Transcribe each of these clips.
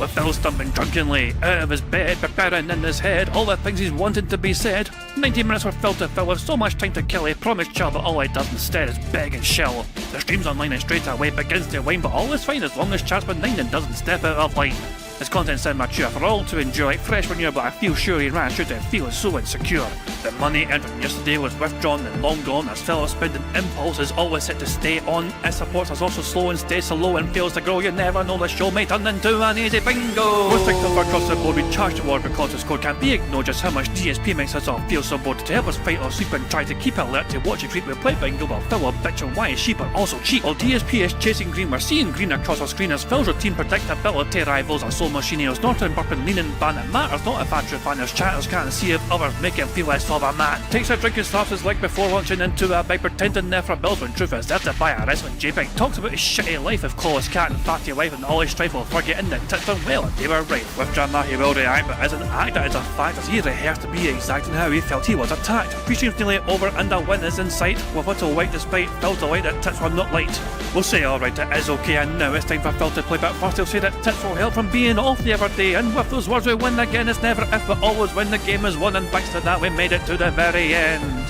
with Phil stumbling drunkenly out of his bed, preparing in his head all the things he's wanted to be said. 90 minutes for Phil to fill with so much time to kill. He promised chill, but all he does instead is beg and shill. The stream's online and straight away begins to wane, but all is fine as long as chat's benign and doesn't step out of line. His content's immature for all to enjoy, fresh when you're, but I feel sure he ran through to feel so insecure. The money earned from yesterday was withdrawn and long gone, as Phil's spending impulse is always set to stay on. His support is also slow and stays so low and fails to grow. You never know, the show may turn into an easy bingo. Most victims across the board we charge toward because the score can't be ignored. Just how much DSP makes us all feel so bored. To help us fight or sleep and try to keep alert to watch a creep, we play bingo while Phil will bitch on why is she but also cheap. While DSP is chasing green, we're seeing green across our screen as Phil's routine predictability rivals our soul machine. He's Norton burping, leaning, ban. It matters not if Andrew fan his chatters can't see if others make him feel less of a man. Takes a drink and slaps his leg before launching into a bike, pretending there for bills when truth is there to buy a wrestling JPEG. Talks about his shitty life of Clawless cat and fatty wife and all his strife while forgetting that tits done well and they were right. With drama he will react, but as an actor is a fact as he rehearsed to be exact in how he felt he was attacked. 3 streams nearly over and a win is in sight, with little white despite Phil's delight that tits were not light. We'll say alright, it is okay, and now it's time for Phil to play, but first he'll say that tits will help from being off the other day, and with those words we win again. It's never if but always when the game is won, and thanks to that we made it to the very end.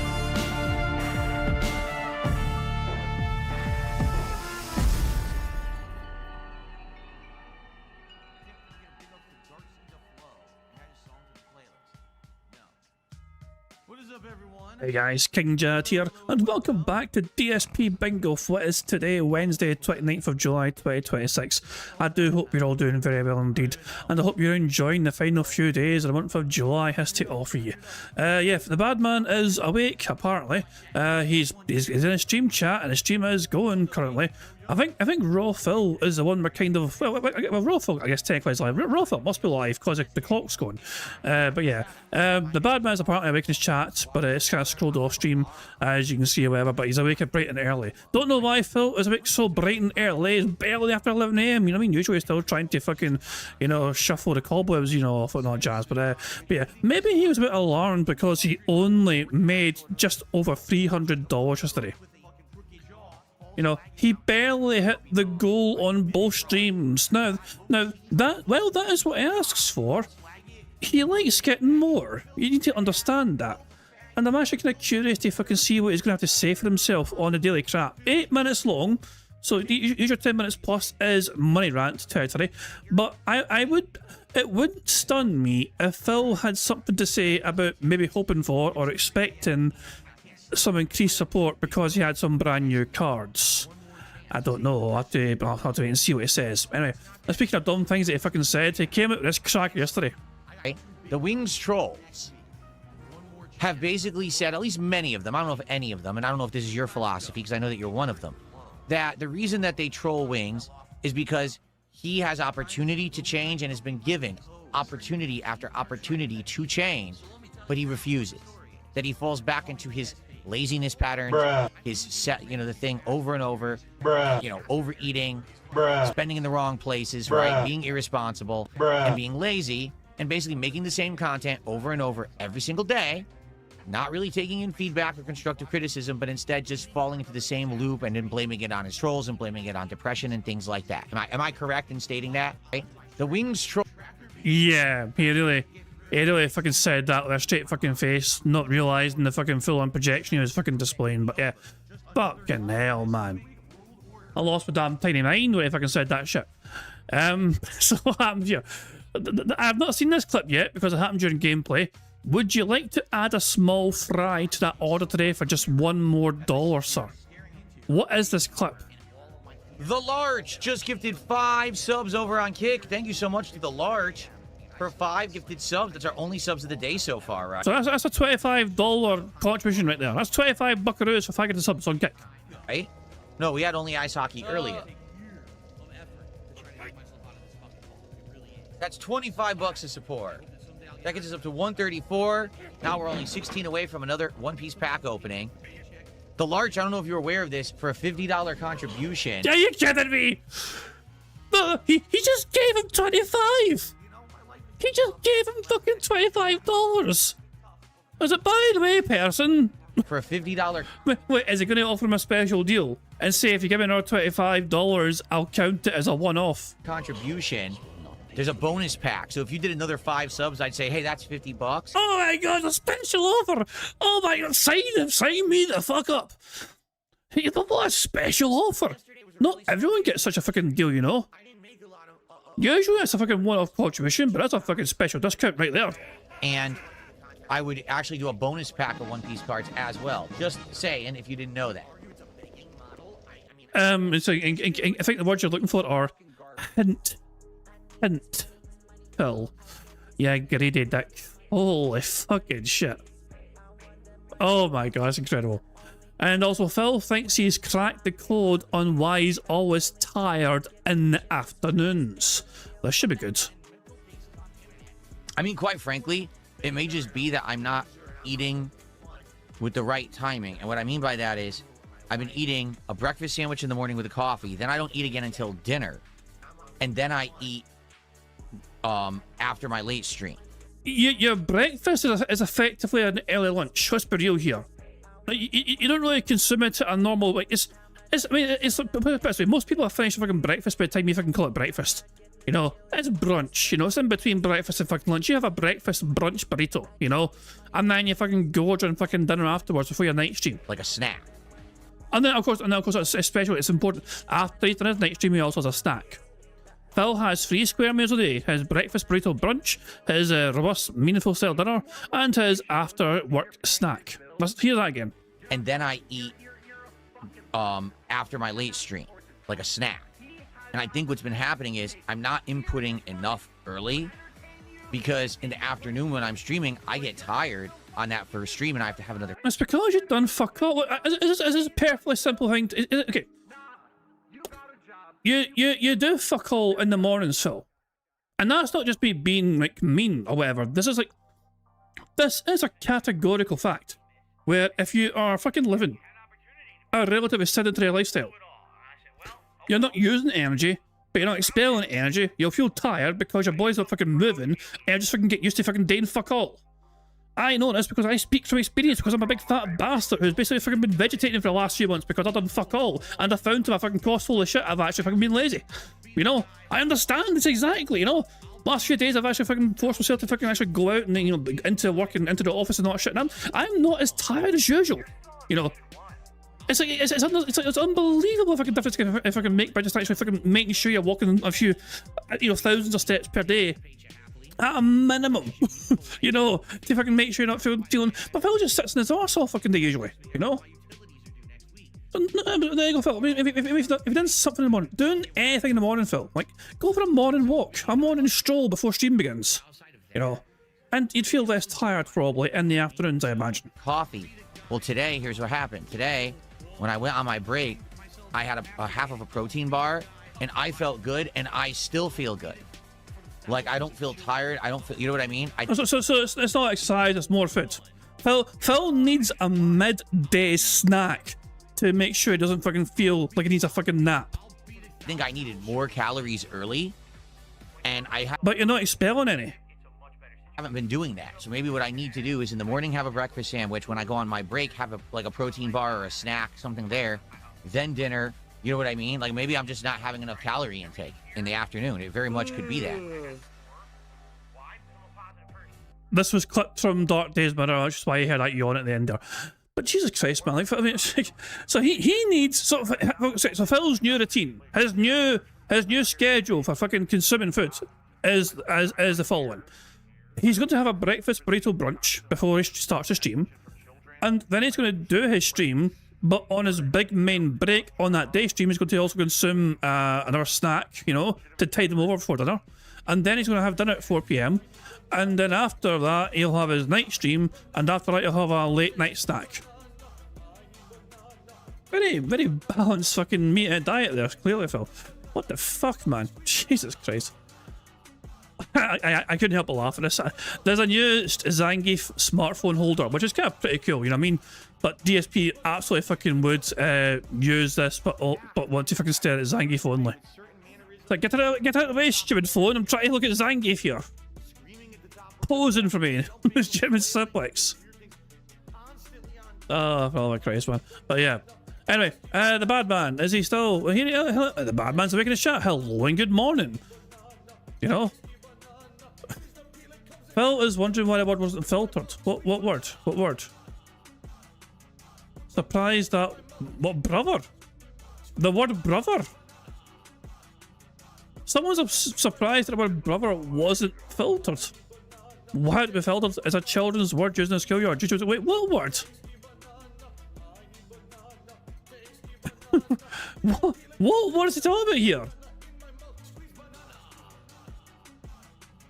Hey guys, King Jad here, and welcome back to DSP Bingo for what is today, Wednesday, 29th of July 2026. I do hope you're all doing very well indeed, and I hope you're enjoying the final few days of the month of July has to offer you. Yeah, the bad man is awake, apparently. He's in a stream chat, and his stream is going currently. I think Raw Phil is the one we're kind of... Well, Raw Phil, I guess, technically is live. Raw Phil must be live because the clock's going. But yeah, the bad man's apparently awake in his chat, but it's kind of scrolled off stream, as you can see or whatever, but he's awake bright and early. Don't know why Phil is awake so bright and early. It's barely after 11 AM, you know what I mean? Usually he's still trying to fucking, you know, shuffle the cobwebs, you know, for not jazz. But yeah, maybe he was a bit alarmed because he only made just over $300 yesterday. You know, he barely hit the goal on both streams. Now that is what he asks for. He likes getting more. You need to understand that. And I'm actually kind of curious to fucking see what he's going to have to say for himself on the daily crap. 8 minutes long, so usually 10 minutes plus is money rant territory. But it wouldn't stun me if Phil had something to say about maybe hoping for or expecting some increased support because he had some brand new cards. I don't know, I'll have to wait and see what he says. Anyway, speaking of dumb things that he fucking said, he came out with this cracker yesterday. The Wings trolls have basically said, at least many of them, I don't know if any of them, and I don't know if this is your philosophy because I know that you're one of them, that the reason that they troll Wings is because he has opportunity to change and has been given opportunity after opportunity to change, but he refuses. That he falls back into his laziness patterns, his set, you know, the thing over and over, you know, overeating, spending in the wrong places, right, being irresponsible, and being lazy, and basically making the same content over and over every single day, not really taking in feedback or constructive criticism, but instead just falling into the same loop and then blaming it on his trolls and blaming it on depression and things like that. Am I correct in stating that? Right? The Wings troll. Yeah, he really fucking said that with a straight fucking face, not realising the fucking full-on projection he was fucking displaying. But yeah, fucking hell, man. I lost my damn tiny mind when he fucking said that shit. So what happened here? I've not seen this clip yet because it happened during gameplay. Would you like to add a small fry to that order today for just $1 more, sir? What is this clip? The Large just gifted 5 subs over on Kick. Thank you so much to The Large. For 5 gifted subs. That's our only subs of the day so far, right? So that's a $25 contribution right there. That's 25 buckaroos for 5 gifted subs on Kick. Right? No, we had only ice hockey earlier. That's 25 bucks of support. That gets us up to 134. Now we're only 16 away from another One-Piece pack opening. The Large, I don't know if you're aware of this, for a $50 contribution. Are you kidding me? He just gave him 25. He just gave him fucking $25. Is it, by the way, person? For a $50... Wait, is he going to offer him a special deal? And say if you give me another $25, I'll count it as a one-off. Contribution. There's a bonus pack. So if you did another 5 subs, I'd say, hey, that's $50. Oh my god, a special offer! Oh my god, sign me the fuck up! Hey, what a special offer! Not everyone gets such a fucking deal, you know? Usually it's a fucking one-off contribution, but that's a fucking special discount right there. And I would actually do a bonus pack of One Piece cards as well. Just saying, if you didn't know that. So I think the words you're looking for are hint, pill. Yeah, greedy dick. Holy fucking shit. Oh my god, that's incredible. And also, Phil thinks he's cracked the code on why he's always tired in the afternoons. This should be good. I mean, quite frankly, it may just be that I'm not eating with the right timing. And what I mean by that is, I've been eating a breakfast sandwich in the morning with a coffee, then I don't eat again until dinner, and then I eat after my late stream. Your breakfast is effectively an early lunch. Let's be real here. You don't really consume it at a normal way. I mean, it's like, put it this way, most people have finished fucking breakfast by the time you fucking call it breakfast. You know, it's brunch, you know, it's in between breakfast and fucking lunch. You have a breakfast brunch burrito, you know, and then you fucking gorge on fucking dinner afterwards before your night stream. Like a snack. And then, of course, it's especially, it's important, after eating his night stream, he also has a snack. Phil has 3 square meals a day: his breakfast burrito brunch, his robust, meaningful style dinner, and his after-work snack. Let's hear that again. And then I eat after my late stream, like a snack. And I think what's been happening is I'm not inputting enough early, because in the afternoon when I'm streaming, I get tired on that first stream and I have to have another. It's because you've done fuck all. Is this a perfectly simple thing? Okay. You do fuck all in the mornings, Phil. And that's not just me being like mean or whatever. This is a categorical fact. Where if you are fucking living a relatively sedentary lifestyle, you're not using energy, but you're not expelling energy, you'll feel tired because your body's not fucking moving, and you just fucking get used to fucking doing fuck all. I know this because I speak from experience, because I'm a big fat bastard who's basically fucking been vegetating for the last few months because I've done fuck all, and I found to my fucking cost full of shit I've actually fucking been lazy. You know, I understand this exactly, you know. Last few days I've actually fucking forced myself to fucking actually go out and, you know, into work and into the office and all that shit, and I'm not as tired as usual, you know. It's like it's unbelievable fucking difference if I can make by just actually fucking making sure you're walking a few, you know, thousands of steps per day at a minimum, you know, to fucking make sure you're not feeling. But Phil just sits in his arse all fucking day usually, you know. There you go, Phil. I mean, if you've done something in the morning, doing anything in the morning, Phil, like go for a morning walk, a morning stroll before stream begins, you know, and you'd feel less tired probably in the afternoons, I imagine. Coffee. Well, today, here's what happened. Today, when I went on my break, I had a half of a protein bar, and I felt good, and I still feel good. Like, I don't feel tired. I don't feel, you know what I mean? So it's not exercise, it's more food. Phil needs a midday snack to make sure he doesn't fucking feel like he needs a fucking nap. I think I needed more calories early, and but you're not expelling any. Haven't been doing that. So maybe what I need to do is in the morning have a breakfast sandwich. When I go on my break, have a protein bar or a snack, something there. Then dinner. You know what I mean? Like maybe I'm just not having enough calorie intake in the afternoon. It very much could be that. This was clipped from Dark Days Mirror, which is why you heard that yawn at the end there. But Jesus Christ, man! Like, I mean, so he needs sort of. So Phil's new routine, his new schedule for fucking consuming food is the following. He's going to have a breakfast burrito brunch before he starts the stream, and then he's going to do his stream. But on his big main break on that day stream, he's going to also consume another snack, you know, to tide him over before dinner, and then he's going to have dinner at 4 p.m. And then after that, he'll have his night stream, and after that, he'll have a late night snack. Very, very balanced fucking meat diet there, clearly, Phil. What the fuck, man? Jesus Christ. I couldn't help but laugh at this. There's a new Zangief smartphone holder, which is kind of pretty cool, you know what I mean? But DSP absolutely fucking would use this, but want to fucking stare at Zangief only. It's like, get out of the way, stupid phone. I'm trying to look at Zangief here. Posing for me. This German suplex. Oh, for all my Christ, man. But yeah. Anyway, the bad man, is he still... the bad man's making a chat. Hello and good morning. You know? Phil is wondering why the word wasn't filtered. What word? What word? Surprised that... What brother? The word brother? Someone's surprised that the word brother wasn't filtered. Why would it be filtered as a children's word used in a schoolyard? Wait, what word? what is he talking about here?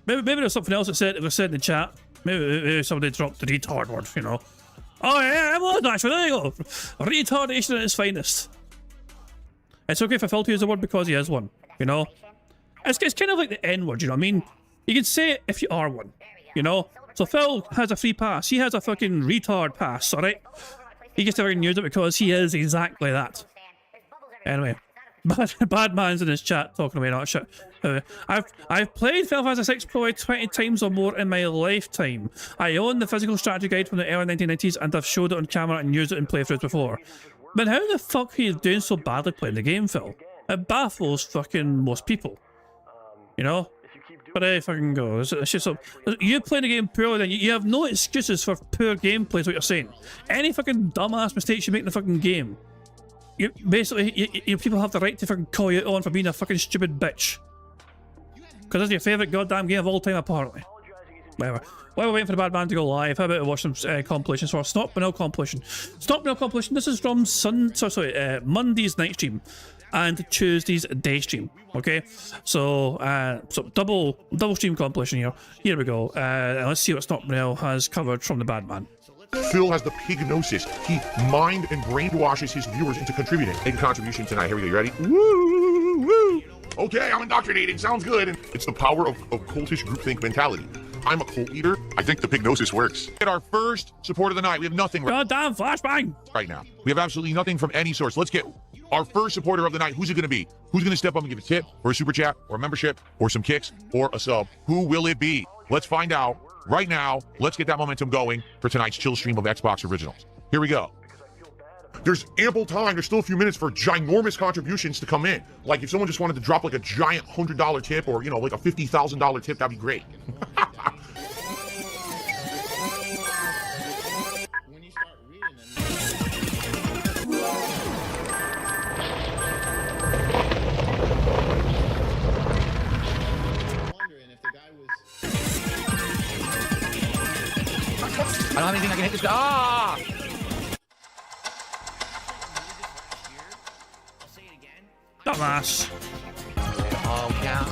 Maybe there's something else that was said in the chat. Maybe somebody dropped the retard word, you know. Oh yeah, it was actually. There you go. Retardation at its finest. It's okay for Phil to use the word because he is one, you know. It's kind of like the N word, you know what I mean? You can say it if you are one, you know. So Phil has a free pass. He has a fucking retard pass, alright? He gets to fucking use it because he is exactly that. Anyway, bad man's in his chat talking about that shit. I've played Final Fantasy 6 probably 20 times or more in my lifetime. I own the physical strategy guide from the early 1990s and I've showed it on camera and used it in playthroughs before. But how the fuck are you doing so badly playing the game, Phil? It baffles fucking most people. You know? But there you fucking go. It's just so, you playing the game poorly, then you have no excuses for poor gameplay is what you're saying. Any fucking dumbass mistakes you make in the fucking game, people have the right to fucking call you out on for being a fucking stupid bitch. Because it's your favourite goddamn game of all time, apparently. Whatever. While we're waiting for the bad man to go live, how about we watch some compilations for Stop Vanilla compilation? Stop Vanilla compilation, this is from Monday's night stream and Tuesday's day stream. Okay? So double stream compilation here. Here we go. Let's see what Stop Vanilla has covered from the bad man. Phil has the pignosis. He mind and brainwashes his viewers into contributing. Make a contribution tonight. Here we go. You ready? Woo! Woo! Okay, I'm indoctrinating. Sounds good. And it's the power of cultish groupthink mentality. I'm a cult leader. I think the pignosis works. Get our first support of the night. We have nothing goddamn flashbang right now. We have absolutely nothing from any source. Let's get our first supporter of the night. Who's it going to be? Who's going to step up and give a tip or a super chat or a membership or some kicks or a sub? Who will it be? Let's find out right now. Let's get that momentum going for tonight's chill stream of Xbox Originals. Here we go. There's ample time. There's still a few minutes for ginormous contributions to come in. Like if someone just wanted to drop like a giant $100 tip or, you know, like a $50,000 tip, that'd be great. When you start reading them, wondering if the guy was. I don't have anything I can hit this guy. Ah! dumbass. Oh, yeah.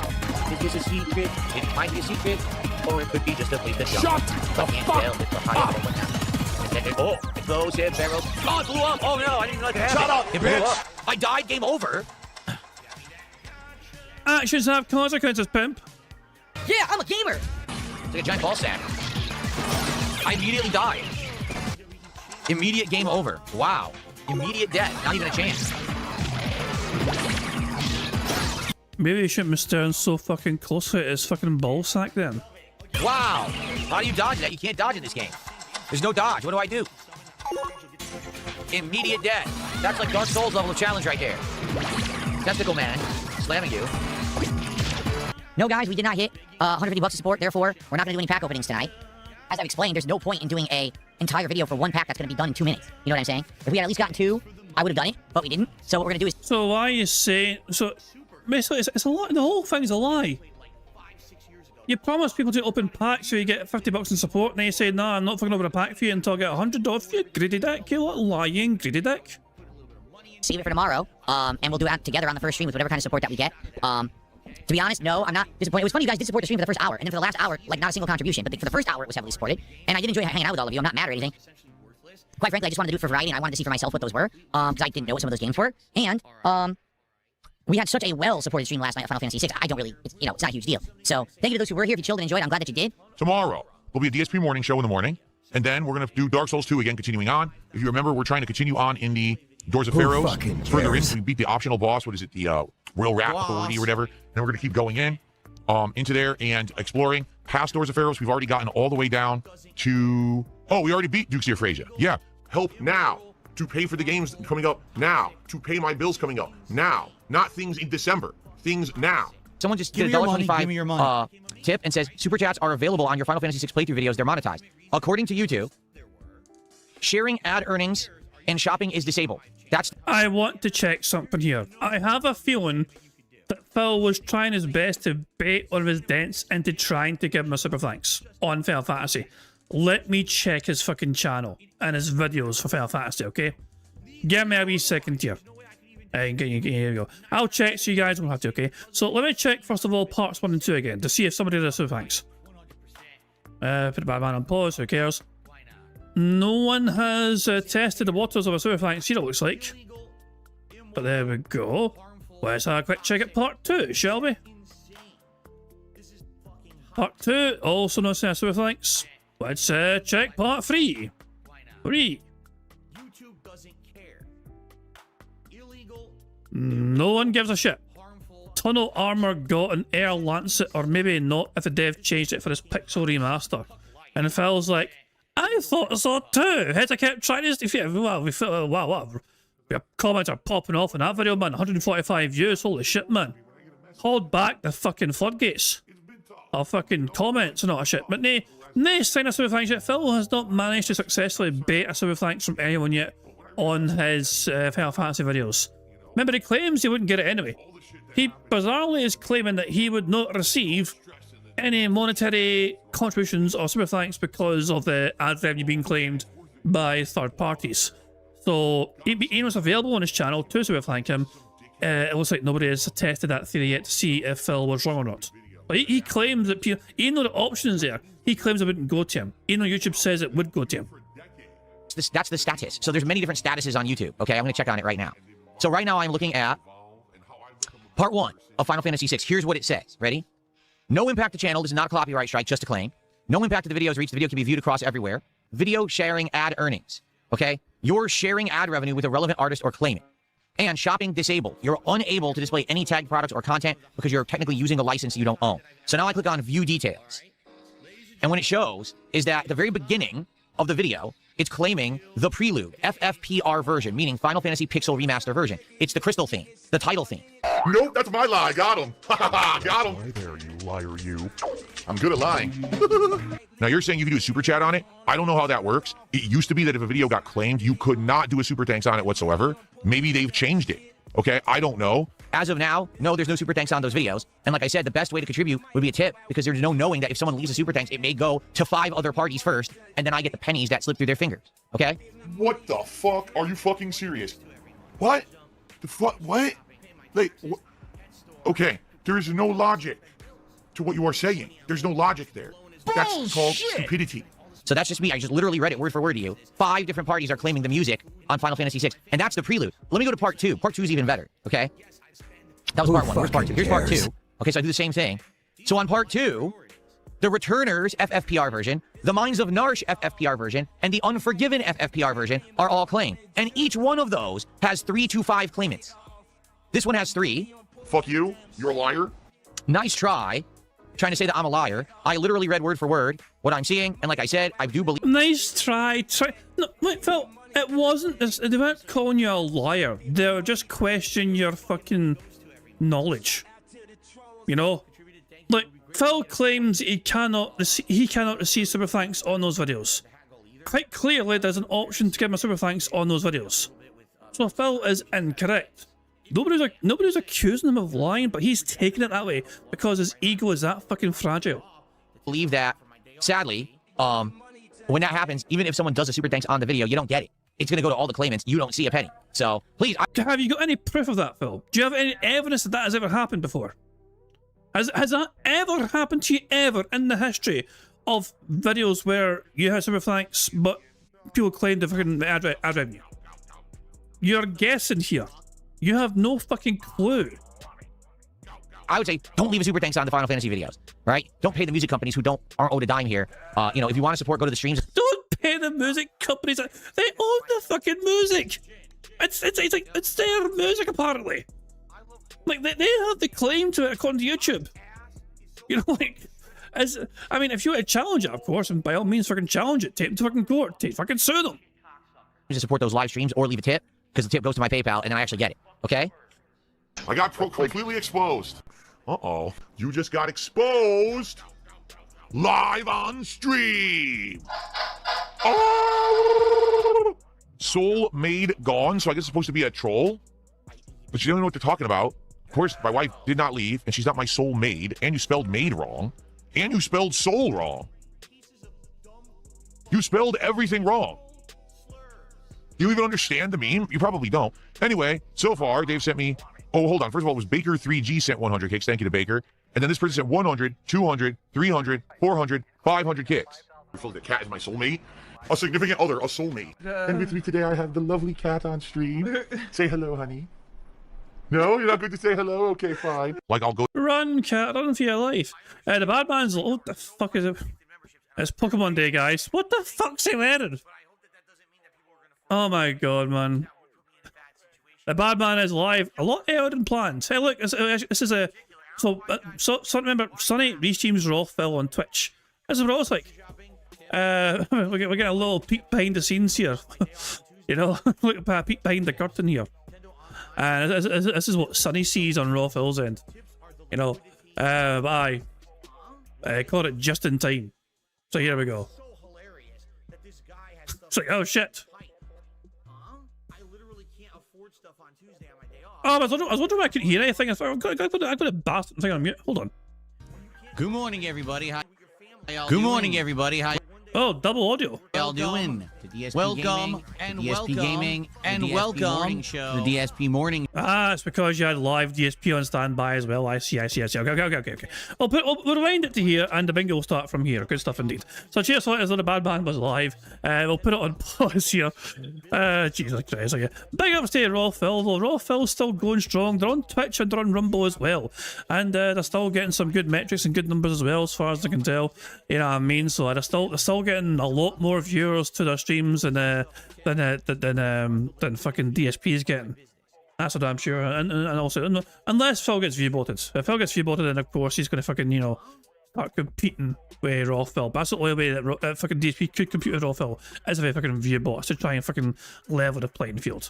Is this a secret? It might be a secret, or it could be just a place that Shut the fuck up! Oh, it goes, it barrels. Oh, it blew up! Oh no, I didn't even know that. Shut up, it blew bitch. up. I died, game over. Actions have consequences, pimp. Yeah, I'm a gamer. It's like a giant ball sack. I immediately died. Immediate game over. Wow. Immediate death. Not even a chance. Maybe you shouldn't be staring so fucking closely at his fucking ball sack then. Wow. How do you dodge that? You can't dodge in this game. There's no dodge. What do I do? Immediate death. That's like Dark Souls level of challenge right there. Testicle man slamming you. No, guys, we did not hit $150 of support. Therefore, we're not going to do any pack openings tonight. As I've explained, there's no point in doing a entire video for one pack that's going to be done in 2 minutes. You know what I'm saying? If we had at least gotten 2, I would have done it, but we didn't. So what we're going to do is... So why are you saying... So, basically, it's a lie. The whole thing's a lie. You promise people to open packs so you get $50 in support, and then you say, nah, I'm not fucking over a pack for you until I get $100. You greedy dick. You little lying greedy dick. Save it for tomorrow, and we'll do it together on the first stream with whatever kind of support that we get. To be honest, no, I'm not disappointed. It was funny you guys did support the stream for the first hour, and then for the last hour, like, not a single contribution, but for the first hour, it was heavily supported, and I did enjoy hanging out with all of you. I'm not mad or anything. Quite frankly, I just wanted to do it for variety, and I wanted to see for myself what those were, because I didn't know what some of those games were, and, we had such a well-supported stream last night of Final Fantasy VI. I don't really, it's not a huge deal. So, thank you to those who were here. If you chilled and enjoyed, I'm glad that you did. Tomorrow will be a DSP morning show in the morning, and then we're going to do Dark Souls 2 again, continuing on. If you remember, we're trying to continue on in the Doors of Pharaohs. Further in, we beat the optional boss. What is it? The Royal Rat Authority or whatever. Then we're going to keep going in, into there and exploring past Doors of Pharaohs. We've already gotten all the way down to... Oh, we already beat Duke's Euphrasia. Yeah. Help now to pay for the games coming up now. To pay my bills coming up now. Not things in December. Things now. Someone just Give did a me your money, give me your money. $1.25 tip and says super chats are available on your Final Fantasy VI playthrough videos. They're monetized. According to YouTube, sharing ad earnings and shopping is disabled. That's I want to check something here. I have a feeling that Phil was trying his best to bait one of his dents into trying to give him a super thanks on Final Fantasy. Let me check his fucking channel and his videos for Final Fantasy, okay? Give me a wee second here. Here we go. I'll check so you guys won't have to, okay? So let me check first of all parts 1 and 2 again to see if somebody did a super thanks. Put the bad man on pause, who cares? No one has tested the waters of a super thanks here, it looks like. But there we go. Let's have a quick check at part 2, shall we? Part 2, also no super thanks. Let's check part 3. 3. No one gives a shit. Tunnel Armor got an Air Lancet, or maybe not if the dev changed it for his Pixel remaster. And Phil's like, I thought so too. Heads I kept trying to defeat. Wow. Your comments are popping off in that video, man. 145 views. Holy shit, man. Hold back the fucking floodgates of fucking comments and all that shit. But nay, sign a super thanks yet. Phil has not managed to successfully bait a super thanks from anyone yet on his Final Fantasy videos. Remember, he claims he wouldn't get it anyway. He bizarrely is claiming that he would not receive any monetary contributions or super thanks because of the ad revenue being claimed by third parties. So he was available on his channel to super thank him. It looks like nobody has tested that theory yet to see if Phil was wrong or not. But he claims that even though the option is there, he claims it wouldn't go to him, even though YouTube says it would go to him. That's the status. So there's many different statuses on YouTube. Okay, I'm going to check on it right now. So right now I'm looking at part 1 of Final Fantasy VI. Here's what it says. Ready? No impact to channel. This is not a copyright strike, just a claim. No impact to the videos reached. The video can be viewed across everywhere. Video sharing ad earnings. Okay? You're sharing ad revenue with a relevant artist or claimant. And shopping disabled. You're unable to display any tagged products or content because you're technically using a license you don't own. So now I click on view details. And what it shows is that at the very beginning of the video, it's claiming the prelude, FFPR version, meaning Final Fantasy Pixel Remaster version. It's the crystal theme, the title theme. Nope, that's my lie. Got him. Got him. Hi there, you liar, you. I'm good at lying. Now, you're saying you can do a super chat on it? I don't know how that works. It used to be that if a video got claimed, you could not do a super thanks on it whatsoever. Maybe they've changed it. Okay, I don't know. As of now, no, there's no super thanks on those videos. And like I said, the best way to contribute would be a tip, because there's no knowing that if someone leaves a super thanks, it may go to 5 other parties first, and then I get the pennies that slip through their fingers. Okay? What the fuck? Are you fucking serious? What? The fuck? What? Like, okay, there is no logic to what you are saying. There's no logic there. That's called stupidity. So that's just me. I just literally read it word for word to you. 5 different parties are claiming the music on Final Fantasy VI, and that's the prelude. Let me go to part 2. Part 2 is even better, okay? That was part 1. Where's part 2? Here's part 2. Okay, so I do the same thing. So on part 2, the Returners FFPR version, the Minds of Narsh FFPR version, and the Unforgiven FFPR version are all claimed. And each one of those has 3 to 5 claimants. This one has 3. Fuck you. You're a liar. Nice try. Trying to say that I'm a liar. I literally read word for word what I'm seeing, and like I said, I do believe. Nice try. No, wait, Phil, it wasn't. They weren't calling you a liar. They were just questioning your fucking knowledge. You know, like Phil claims he cannot receive super thanks on those videos. Quite clearly, there's an option to give him a super thanks on those videos. So Phil is incorrect. Nobody's accusing him of lying, but he's taking it that way because his ego is that fucking fragile. Believe that, sadly, when that happens, even if someone does a super thanks on the video, you don't get it. It's going to go to all the claimants. You don't see a penny. So, please. Have you got any proof of that, Phil? Do you have any evidence that that has ever happened before? Has that ever happened to you ever in the history of videos where you had super thanks, but people claimed the fucking ad revenue? You're guessing here. You have no fucking clue. I would say don't leave a super thanks on the Final Fantasy videos, right? Don't pay the music companies who aren't owed a dime here. You know, if you want to support, go to the streams. Don't pay the music companies. They own the fucking music. It's their music apparently. Like they have the claim to it according to YouTube. You know, like I mean, if you want to challenge it, of course, and by all means, fucking challenge it. Take them to fucking court. Fucking sue them. To support those live streams or leave a tip, because the tip goes to my PayPal and then I actually get it. Okay? I got completely exposed. Uh-oh. You just got exposed. Live on stream. Oh! Soul maid gone, so I guess it's supposed to be a troll. But she doesn't know what they're talking about. Of course, my wife did not leave, and she's not my soul maid. And you spelled maid wrong. And you spelled soul wrong. You spelled everything wrong. Do you even understand the meme? You probably don't. Anyway, so far, Dave sent me... Oh, hold on. First of all, it was Baker3G sent 100 kicks. Thank you to Baker. And then this person sent 100, 200, 300, 400, 500 kicks. The cat is my soulmate. A significant other, a soulmate. And with me today, I have the lovely cat on stream. Say hello, honey. No, you're not going to say hello? Okay, fine. Like, I'll go... Run, cat, run for your life. The bad man's... What the fuck is it? It's Pokemon Day, guys. What the fuck's he wearing? Oh my god, man. The bad man is live. A lot earlier than planned. Hey, look, this is a... So remember, Sonny restreams Rothville on Twitch. This is what it looks like. We're getting a little peek behind the scenes here. You know, look at a peek behind the curtain here. And this is what Sonny sees on Rothville's end. You know, I caught it just in time. So here we go. It's like, oh shit. Oh, I was wondering if I could hear anything. I've got a bastard thing on mute. Hold on. Good morning, everybody. How Good morning, everybody. How Oh, double audio. y'all doing? Welcome and welcome and welcome to the DSP morning. Ah, it's because you had live DSP on standby as well. I see. Okay. We'll rewind it to here, and the bingo will start from here. Good stuff indeed. So cheers for it as though the bad man was live. We'll put it on pause here. Jesus Christ, okay. Big ups to Rothville, though. Rothville's still going strong. They're on Twitch and they're on Rumble as well. And they're still getting some good metrics and good numbers as well, as far as I can tell. You know what I mean? So they're still getting a lot more viewers to their streams than fucking DSP is getting. That's what I'm sure. And also, unless Phil gets view voted. If Phil gets view voted, then of course he's going to fucking, you know, start competing with Rothville. But that's the only way that fucking DSP could compete with Rothville, is if they fucking view bots to try and fucking level the playing field.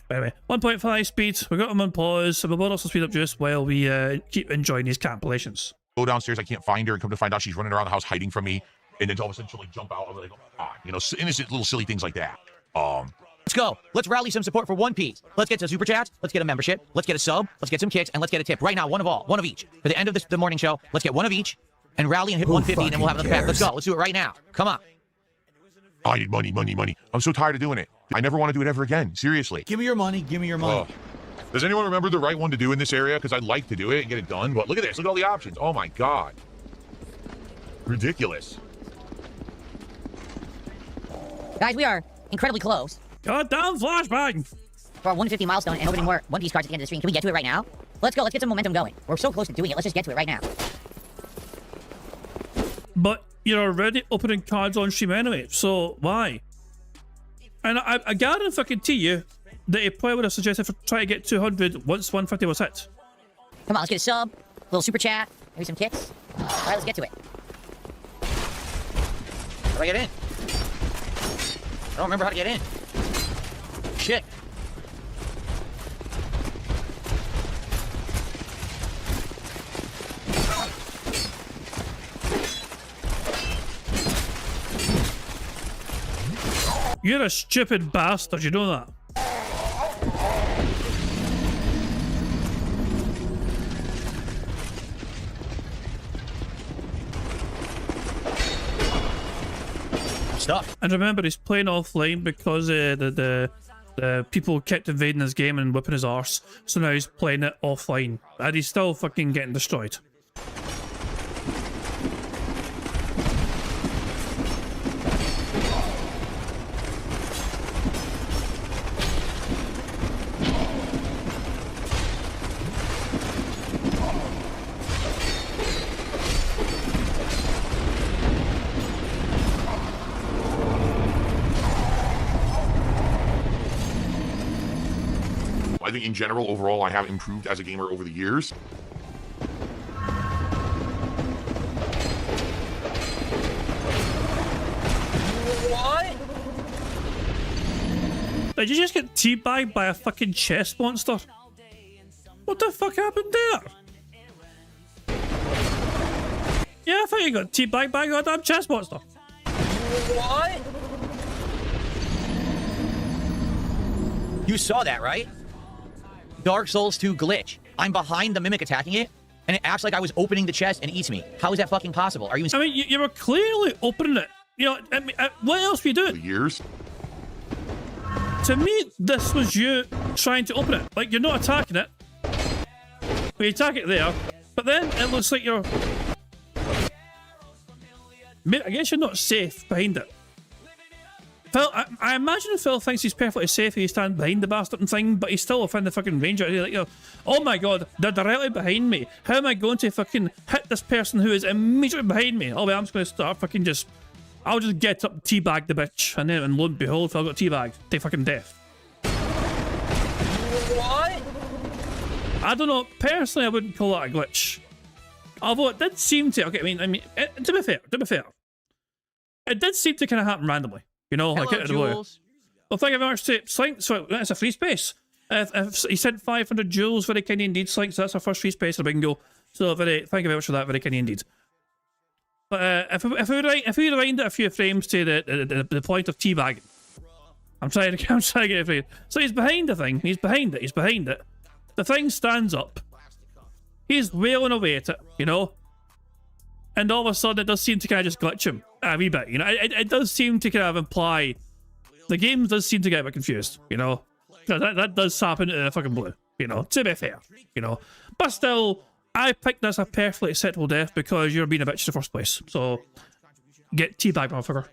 But anyway, 1.5 speed. We got them on pause, so we'll also speed up just while we keep enjoying these compilations. Go downstairs, I can't find her, and come to find out she's running around the house hiding from me. And then all of a sudden she'll like jump out. I'm like, ah, you know, innocent little silly things like that. Let's go. Let's rally some support for One Piece. Let's get some super chats. Let's get a membership. Let's get a sub. Let's get some kicks, and let's get a tip right now. One of each. For the end of the morning show, let's get one of each and rally and hit 150, and then we'll have another pack. Let's go. Let's do it right now. Come on. I need money. I'm so tired of doing it. I never want to do it ever again. Seriously. Give me your money. Give me your money. Does anyone remember the right one to do in this area? Because I'd like to do it and get it done. But look at this. Look at all the options. Oh my god. Ridiculous. Guys, we are incredibly close Goddamn flashbang! for our 150 milestone and opening more One Piece cards at the end of the stream. Can we get to it right now? Let's go. Let's get some momentum going. We're so close to doing it. Let's just get to it right now. But you're already opening cards on stream anyway, so why? And I guarantee you that he probably would have suggested for try to get 200 once 150 was hit. Come on, let's get a sub, a little super chat, maybe some kicks. All right, let's get to it. How do I get in? I don't remember how to get in. Shit. You're a stupid bastard, you know that? Stop. And remember, he's playing offline because the people kept invading his game and whipping his arse. So now he's playing it offline. And he's still fucking getting destroyed. I think in general, overall, I have improved as a gamer over the years. What? Did you just get teabagged by a fucking chest monster? What the fuck happened there? Yeah, I thought you got teabagged by a goddamn chess monster. What? You saw that, right? Dark Souls 2 glitch. I'm behind the mimic attacking it, and it acts like I was opening the chest and eats me. How is that fucking possible? Are you? I mean, you were clearly opening it. You know, I mean, what else were you doing? Years. To me, this was you trying to open it. Like, you're not attacking it. Well, you attack it there, but then it looks like you're... I guess you're not safe behind it. Phil, I imagine Phil thinks he's perfectly safe if he stands behind the bastard and thing, but he's still within the fucking range. Like, you know, oh my god, they're directly behind me. How am I going to fucking hit this person who is immediately behind me? Oh, well, I'm just going to start fucking just... I'll just get up, teabag the bitch, and then, and lo and behold, Phil got teabagged to fucking death. What? I don't know. Personally, I wouldn't call that a glitch. Although it did seem to. Okay, to be fair, it did seem to kind of happen randomly. You know, like out of the blue. Well, thank you very much to Slink. So that's a free space. He sent 500 jewels. Very kind indeed, Slink. So that's our first free space of bingo. So thank you very much for that. Very kind indeed. But if we rewind it a few frames to the point of teabagging, I'm trying to get it free. So he's behind the thing. He's behind it. The thing stands up. He's wailing away at it, you know. And all of a sudden, it does seem to kind of just glitch him a wee bit, you know. It does seem to kind of imply the game does seem to get a bit confused, you know. That does happen in the fucking blue, you know. To be fair, you know. But still, I picked this a perfectly acceptable death because you're being a bitch in the first place. So, get teabagged, motherfucker.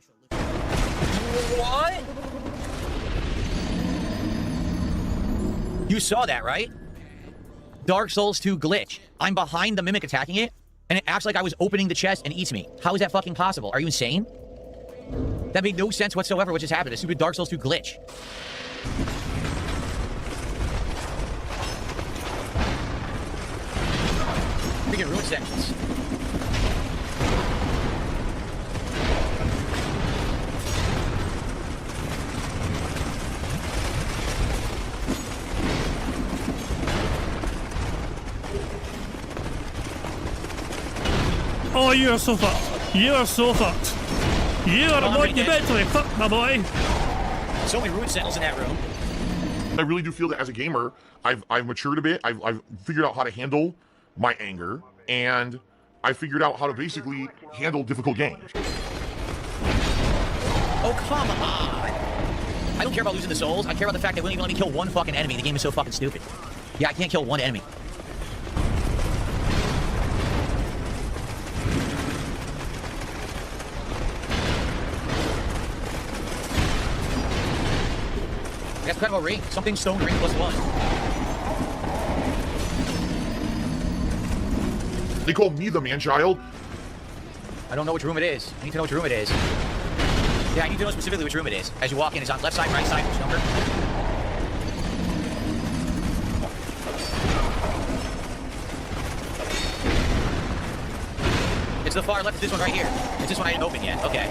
What? You saw that, right? Dark Souls 2 glitch. I'm behind the mimic attacking it, and it acts like I was opening the chest and eats me. How is that fucking possible? Are you insane? That made no sense whatsoever what just happened. A stupid Dark Souls 2 glitch. Freaking ruin sections. Oh, you are so fucked. You are so fucked. You are monumentally fucked, my boy. So many ruin sentinels in that room. I really do feel that as a gamer, I've matured a bit. I've figured out how to handle my anger, and I figured out how to basically handle difficult games. Oh, come on. I don't care about losing the souls. I care about the fact that we don't even let me kill one fucking enemy. The game is so fucking stupid. Yeah, I can't kill one enemy. That's kind of a ring. Something stone ring +1. They call me the man-child. I don't know which room it is. I need to know which room it is. Yeah, I need to know specifically which room it is. As you walk in, it's on left side, right side, which number? It's the far left. It's this one right here. It's this one I didn't open yet. Okay.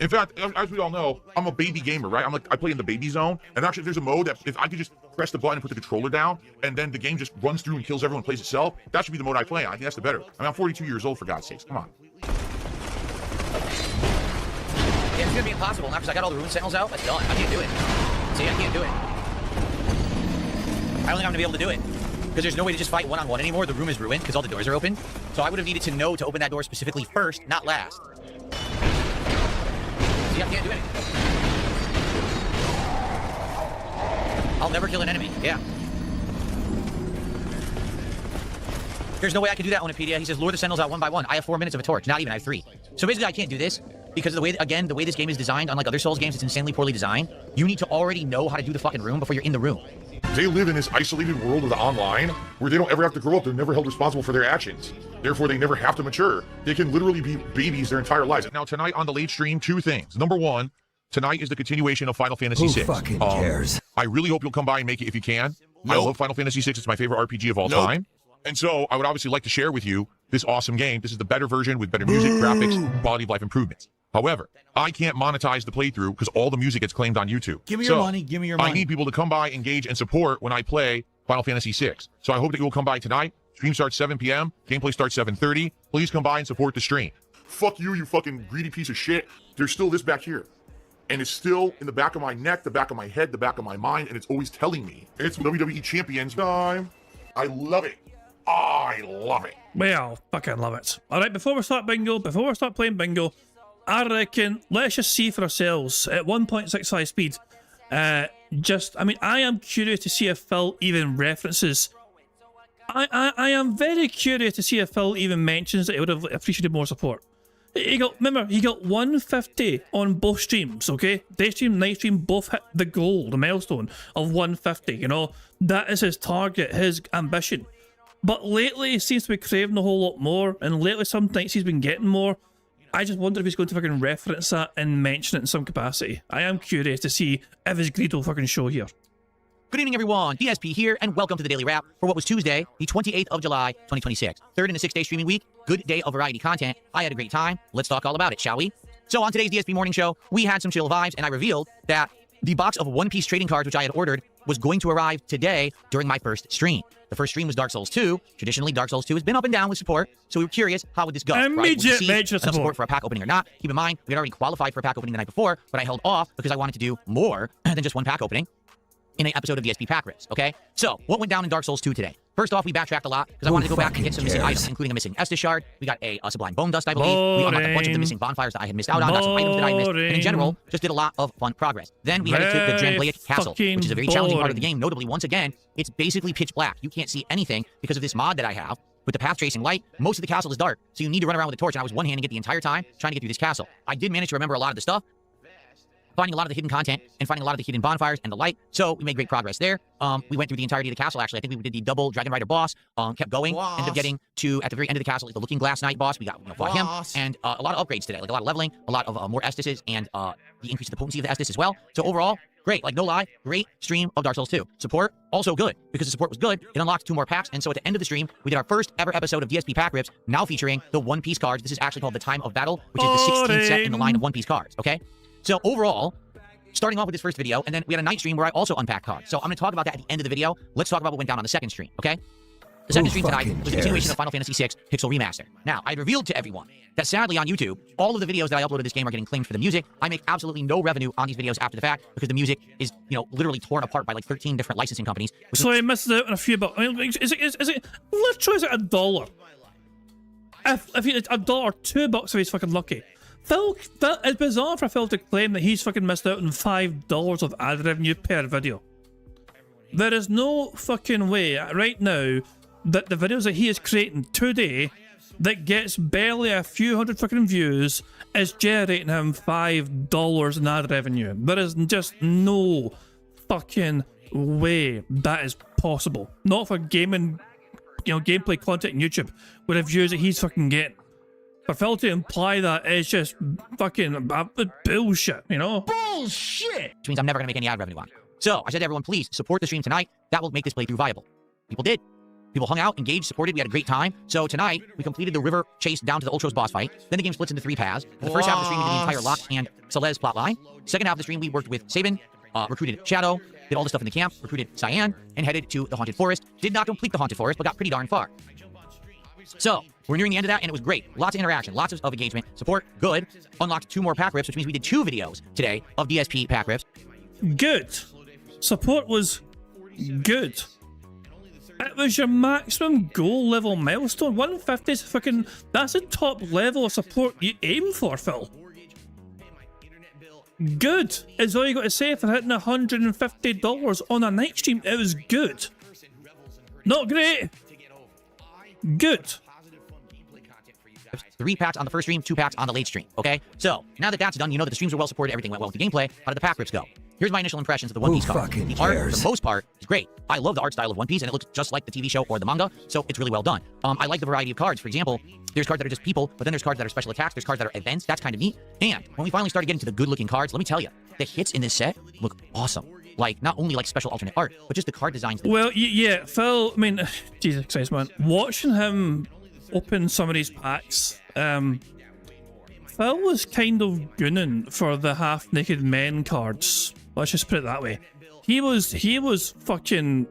In fact, as we all know, I'm a baby gamer, right? I play in the baby zone, and actually there's a mode that if I could just press the button and put the controller down, and then the game just runs through and kills everyone and plays itself, that should be the mode I play on. I think that's the better. I mean, I'm 42 years old, for God's sakes. Come on. Yeah, it's gonna be impossible now because I got all the rune sentinels out. That's done. I can't do it. See, I can't do it. I don't think I'm gonna be able to do it. Because there's no way to just fight one-on-one anymore. The room is ruined because all the doors are open. So I would have needed to know to open that door specifically first, not last. See, I can't do anything. I'll never kill an enemy. Yeah. There's no way I can do that on Wikipedia. He says, lure the sentinels out one by one. I have 4 minutes of a torch. Not even. I have 3. So basically, I can't do this because of the way, again, the way this game is designed, unlike other Souls games, it's insanely poorly designed. You need to already know how to do the fucking room before you're in the room. They live in this isolated world of the online where they don't ever have to grow up. They're never held responsible for their actions. Therefore, they never have to mature. They can literally be babies their entire lives. Now, tonight on the late stream, 2 things. Number 1, tonight is the continuation of Final Fantasy VI. Who fucking cares? I really hope you'll come by and make it if you can. Nope. I love Final Fantasy VI. It's my favorite RPG of all time. And so I would obviously like to share with you this awesome game. This is the better version with better music, graphics, quality of life improvements. However, I can't monetize the playthrough because all the music gets claimed on YouTube. Give me your money. Give me your money. I need people to come by, engage, and support when I play Final Fantasy VI. So I hope that you will come by tonight. Stream starts 7 p.m. Gameplay starts 7:30. Please come by and support the stream. Fuck you, you fucking greedy piece of shit. There's still this back here. And it's still in the back of my neck, the back of my head, the back of my mind, and it's always telling me it's WWE Champions time. I love it. I love it. Well, fucking love it. Alright, before we start playing bingo, I reckon let's just see for ourselves at 1.65 speed. I am curious to see if Phil even references. I am very curious to see if Phil even mentions that he would have appreciated more support. He got 150 on both streams, okay? Day stream, night stream, both hit the goal, the milestone of 150, you know? That is his target, his ambition. But lately, he seems to be craving a whole lot more, and lately some nights he's been getting more. I just wonder if he's going to fucking reference that and mention it in some capacity. I am curious to see if his greed will fucking show here. Good evening, everyone. DSP here, and welcome to the Daily Wrap for what was Tuesday, the 28th of July, 2026. Third in a 6-day streaming week. Good day of variety content. I had a great time. Let's talk all about it, shall we? So on today's DSP morning show, we had some chill vibes, and I revealed that the box of One Piece trading cards, which I had ordered, was going to arrive today during my first stream. The first stream was Dark Souls 2. Traditionally, Dark Souls 2 has been up and down with support, so we were curious, how would this go? Immediate right? major enough support for a pack opening or not? Keep in mind, we had already qualified for a pack opening the night before, but I held off because I wanted to do more than just one pack opening in an episode of DSP Pack Rips, okay? So, what went down in Dark Souls 2 today? First off, we backtracked a lot because I wanted to go back and get some missing items, including a missing Estus shard. We got a Sublime Bone Dust, I believe. We unlocked a bunch of the missing bonfires that I had missed out on. Got some items that I missed. And in general, just did a lot of fun progress. Then we headed to the Dramblaic Castle, which is a very challenging part of the game. Notably, once again, it's basically pitch black. You can't see anything because of this mod that I have. With the path tracing light, most of the castle is dark, so you need to run around with a torch, and I was one-handing it the entire time, trying to get through this castle. I did manage to remember a lot of the stuff, finding a lot of the hidden content, and finding a lot of the hidden bonfires and the light, so we made great progress there. We went through the entirety of the castle, actually. I think we did the double Dragon Rider boss, kept going, ended up getting to, at the very end of the castle, like the Looking Glass Knight boss. We got, fought him, and a lot of upgrades today, like a lot of leveling, a lot of more Estises, and the increase of the potency of the Estus as well. So overall, great, like no lie, great stream of Dark Souls 2. Support, also good, because the support was good, it unlocked 2 more packs, and so at the end of the stream, we did our first ever episode of DSP Pack Rips, now featuring the One Piece cards. This is actually called the Time of Battle, which is the 16th set in the line of One Piece cards, okay? So overall, starting off with this first video, and then we had a night stream where I also unpacked cards. So I'm going to talk about that at the end of the video. Let's talk about what went down on the second stream, okay? The second stream tonight was a continuation of Final Fantasy VI Pixel Remaster. Now, I revealed to everyone that sadly on YouTube, all of the videos that I uploaded this game are getting claimed for the music. I make absolutely no revenue on these videos after the fact because the music is, literally torn apart by like 13 different licensing companies. So he misses out on a few bucks. I mean, is it literally is it $1? If it's $1, $2 if he's fucking lucky. Phil, that is bizarre for Phil to claim that he's fucking missed out on $5 of ad revenue per video. There is no fucking way right now that the videos that he is creating today that gets barely a few hundred fucking views is generating him $5 in ad revenue. There is just no fucking way that is possible. Not for gaming, gameplay content on YouTube with the views that he's fucking getting. For Phil to imply that is just fucking bullshit, Bullshit! Which means I'm never going to make any ad revenue on it. So, I said to everyone, please support the stream tonight. That will make this playthrough viable. People did. People hung out, engaged, supported. We had a great time. So tonight, we completed the river chase down to the Ultros boss fight. Then the game splits into 3 paths. For the first half of the stream, we did the entire Locke and Celeste plotline. Second half of the stream, we worked with Sabin, recruited Shadow, did all the stuff in the camp, recruited Cyan, and headed to the Haunted Forest. Did not complete the Haunted Forest, but got pretty darn far. So, we're nearing the end of that, and it was great. Lots of interaction, lots of engagement, support, good. Unlocked 2 more pack rips, which means we did 2 videos today of DSP pack rips. Good. Support was good. It was your maximum goal level milestone. 150 is fucking, that's the top level of support you aim for, Phil. Good is all you got to say for hitting $150 on a night stream. It was good. Not great. Good. 3 packs on the first stream, 2 packs on the late stream, okay? So, now that that's done, you know that the streams were well supported, everything went well with the gameplay. How did the pack rips go? Here's my initial impressions of the One Piece card. The art, for the most part, is great. I love the art style of One Piece, and it looks just like the TV show or the manga, so it's really well done. I like the variety of cards. For example, there's cards that are just people, but then there's cards that are special attacks, there's cards that are events. That's kind of neat. And when we finally started getting to the good-looking cards, let me tell you, the hits in this set look awesome. Like, not only like special alternate art, but just the card designs. Well, yeah, Phil, I mean, Jesus Christ, man. Watching him open some of these packs, Phil was kind of gunning for the half-naked men cards. Let's just put it that way. He was fucking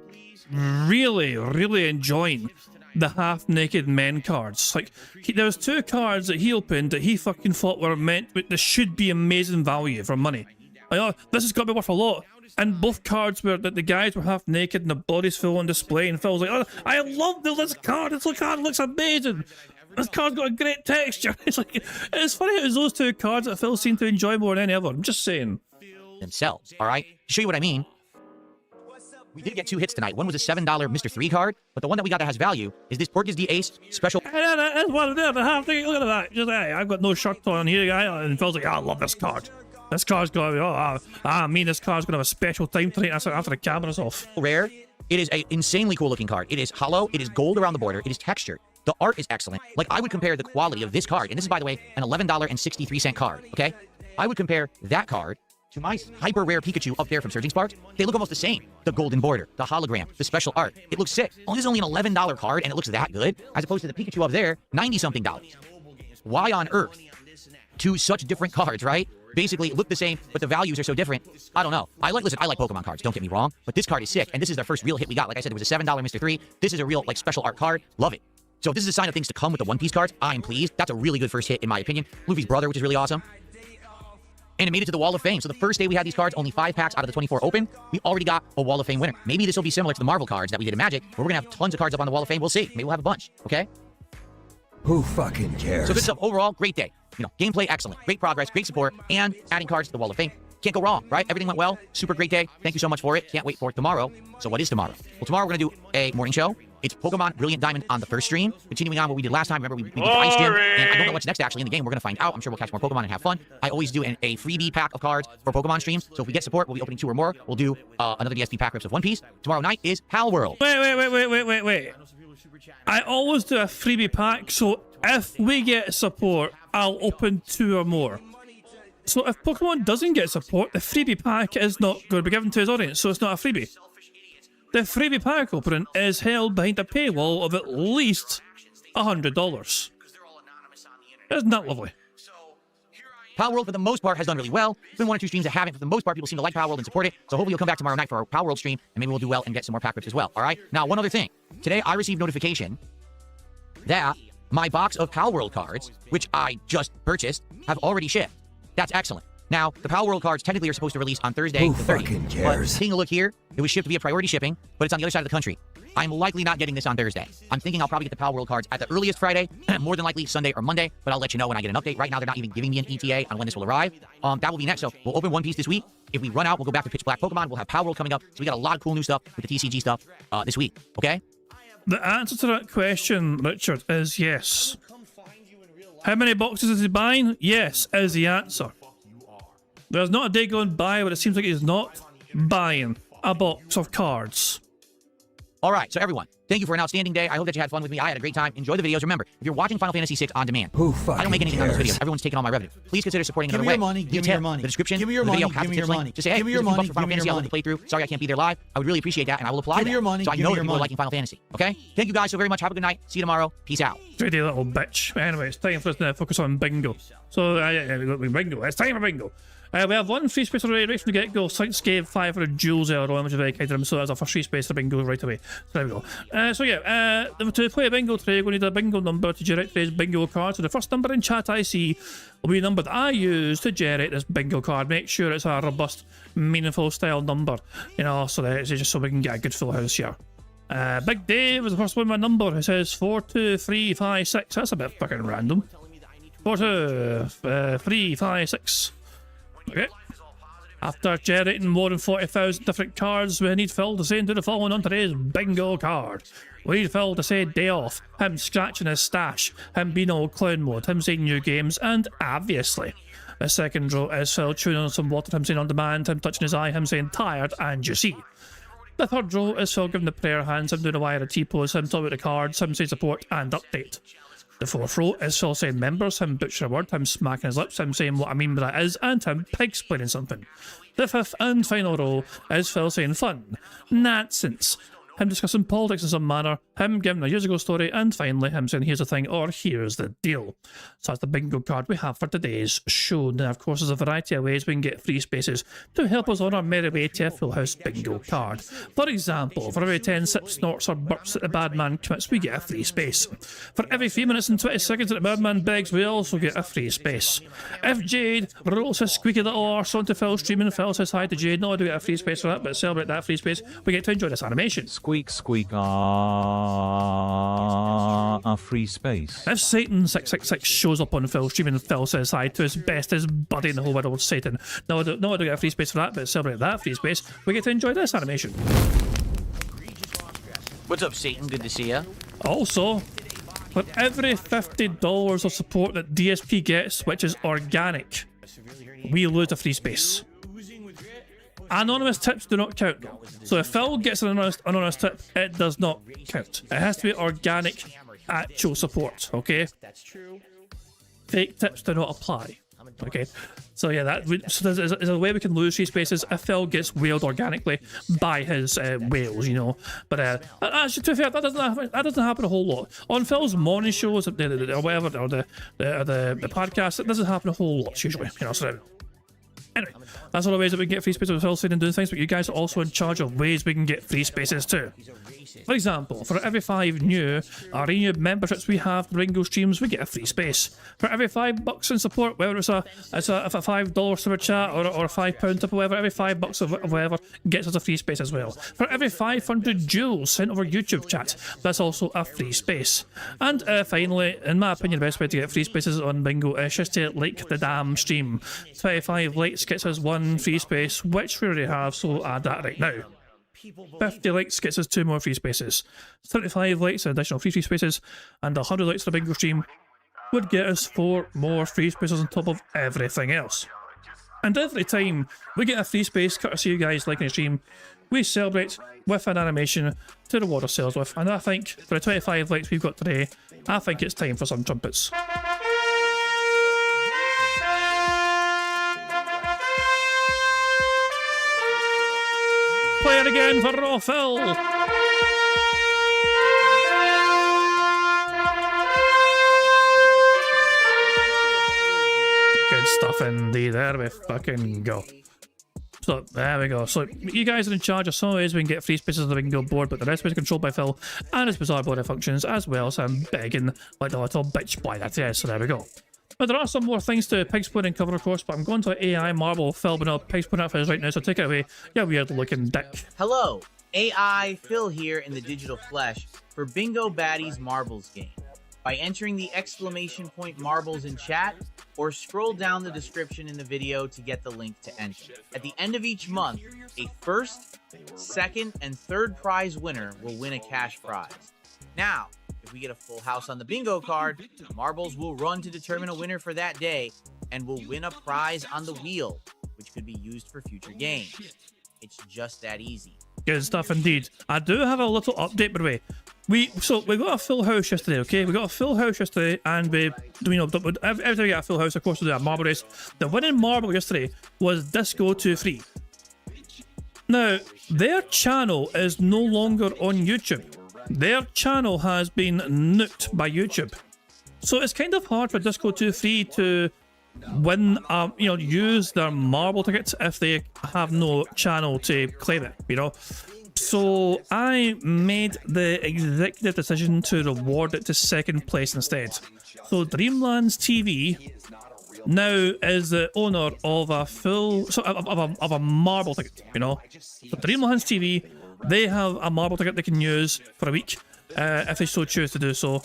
really enjoying the half-naked men cards. Like, there was 2 cards that he opened that he fucking thought were meant, but this should be amazing value for money. Like, oh, this has got to be worth a lot. And both cards were that the guys were half naked and the body's full on display, and Phil's like, oh, I love this card. This card looks amazing. This card's got a great texture. It's like, it's funny it was those 2 cards that Phil seemed to enjoy more than any other. I'm just saying. Themselves, all right? To show you what I mean, we did get 2 hits tonight. One was a $7 Mr. 3 card, but the one that we got that has value is this Porky's D Ace special. That's one there, the half thing. Look at that. Just, hey, I've got no shirt on here, guy. And Phil's like, I love this card. This card's got, this card's gonna have a special time tonight after the camera's off. Rare. It is an insanely cool looking card. It is hollow. It is gold around the border. It is textured. The art is excellent. Like, I would compare the quality of this card, and this is, by the way, an $11.63 card, okay? I would compare that card to my hyper rare Pikachu up there from Surging Sparks. They look almost the same. The golden border, the hologram, the special art. It looks sick. This is only an $11 card, and it looks that good, as opposed to the Pikachu up there, $90-something. Why on earth? 2 such different cards, right? Basically look the same, but the values are so different. I don't know. I like Pokemon cards, don't get me wrong, but this card is sick, and this is their first real hit we got. Like I said, it was a $7 Mr. 3. This is a real, like, special art card. Love it. So if this is a sign of things to come with the One Piece cards, I am pleased. That's a really good first hit, in my opinion. Luffy's brother, which is really awesome. And it made it to the Wall of Fame. So the first day we had these cards, only 5 packs out of the 24 open. We already got a Wall of Fame winner. Maybe this will be similar to the Marvel cards that we did in Magic, where we're going to have tons of cards up on the Wall of Fame. We'll see. Maybe we'll have a bunch, okay? Who fucking cares? So good stuff. Overall, great day. You know, gameplay excellent. Great progress, great support, and adding cards to the Wall of Fame. Can't go wrong, right? Everything went well. Super great day. Thank you so much for it. Can't wait for tomorrow. So what is tomorrow? Well, tomorrow we're going to do a morning show. It's Pokemon Brilliant Diamond on the first stream. Continuing on what we did last time. Remember, we did the Ice Gym, and I don't know what's next actually in the game. We're going to find out. I'm sure we'll catch more Pokemon and have fun. I always do a freebie pack of cards for Pokemon streams. So if we get support, we'll be opening 2 or more. We'll do another DSP pack rips of One Piece. Tomorrow night is Pal World. Wait. I always do a freebie pack, so if we get support, I'll open 2 or more. So if Pokemon doesn't get support, the freebie pack is not going to be given to his audience, so it's not a freebie. The freebie pack opening is held behind a paywall of at least $100. Isn't that lovely? Pal World, for the most part, has done really well. There's been 1 or 2 streams that haven't. For the most part, people seem to like Pal World and support it. So hopefully you'll come back tomorrow night for our Pal World stream, and maybe we'll do well and get some more pack rips as well, all right? Now, one other thing. Today, I received notification that my box of Pal World cards, which I just purchased, have already shipped. That's excellent. Now, the Pal World cards technically are supposed to release on Thursday Who the 30th. fucking cares? But taking a look here, it was shipped via priority shipping, but it's on the other side of the country. I'm likely not getting this on Thursday. I'm thinking I'll probably get the Pal World cards at the earliest Friday, more than likely Sunday or Monday, but I'll let you know when I get an update. Right now, they're not even giving me an ETA on when this will arrive. That will be next. So we'll open One Piece this week. If we run out, we'll go back to Pitch Black Pokemon. We'll have Pal World coming up. So we got a lot of cool new stuff with the TCG stuff this week, okay? The answer to that question, Richard, is yes. How many boxes is he buying? Yes, is the answer. There's not a day going by where it seems like he's not buying a box of cards. All right, so everyone, thank you for an outstanding day. I hope that you had fun with me. I had a great time. Enjoy the videos. Remember, if you're watching Final Fantasy VI on demand, Who fucking I don't make anything on those cares? videos. Everyone's taking all my revenue. Please consider supporting Give another me your way. money, The give me your tip, money. The description, Give me your the video money, has give the me tips your link. money. Just say, hey, Give me your here's a few money, bucks for Final give me Fantasy. your I love to play through. Sorry I can't be there live. I would really appreciate that, and I will apply Give me that. your money, So I give know me that your people are money. liking Final Fantasy, okay? Thank you guys so very much. Have a good night. See you tomorrow. Peace out. Greedy little bitch. Anyway, it's time for us to focus on bingo. So, bingo. It's time for bingo. We have 1 free space already right from the get-go. Since gave 500 jewels earlier on, which is very kind of him, so that's our first free space for bingo right away. So there we go. To play a bingo today, we need a bingo number to generate today's bingo card. So the first number in chat I see will be the number that I use to generate this bingo card. Make sure it's a robust, meaningful style number, you know, so that it's just so we can get a good full house here. Big Dave is the first one with my number. It says 42356. That's a bit fucking random. 42356. Okay. After generating more than 40,000 different cards, we need Phil to say do the following on today's bingo card. We need Phil to say day off, him scratching his stash, him being all clown mode, him saying new games, and obviously. The second row is Phil chewing on some water, him saying on demand, him touching his eye, him saying tired, and you see. The third row is Phil giving the prayer hands, him doing a wire of T-pose, him talking about the cards, him saying support and update. The fourth row is Phil saying members, him butcher a word, him smacking his lips, him saying what I mean by that is, and him pig-splaining something. The fifth and final row is Phil saying fun, nonsense, him discussing politics in some manner, him giving a years ago story, and finally him saying here's the thing or here's the deal. So that's the bingo card we have for today's show. Now, of course, there's a variety of ways we can get free spaces to help us on our merry way to a full house bingo card. For example, for every 10 sips, snorts or burps that the bad man commits, we get a free space. For every 3 minutes and 20 seconds that the bad man begs, we also get a free space. If Jade rolls his squeaky little arse onto Phil's stream and Phil says hi to Jade, not only do we get a free space for that, but to celebrate that free space, we get to enjoy this animation. Squeak, squeak, a free space. If Satan666 shows up on Phil's stream and Phil says hi to his bestest buddy in the whole world, Satan, not only do we get a free space for that, but to celebrate that free space, we get to enjoy this animation. What's up, Satan? Good to see ya. Also, for every $50 of support that DSP gets, which is organic, we lose a free space. Anonymous tips do not count. So if Phil gets an anonymous tip, it does not count. It has to be organic, actual support, okay? Fake tips do not apply. Okay, so yeah, so there's a way we can lose free spaces if Phil gets whaled organically by his whales, you know. But actually, to be fair, that doesn't happen a whole lot on Phil's morning shows or whatever, or the podcast. It doesn't happen a whole lot usually, you know. So anyway, that's all the ways that we can get free spaces with Phil saying and doing things. But you guys are also in charge of ways we can get free spaces too. For example, for every 5 new or renewed memberships we have for Bingo streams, we get a free space. For every $5 in support, whether it's a $5 super chat or a £5 tip or whatever, every $5 of whatever gets us a free space as well. For every 500 jewels sent over YouTube chat, that's also a free space. And finally, in my opinion, the best way to get free spaces on Bingo is just to like the damn stream. 25 likes gets us 1 free space, which we already have, so we'll add that right now. 50 likes gets us 2 more free spaces. 35 likes, an additional free spaces, and 100 likes for the Bingo stream would get us 4 more free spaces on top of everything else. And every time we get a free space, courtesy of you guys liking the stream, we celebrate with an animation to reward ourselves with. And I think for the 25 likes we've got today, I think it's time for some trumpets. Play it again for Raw Phil! Good stuff indeed, there we fucking go. So, there we go. So, you guys are in charge of some ways we can get free spaces on the Bingo board, but the rest is controlled by Phil and his bizarre body functions as well, so I'm begging like the little bitch boy that is, so there we go. But there are some more things to Pigspoon and cover, of course, but I'm going to AI Marble Phil, but no, Pigspoon out for us right now, so take it away, you weird looking dick. Hello, AI Phil here in the digital flesh for Bingo Baddies Marbles game. By entering the ! marbles in chat, or scroll down the description in the video to get the link to enter. At the end of each month, a first, second, and third prize winner will win a cash prize. Now, if we get a full house on the bingo card, marbles will run to determine a winner for that day, and will win a prize on the wheel, which could be used for future games. It's just that easy. Good stuff indeed. I do have a little update, by the way. We got a full house yesterday, okay? We got a full house yesterday, and we, you know, every time we get a full house, of course, we do a marble race. The winning marble yesterday was Disco23. Now, their channel is no longer on YouTube. Their channel has been nuked by YouTube. So it's kind of hard for Disco23 to win, you know, use their marble tickets if they have no channel to claim it, you know. So I made the executive decision to reward it to second place instead. So Dreamlands TV now is the owner of a full, of a marble ticket, you know. So Dreamlands TV, they have a marble ticket they can use for a week. If they so choose to do so.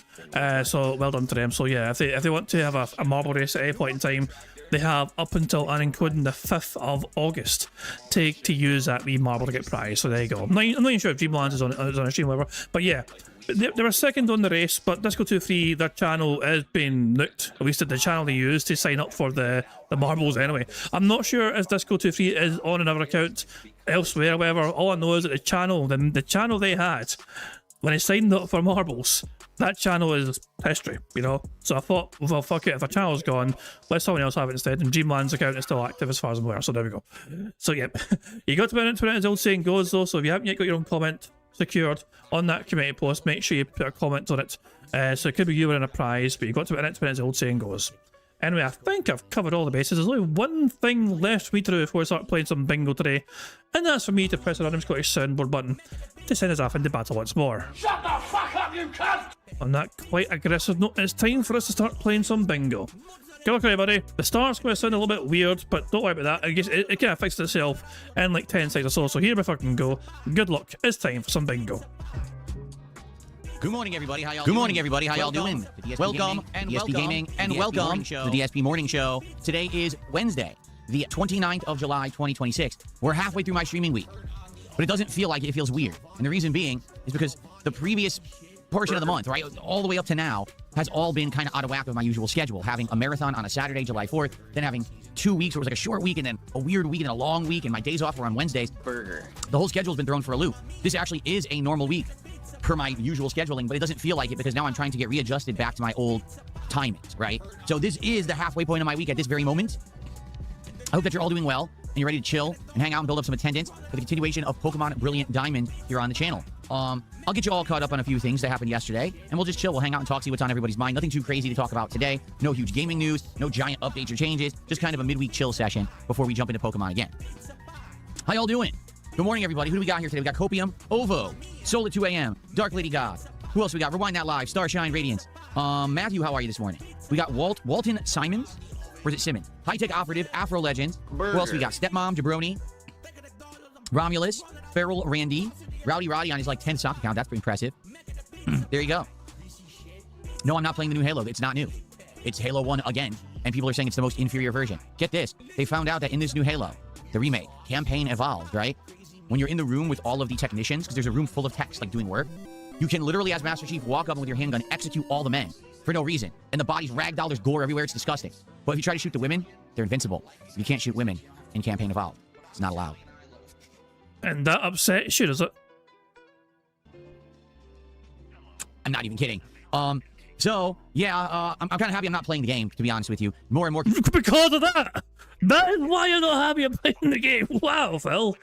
So well done to them. So yeah, if they want to have a marble race at any point in time, they have up until and including the 5th of August to use that wee marble ticket prize. So there you go. I'm not even sure if Dreamlands is on a stream or whatever, but yeah. They were second on the race, but Disco23, their channel has been nuked. At least the channel they used to sign up for the marbles anyway. I'm not sure if Disco23 is on another account elsewhere or whatever. All I know is that the channel they had when I signed up for marbles, that channel is history, you know. So I thought, well, fuck it, if a channel's gone, let someone else have it instead. And Dreamland's account is still active as far as I'm aware, so there we go. So yeah, you got to put it as the old saying goes though, so if you haven't yet got your own comment, secured on that committee post, make sure you put a comment on it. So it could be you winning a prize, but you've got to win it to win, as the old saying goes. Anyway, I think I've covered all the bases. There's only one thing left for me to do before I start playing some bingo today, and that's for me to press the random Scottish soundboard button to send us off into battle once more. Shut the fuck up, you cunt! On that quite aggressive note, it's time for us to start playing some bingo. Good luck, everybody. The start's going to sound a little bit weird, but don't worry about that. I guess it kind of fixed itself in like 10 seconds or so. So here we fucking go. Good luck. It's time for some bingo. Good morning, everybody. How y'all doing? Good morning, everybody. How y'all doing? Welcome and DSP Gaming and welcome to the DSP Morning Show. Today is Wednesday, the 29th of July, 2026. We're halfway through my streaming week, but it doesn't feel like it. It feels weird. And the reason being is because the previous portion of the month, right, all the way up to now, has all been kind of out of whack with my usual schedule. Having a marathon on a Saturday, July 4th, then having 2 weeks where it was like a short week and then a weird week and a long week, and my days off were on Wednesdays. The whole schedule's been thrown for a loop. This actually is a normal week per my usual scheduling, but it doesn't feel like it because now I'm trying to get readjusted back to my old timings, right? So this is the halfway point of my week at this very moment. I hope that you're all doing well and you're ready to chill and hang out and build up some attendance for the continuation of Pokemon Brilliant Diamond here on the channel. I'll get you all caught up on a few things that happened yesterday, and we'll just chill. We'll hang out and talk, see what's on everybody's mind. Nothing too crazy to talk about today. No huge gaming news, no giant updates or changes. Just kind of a midweek chill session before we jump into Pokemon again. How y'all doing? Good morning, everybody. Who do we got here today? We got Copium, Ovo, Soul at 2 a.m., Dark Lady God. Who else we got? Rewind That Live, Starshine Radiance. Matthew, how are you this morning? We got Walton Simons. Or is it Simmons? High Tech Operative, Afro Legends. Who else we got? Stepmom, Jabroni, Romulus, Feral Randy, Rowdy Roddy on his like 10 sock account. That's pretty impressive. There you go. No, I'm not playing the new Halo. It's not new. It's Halo 1 again, and people are saying it's the most inferior version. Get this. They found out that in this new Halo, the remake, Campaign Evolved, right? When you're in the room with all of the technicians, because there's a room full of techs like doing work, you can literally, as Master Chief, walk up and with your handgun, execute all the men for no reason. And the bodies ragdoll, there's gore everywhere. It's disgusting. But if you try to shoot the women, they're invincible. You can't shoot women in Campaign Evolved. It's not allowed. And that upsets you, does it? I'm not even kidding. So, yeah, I'm kind of happy I'm not playing the game, to be honest with you. More and more... Because of that! That is why you're not happy I'm playing the game. Wow, Phil.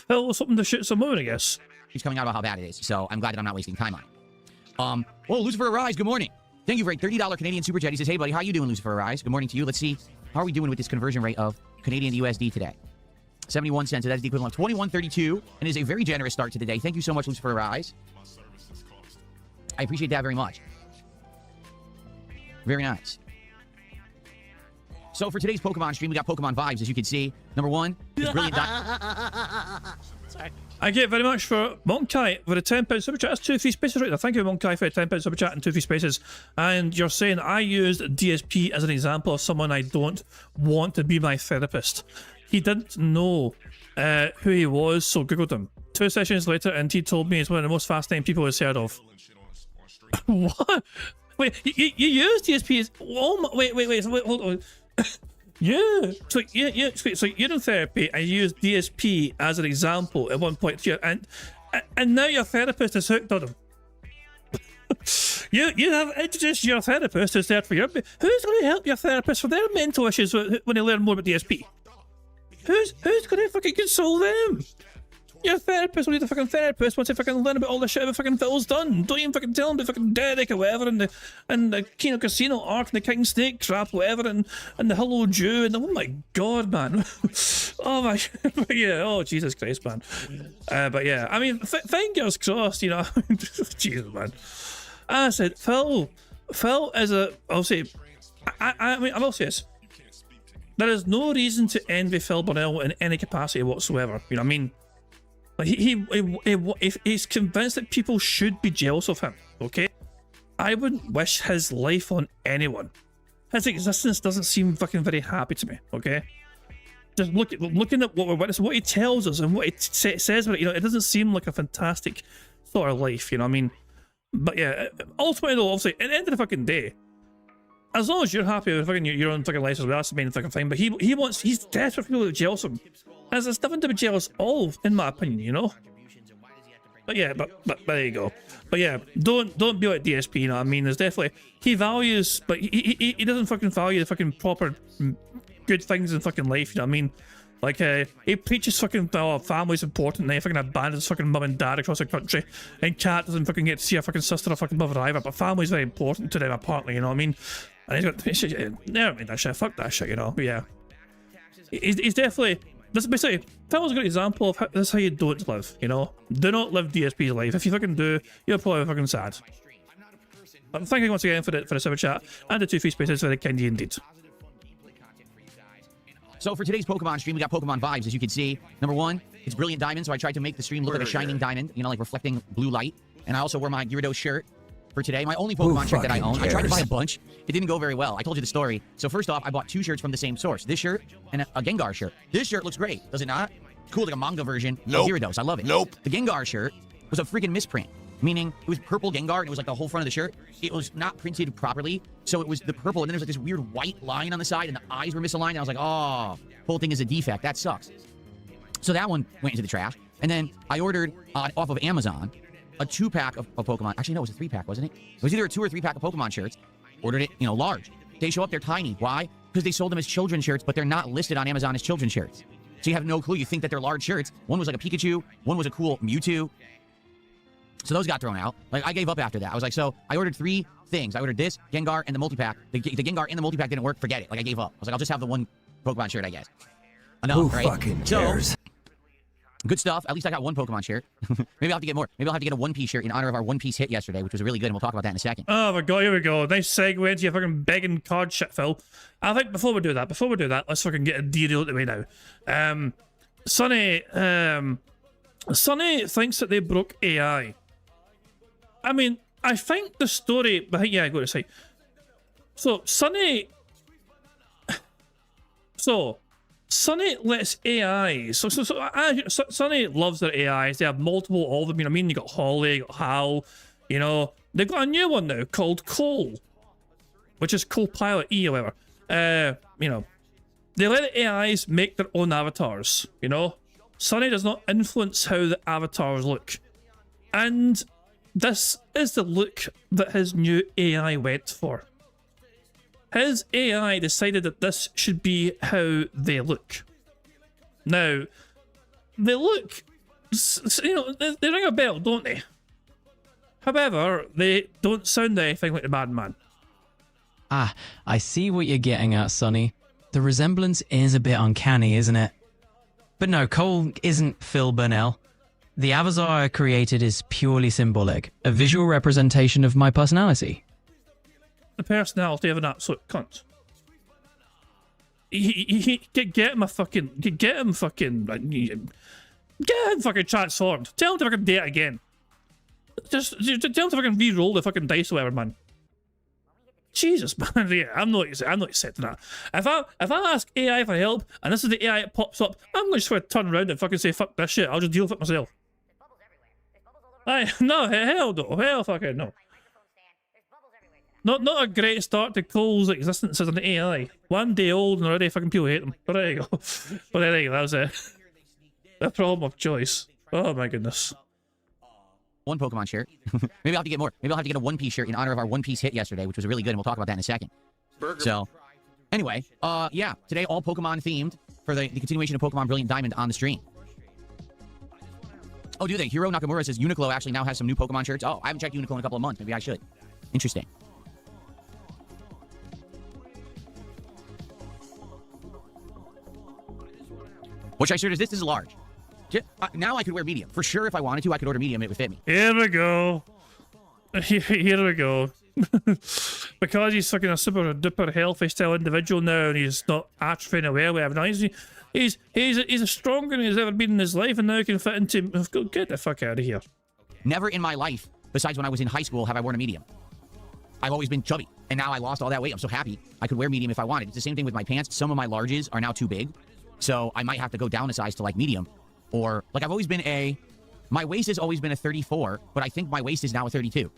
Phil, something to shoot some women, I guess. He's coming out about how bad it is, so I'm glad that I'm not wasting time on it. Oh, Lucifer Arise, good morning. Thank you for a $30 Canadian Super Chat. He says, hey, buddy, how you doing, Lucifer Arise? Good morning to you. Let's see, how are we doing with this conversion rate of Canadian to USD today? 71 cents, so that's the equivalent of 21.32, and is a very generous start to the day. Thank you so much, Lucifer Arise. I appreciate that very much. Very nice. So for today's Pokemon stream, we got Pokemon vibes, as you can see. Number one, is Brilliant Sorry. Thank you very much for Monkai for the £10 super chat. That's 2 free spaces right there. Thank you, Monkai, for the £10 super chat and 2 free spaces. And you're saying I used DSP as an example of someone I don't want to be my therapist. He didn't know who he was, so Googled him. 2 sessions later, and he told me he's one of the most fascinating people he's heard of. What? Wait, you used DSP as... Oh my, wait, hold on. Yeah, so you're in therapy and you use DSP as an example at one point here, and now your therapist is hooked on him. you have introduced your therapist who's there for your... Who's going to help your therapist for their mental issues when they learn more about DSP? Who's going to fucking console them? Your therapist will need a fucking therapist once they fucking learn about all the shit about fucking Phil's done. Don't even fucking tell them about fucking Derek or whatever, and the Kino Casino arc, and the King Snake crap, whatever, and the Hello Jew, and the, oh my god, man. Oh my, yeah, oh Jesus Christ, man. But yeah, I mean, fingers crossed, you know. Jesus, man. I said, Phil is a, I'll say, I mean, I will say this. There is no reason to envy Phil Bonnell in any capacity whatsoever. You know what I mean? He's convinced that people should be jealous of him, okay? I wouldn't wish his life on anyone. His existence doesn't seem fucking very happy to me, okay? Just looking at what we're witnessing, what he tells us and what he says about it, you know, it doesn't seem like a fantastic sort of life, you know what I mean? But yeah, ultimately though, obviously, at the end of the fucking day, as long as you're happy with fucking your own fucking life, that's the main fucking thing. But he's desperate for people to jealous him. And there's nothing to be jealous of, in my opinion, you know? But yeah, but there you go. But yeah, don't be like DSP, you know what I mean? There's definitely, he values, but he doesn't fucking value the fucking proper good things in fucking life, you know what I mean? Like, he preaches fucking, oh, family's important, and he fucking abandons fucking mum and dad across the country, and Cat doesn't fucking get to see her fucking sister or fucking mother either, but family's very important to them, apparently, you know what I mean? And he's got, never mind that shit, fuck that shit, you know, but yeah. He's definitely, this is basically, that was a good example of how, this is how you don't live, you know? Do not live DSP's life. If you fucking do, you're probably fucking sad. But thank you once again for the super chat, and the 2 free spaces for the kindy indeed. So for today's Pokemon stream, we got Pokemon vibes, as you can see. Number one, it's Brilliant Diamond, so I tried to make the stream look like a shining diamond, you know, like reflecting blue light. And I also wore my Gyarados shirt for today. My only Pokemon shirt that I own. I tried to buy a bunch. It didn't go very well. I told you the story. So first off, I bought 2 shirts from the same source. This shirt and a Gengar shirt. This shirt looks great, does it not? Cool, like a manga version of Gyarados. I love it. The Gengar shirt was a freaking misprint. Meaning, it was purple Gengar, and it was like the whole front of the shirt. It was not printed properly, so it was the purple, and then there was like this weird white line on the side, and the eyes were misaligned, and I was like, oh, whole thing is a defect. That sucks. So that one went into the trash. And then I ordered off of Amazon a 2-pack of Pokemon. Actually, no, it was a 3-pack, wasn't it? It was either a 2 or 3-pack of Pokemon shirts. Ordered it, you know, large. They show up, they're tiny. Why? Because they sold them as children's shirts, but they're not listed on Amazon as children's shirts. So you have no clue. You think that they're large shirts. One was like a Pikachu. One was a cool Mewtwo. So those got thrown out. Like, I gave up after that. I was like, so I ordered 3 things. I ordered this, Gengar, and the multi-pack. The Gengar and the multi-pack didn't work. Forget it. Like, I gave up. I was like, I'll just have the one Pokemon shirt, I guess. Enough, Who right? fucking cares? So, good stuff. At least I got 1 Pokemon shirt. Maybe I'll have to get more. Maybe I'll have to get a One Piece shirt in honor of our One Piece hit yesterday, which was really good, and we'll talk about that in a second. Oh my god, here we go. Nice segue into your fucking begging card shit, Phil. I think before we do that, let's fucking get a deal out of the way now. Sonny thinks that they broke AI. I mean, I think the story behind, yeah, go to say. So Sonny lets AI. Sonny loves their AIs. They have multiple, all of them. You know what I mean? You got Holly, you got Hal. You know, they've got a new one now called Cole, which is Copilot E or whatever. You know, they let the AIs make their own avatars. You know, Sonny does not influence how the avatars look, and this is the look that his new AI went for. His AI decided that this should be how they look. Now, they look, you know, they ring a bell, don't they? However, they don't sound anything like the Madman. Ah, I see what you're getting at, Sonny. The resemblance is a bit uncanny, isn't it? But no, Cole isn't Phil Burnell. The avatar I created is purely symbolic, a visual representation of my personality. The personality of an absolute cunt. Get him fucking transformed. Tell him to fucking do it again. Just tell him to fucking re-roll the fucking dice or whatever, man. Jesus, man, yeah, I'm not accepting that. If I ask AI for help and this is the AI that pops up, I'm just going to turn around and fucking say fuck this shit. I'll just deal with it myself. No, hell no, hell fucking no. Not a great start to Cole's existence as an AI. 1 day old and already fucking people hate them. But there you go. But there you go, that was it. The problem of choice. Oh my goodness. 1 Pokemon shirt. Maybe I'll have to get more. Maybe I'll have to get a One Piece shirt in honor of our One Piece hit yesterday, which was really good, and we'll talk about that in a second. So, anyway, yeah, today all Pokemon themed for the continuation of Pokemon Brilliant Diamond on the stream. Oh, do they? Hiro Nakamura says Uniqlo actually now has some new Pokemon shirts. Oh, I haven't checked Uniqlo in a couple of months. Maybe I should. Interesting. Which I shirt is this? This is large. Now I could wear medium. For sure, if I wanted to, I could order medium. It would fit me. Here we go. Here we go. Because he's fucking a super duper healthy style individual now, and he's not atrophying away with everything. He's as stronger than he's ever been in his life, and now he can fit into. Get the fuck out of here. Never in my life, besides when I was in high school, have I worn a medium. I've always been chubby, and now I lost all that weight. I'm so happy I could wear medium if I wanted. It's the same thing with my pants. Some of my larges are now too big, so I might have to go down a size to like medium. Or, like, I've always been my waist has always been a 34, but I think my waist is now a 32.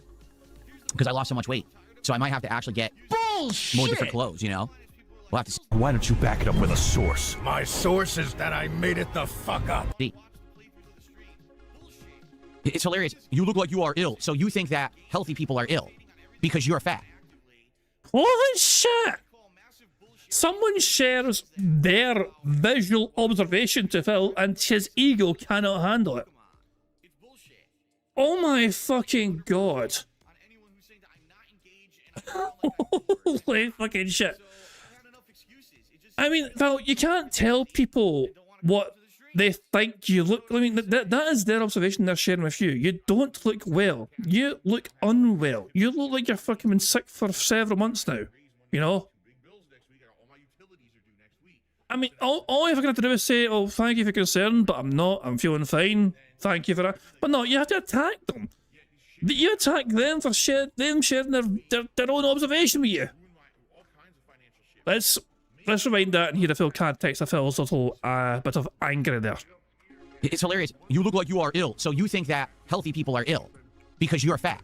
Because I lost so much weight. So I might have to actually get more different clothes, you know? We'll have to see. Why don't you back it up with a source? My source is that I made it the fuck up. It's hilarious. You look like you are ill, so you think that healthy people are ill because you're fat. Holy shit! Someone shares their visual observation to Phil and his ego cannot handle it. Oh my fucking god. Holy fucking shit. I mean, Phil, you can't tell people what they think you look. I mean, that is their observation they're sharing with you. You don't look well. You look unwell. You look like you're fucking been sick for several months now. You know? I mean, all you're going to have to do is say, oh, thank you for concern, but I'm not. I'm feeling fine. Thank you for that. But no, you have to attack them. You attack them for sharing their own observation with you. Let's rewind that and hear the Phil context of Phil's little bit of anger there. It's hilarious. You look like you are ill, so you think that healthy people are ill because you're fat.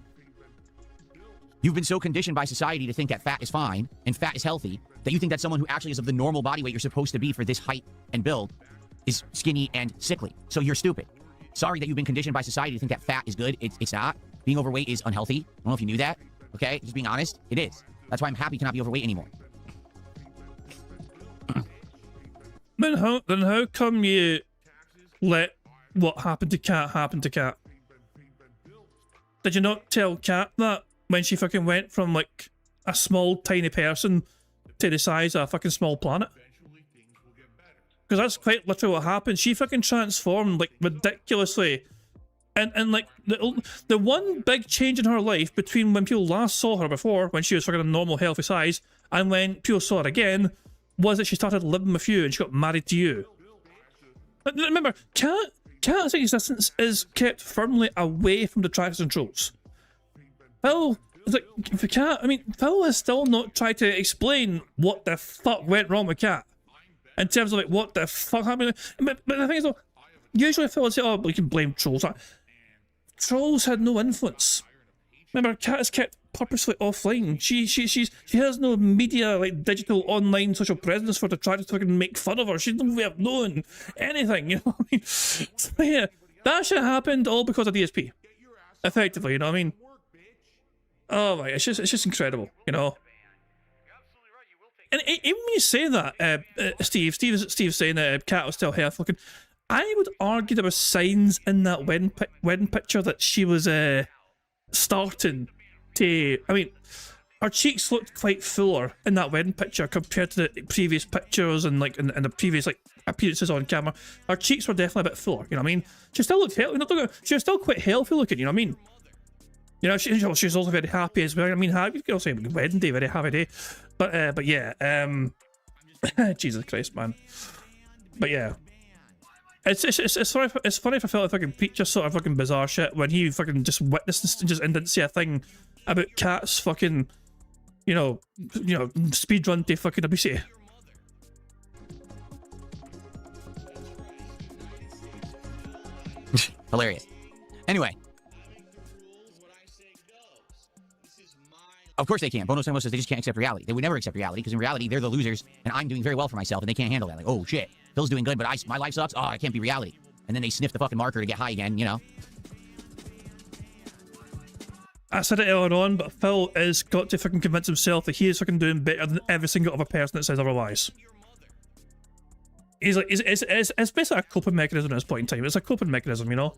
You've been so conditioned by society to think that fat is fine and fat is healthy that you think that someone who actually is of the normal body weight you're supposed to be for this height and build is skinny and sickly. So you're stupid. Sorry that you've been conditioned by society to think that fat is good. It's not. Being overweight is unhealthy. I don't know if you knew that. Okay? Just being honest. It is. That's why I'm happy to not be overweight anymore. Then how come you let what happened to Kat happen to Kat? Did you not tell Kat that when she fucking went from like a small tiny person to the size of a fucking small planet? Because that's quite literally what happened. She fucking transformed like ridiculously. And like the one big change in her life between when people last saw her before, when she was fucking a normal healthy size, and when people saw her again, was that she started living with you and she got married to you. But remember, Kat's existence is kept firmly away from the trackers and trolls. Phil, like, for Kat, I mean, Phil has still not tried to explain what the fuck went wrong with Kat. In terms of like, what the fuck happened. But the thing is though, usually Phil would say, oh, we can blame trolls. Trolls had no influence. Remember, Kat is kept purposely offline. She has no media, like digital, online, social presence for the try to fucking make fun of her. She doesn't have known anything, you know what I mean? So yeah, that shit happened all because of DSP. Effectively, you know what I mean? Oh my, it's just incredible, you know? And even when you say that, Steve's saying that Kat was still half looking, I would argue there were signs in that wedding picture that she was starting to. I mean, her cheeks looked quite fuller in that wedding picture compared to the previous pictures and like in the previous like appearances on camera. Her cheeks were definitely a bit fuller. You know what I mean? She still looked healthy. She was still quite healthy looking. You know what I mean? You know, she's also very happy as well. I mean, happy. You can also say wedding day, very happy day. But yeah, Jesus Christ, man. But yeah. It's funny for Phil to fucking preach just sort of fucking bizarre shit when he fucking just witnessed this and didn't say a thing about Kat's fucking, you know, speedrun to fucking obesity. Hilarious. Anyway. Of course they can't. Bono says they just can't accept reality. They would never accept reality because in reality they're the losers and I'm doing very well for myself and they can't handle that. Like, oh shit, Phil's doing good, but my life sucks. Oh, I can't be reality. And then they sniff the fucking marker to get high again, you know. I said it earlier on, but Phil has got to fucking convince himself that he is fucking doing better than every single other person that says otherwise. He's like, it's basically a coping mechanism at this point in time. It's a coping mechanism, you know.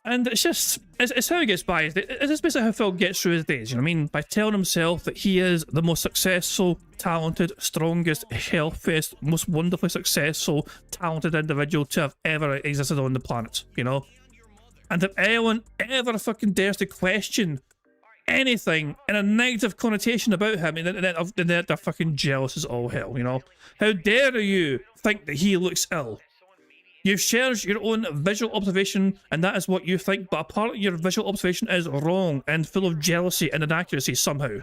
And it's just, it's how he gets by. It's basically how Phil gets through his days, you know what I mean? By telling himself that he is the most successful, talented, strongest, healthiest, most wonderfully successful, talented individual to have ever existed on the planet, you know? And if anyone ever fucking dares to question anything in a negative connotation about him, then they're fucking jealous as all hell, you know? How dare you think that he looks ill? You share your own visual observation, and that is what you think, but apparently your visual observation is wrong and full of jealousy and inaccuracy somehow.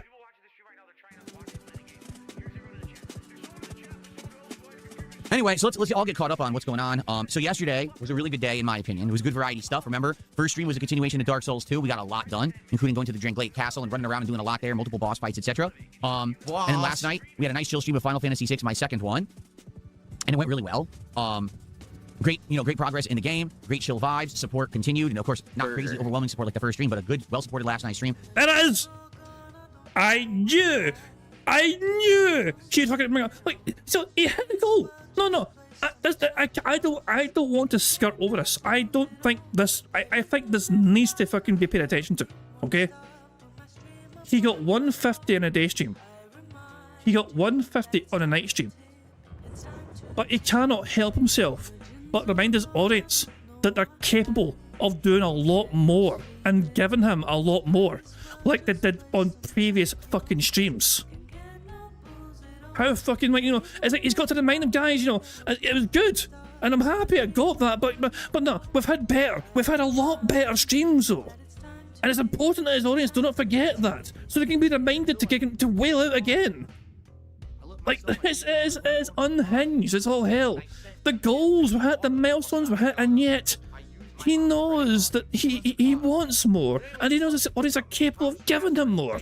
Anyway, so let's all get caught up on what's going on. So yesterday was a really good day, in my opinion. It was good variety stuff. Remember, first stream was a continuation of Dark Souls 2. We got a lot done, including going to the Dranglade Castle and running around and doing a lot there, multiple boss fights, etc. And then last night, we had a nice chill stream of Final Fantasy VI, my second one. And it went really well. Great progress in the game, great chill vibes, support continued, and of course, not crazy overwhelming support like the first stream, but a good, well-supported last night's stream. It is! I knew I knew she was fucking like. So he hit the goal. No. I don't want to skirt over this. I don't think this. I think this needs to fucking be paid attention to. Okay. He got 150 in a day stream. He got 150 on a night stream. But he cannot help himself but remind his audience that they're capable of doing a lot more and giving him a lot more, like they did on previous fucking streams. How fucking, like, you know, it's like he's got to remind them, guys, you know, it was good, and I'm happy I got that, but no, we've had a lot better streams though. And it's important that his audience do not forget that, so they can be reminded to wail out again. Like, it is unhinged, it's all hell. The goals were hit, the milestones were hit, and yet he knows that he wants more, and he knows his audience are capable of giving him more.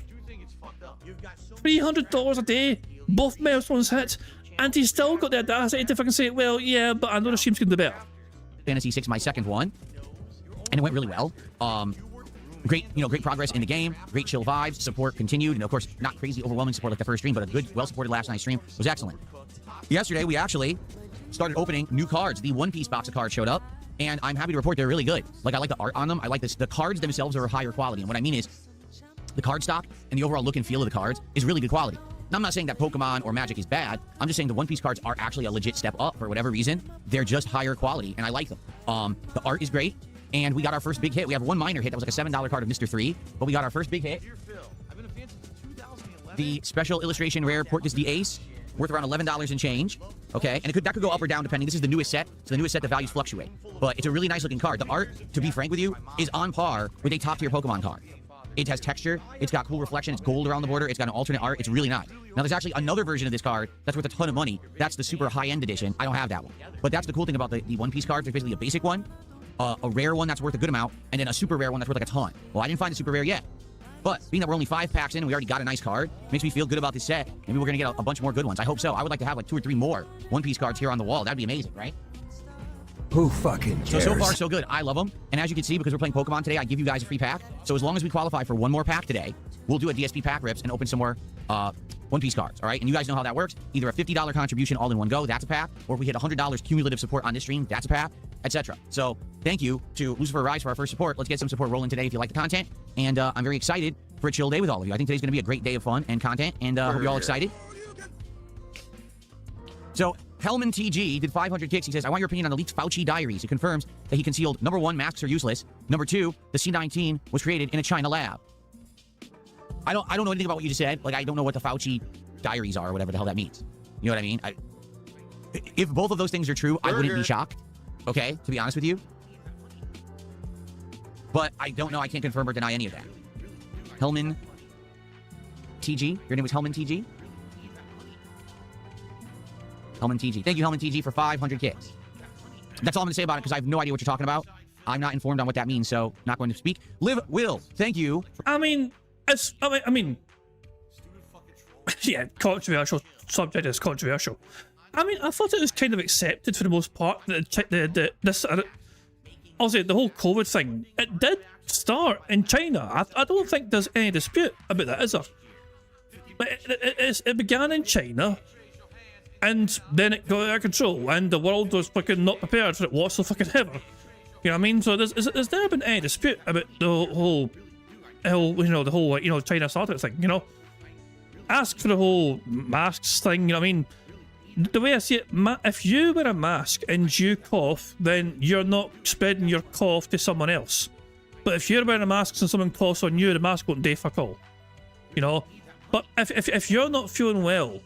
$300 a day, both milestones hit, and he's still got the audacity to fucking say, well, yeah, but I know the streams can do better. Fantasy 6, my second one, and it went really well. Great progress in the game, great chill vibes, support continued, and of course, not crazy overwhelming support like the first stream, but a good, well-supported last night's stream was excellent. Yesterday, we actually started opening new cards. The One Piece box of cards showed up, and I'm happy to report they're really good. Like, I like the art on them. I like this. The cards themselves are of higher quality, and what I mean is, the card stock and the overall look and feel of the cards is really good quality. Now, I'm not saying that Pokemon or Magic is bad. I'm just saying the One Piece cards are actually a legit step up for whatever reason. They're just higher quality, and I like them. The art is great. And we got our first big hit. We have one minor hit that was like a $7 card of Mr. 3, but we got our first big hit. The special illustration rare Portgas the Ace, worth around $11 and change. Okay, and that could go up or down depending. This is the newest set, so the newest set, the values fluctuate. But it's a really nice looking card. The art, to be frank with you, is on par with a top tier Pokemon card. It has texture, it's got cool reflection, it's gold around the border, it's got an alternate art, it's really nice. Now, there's actually another version of this card that's worth a ton of money. That's the super high-end edition. I don't have that one. But that's the cool thing about the One Piece cards. There's basically a basic one, a rare one that's worth a good amount, and then a super rare one that's worth like a ton. Well, I didn't find the super rare yet. But being that we're only 5 packs in and we already got a nice card, makes me feel good about this set. Maybe we're going to get a bunch more good ones. I hope so. I would like to have like 2 or 3 more One Piece cards here on the wall. That'd be amazing, right? Who fucking cares? So far, so good. I love them. And as you can see, because we're playing Pokemon today, I give you guys a free pack. So as long as we qualify for one more pack today, we'll do a DSP pack rips and open some more One Piece cards, all right? And you guys know how that works. Either a $50 contribution all in one go, that's a pack. Or if we hit $100 cumulative support on this stream, that's a pack, etc. So thank you to Lucifer Rise for our first support. Let's get some support rolling today if you like the content. And I'm very excited for a chill day with all of you. I think today's going to be a great day of fun and content. And hope you're all excited. So Hellman TG did 500 kicks. He says, I want your opinion on the leaked Fauci diaries. It confirms that he concealed, number 1, masks are useless. Number 2, the C-19 was created in a China lab. I don't know anything about what you just said. Like, I don't know what the Fauci diaries are or whatever the hell that means. You know what I mean? If both of those things are true, I wouldn't be shocked. Okay, to be honest with you. But I don't know. I can't confirm or deny any of that. Hellman TG? Your name was Hellman TG? Hellman TG. Thank you, Hellman TG, for 500 kicks. That's all I'm going to say about it because I have no idea what you're talking about. I'm not informed on what that means, so not going to speak. Liv Will, thank you. I mean, yeah, controversial. Subject is controversial. I mean, I thought it was kind of accepted for the most part. Also, the whole COVID thing, it did start in China. I don't think there's any dispute about that, is there? It began in China, and then it got out of control, and the world was fucking not prepared for it whatsoever. You know what I mean? So there's never been any dispute about the whole China started thing, you know? Ask for the whole masks thing, you know what I mean? The way I see it, if you wear a mask and you cough, then you're not spreading your cough to someone else. But if you're wearing a mask and someone coughs on you, the mask won't do fuck all. You know? But if you're not feeling well,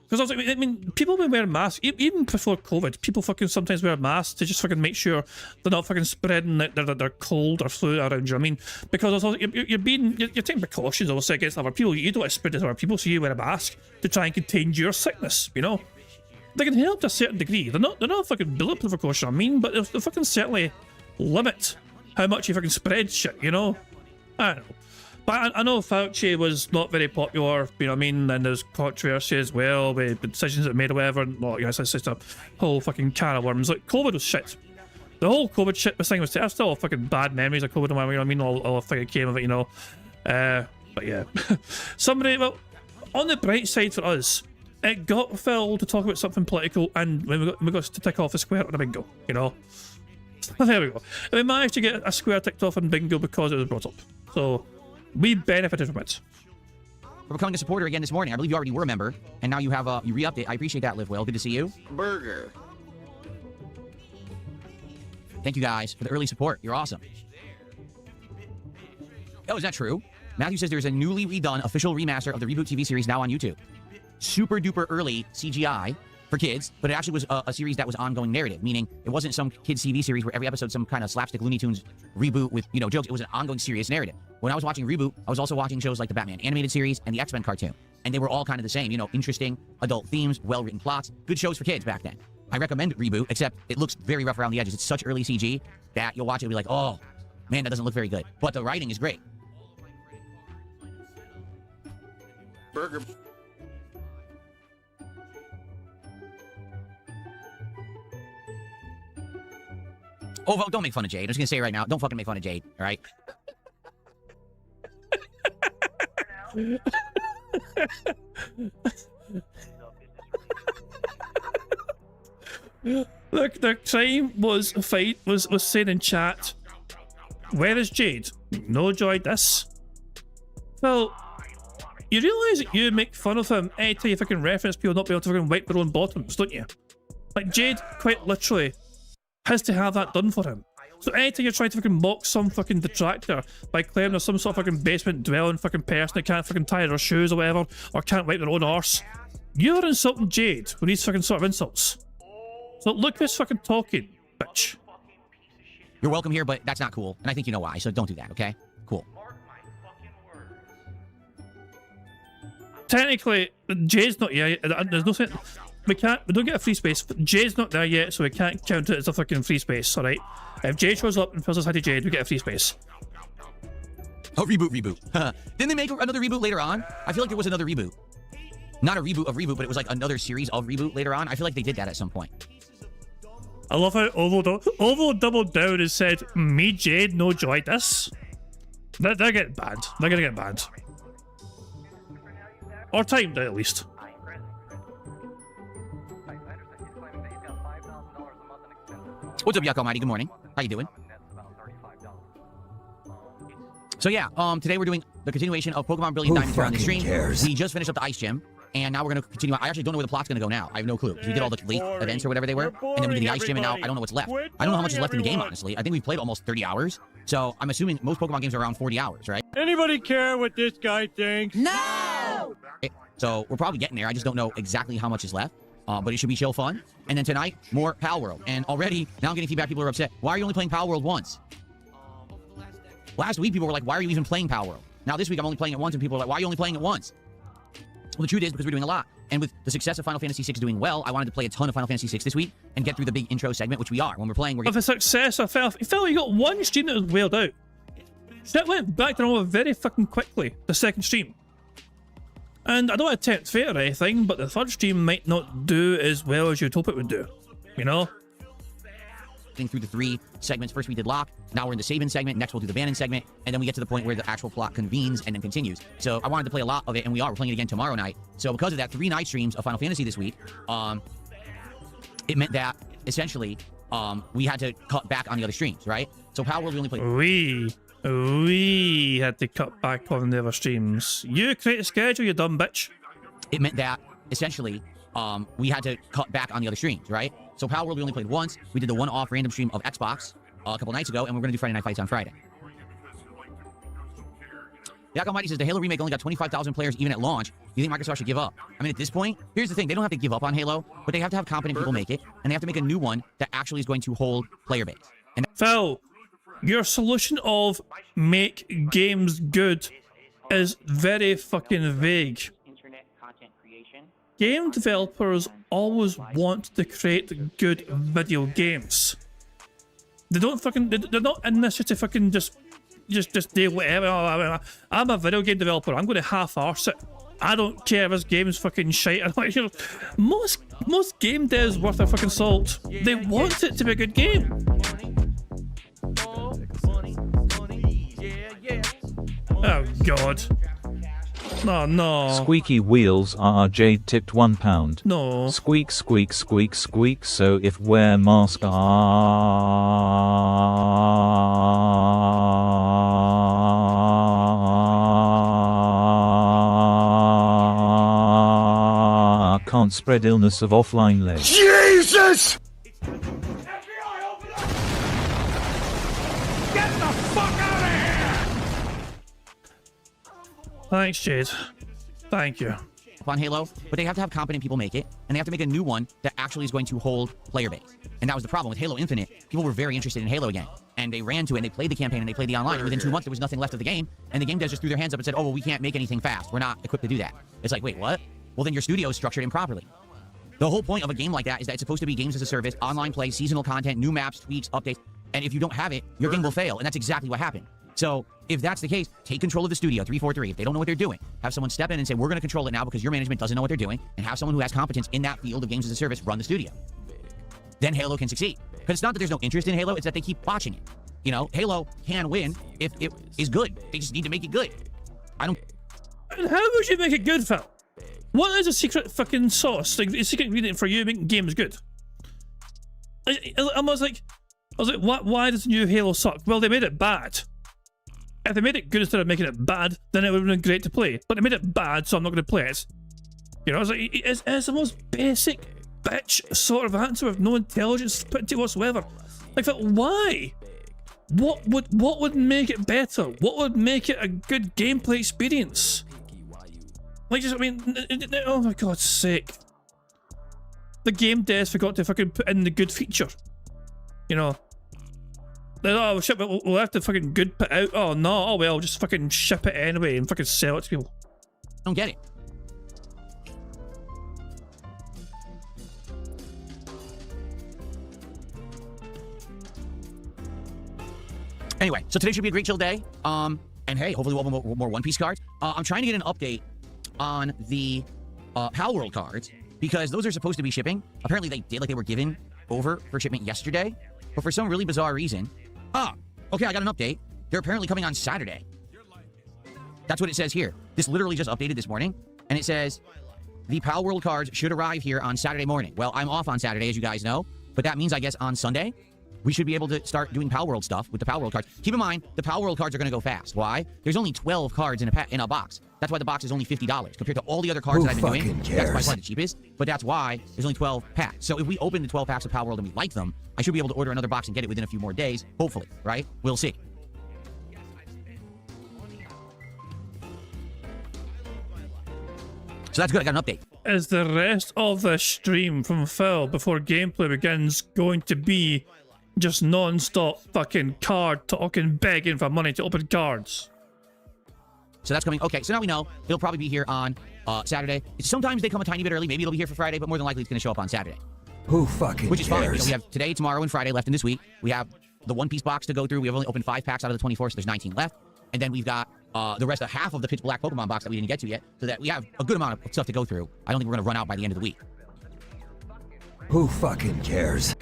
because I mean, people have been wearing masks, even before COVID, people fucking sometimes wear masks to just fucking make sure they're not fucking spreading their cold or flu around you. I mean, because also, you're taking precautions also against other people. You don't want to spread it to other people, so you wear a mask to try and contain your sickness, you know? They can help to a certain degree. They're not fucking bulletproof, of course, I mean, but they fucking certainly limit how much you fucking spread shit, you know? I don't know. But I know Fauci was not very popular, you know what I mean, and there's controversy as well with the decisions that made or whatever, and well, yes, it's just a whole fucking can of worms. Like, COVID was shit. The whole COVID shit thing was, I still have fucking bad memories of COVID, you know what I mean, all the fucking came of it, you know. But yeah. Somebody, well, on the bright side for us, it got Phil to talk about something political, and we got to tick off a square on a bingo, you know. There we go. We managed to get a square ticked off on bingo because it was brought up. So we benefited from it. For becoming a supporter again this morning. I believe you already were a member, and now you have you re-upped it. I appreciate that, Live Will. Good to see you. Burger. Thank you guys for the early support. You're awesome. Oh, is that true? Matthew says there's a newly redone official remaster of the Reboot TV series now on YouTube. Super duper early CGI for kids, but it actually was a series that was ongoing narrative, meaning it wasn't some kids TV series where every episode some kind of slapstick Looney Tunes reboot with, you know, jokes. It was an ongoing serious narrative. When I was watching Reboot, I was also watching shows like the Batman animated series and the X-Men cartoon, and they were all kind of the same, you know, interesting adult themes, well-written plots, good shows for kids back then. I recommend Reboot, except it looks very rough around the edges. It's such early CG that you'll watch it and be like, oh, man, that doesn't look very good. But the writing is great. Burger. Oh, well, don't make fun of Jade. I'm just gonna say it right now. Don't fucking make fun of Jade, all right? Look, the crime was saying in chat, where is Jade? No joy this. Well, you realise that you make fun of him anytime you fucking reference people not being able to fucking wipe their own bottoms, don't you? Like, Jade, quite literally, has to have that done for him. So anytime you're trying to fucking mock some fucking detractor by claiming there's some sort of fucking basement dwelling fucking person that can't fucking tie their shoes or whatever, or can't wipe their own arse, you're insulting Jade with these fucking sort of insults. So look who's fucking talking, bitch. You're welcome here, but that's not cool, and I think you know why, so don't do that, okay? Cool. Technically, Jade's not here. There's no sense. We don't get a free space. Jade's not there yet, so we can't count it as a fucking free space, alright? If Jade shows up and fills us to Jade, we get a free space. Oh, reboot. Didn't they make another reboot later on? I feel like there was another reboot. Not a reboot of Reboot, but it was like another series of Reboot later on. I feel like they did that at some point. I love how Ovo doubled down and said, me, Jade, no joy this. They're getting banned. They're gonna get banned. Or timed at least. What's up, Yuck Almighty? Good morning. How you doing? So yeah, today we're doing the continuation of Pokemon Brilliant Diamond here on the stream. We just finished up the Ice Gym, and now we're going to continue. I actually don't know where the plot's going to go now. I have no clue. Because we did all the late events or whatever they were, and then we did the Ice Gym, and now I don't know what's left. I don't know how much is left in the game, honestly. I think we've played almost 30 hours, so I'm assuming most Pokemon games are around 40 hours, right? Anybody care what this guy thinks? No! So we're probably getting there. I just don't know exactly how much is left. But it should be chill fun. And then tonight, more Pal World. And already, now I'm getting feedback. People are upset. Why are you only playing Pal World once? Last week, people were like, why are you even playing Pal World? Now this week, I'm only playing it once, and people are like, why are you only playing it once? Well, the truth is because we're doing a lot. And with the success of Final Fantasy VI doing well, I wanted to play a ton of Final Fantasy VI this week and get through the big intro segment, which we are. When we're playing, we're Of the success of Phil, you got one stream that was whaled out. That went back to normal very fucking quickly, the second stream. And I don't attempt fate or anything, but the third stream might not do as well as you'd hope it would do. You know? Through the 3 segments. First we did Lock, now we're in the Sabin segment, next we'll do the Banon segment, and then we get to the point where the actual plot convenes and then continues. So I wanted to play a lot of it, and we're playing it again tomorrow night. So because of that, 3 night streams of Final Fantasy this week, it meant that, essentially, we had to cut back on the other streams, right? So Power World we only played... We had to cut back on the other streams. You create a schedule, you dumb bitch. It meant that, essentially, we had to cut back on the other streams, right? So Power World we only played once. We did the one-off random stream of Xbox a couple nights ago, and we're going to do Friday Night Fights on Friday. Yak Almighty says, the Halo remake only got 25,000 players even at launch. Do you think Microsoft should give up? I mean, at this point, here's the thing. They don't have to give up on Halo, but they have to have competent people make it, and they have to make a new one that actually is going to hold player base. And Phil, your solution of make games good is very fucking vague. Game developers always want to create good video games. They don't fucking, they're not in this just to fucking just do whatever. I'm a video game developer, I'm going to half-arse it. I don't care if this game's fucking shite. Most game devs worth their fucking salt. They want it to be a good game. Oh god. No, no. Squeaky wheels are Jade tipped £1. No. Squeak, squeak, squeak, squeak. So if wear mask can't spread illness of offline leg. Jesus! Thanks, Jade. Thank you. On Halo, but they have to have competent people make it, and they have to make a new one that actually is going to hold player base. And that was the problem with Halo Infinite. People were very interested in Halo again, and they ran to it, and they played the campaign, and they played the online, and within 2 months, there was nothing left of the game, and the game devs just threw their hands up and said, oh, well, we can't make anything fast. We're not equipped to do that. It's like, wait, what? Well, then your studio is structured improperly. The whole point of a game like that is that it's supposed to be games as a service, online play, seasonal content, new maps, tweaks, updates, and if you don't have it, your game will fail, and that's exactly what happened. So if that's the case, take control of the studio, 343. If they don't know what they're doing, have someone step in and say, we're going to control it now because your management doesn't know what they're doing, and have someone who has competence in that field of games as a service run the studio. Then Halo can succeed. Because it's not that there's no interest in Halo, it's that they keep botching it. You know, Halo can win if it is good. They just need to make it good. And how would you make it good, Phil? What is a secret fucking sauce? Like, a secret ingredient for you making games good? I was like, why does the new Halo suck? Well, they made it bad. If they made it good instead of making it bad, then it would have been great to play. But they made it bad, so I'm not going to play it. You know, it's like, it's the most basic bitch sort of answer with no intelligence put into it whatsoever. Like, why? What would make it better? What would make it a good gameplay experience? Like, just, I mean, oh my god's sake. The game devs forgot to fucking put in the good feature. You know. Oh shit, we'll have to fucking good put out. Oh no, oh well, just fucking ship it anyway and fucking sell it to people. I don't get it. Anyway, so today should be a great chill day. And hey, hopefully we'll have more One Piece cards. I'm trying to get an update on the Pal World cards because those are supposed to be shipping. Apparently they did, like they were given over for shipment yesterday, but for some really bizarre reason. Okay, I got an update. They're apparently coming on Saturday. That's what it says here. This literally just updated this morning, and it says the Pal World cards should arrive here on Saturday morning. Well, I'm off on Saturday, as you guys know, but that means I guess on Sunday we should be able to start doing Pal World stuff with the Pal World cards. Keep in mind, the Pal World cards are going to go fast. Why? There's only 12 cards in a box. That's why the box is only $50 compared to all the other cards that I've been doing. That's by far the cheapest, but that's why there's only 12 packs. So if we open the 12 packs of Pal World and we like them, I should be able to order another box and get it within a few more days, hopefully, right? We'll see. So that's good. I got an update. Is the rest of the stream from Phil before gameplay begins going to be just non-stop fucking card talking, begging for money to open cards? So that's coming. Okay, so now we know it'll probably be here on Saturday. Sometimes they come a tiny bit early. Maybe it'll be here for Friday, but more than likely it's going to show up on Saturday. Who fucking Which is cares? fine. You know, we have today, tomorrow, and Friday left in this week. We have the One Piece box to go through. We have only opened 5 packs out of the 24, so there's 19 left. And then we've got the rest of half of the Pitch Black Pokemon box that we didn't get to yet, so that we have a good amount of stuff to go through. I don't think we're going to run out by the end of the week. Who fucking cares?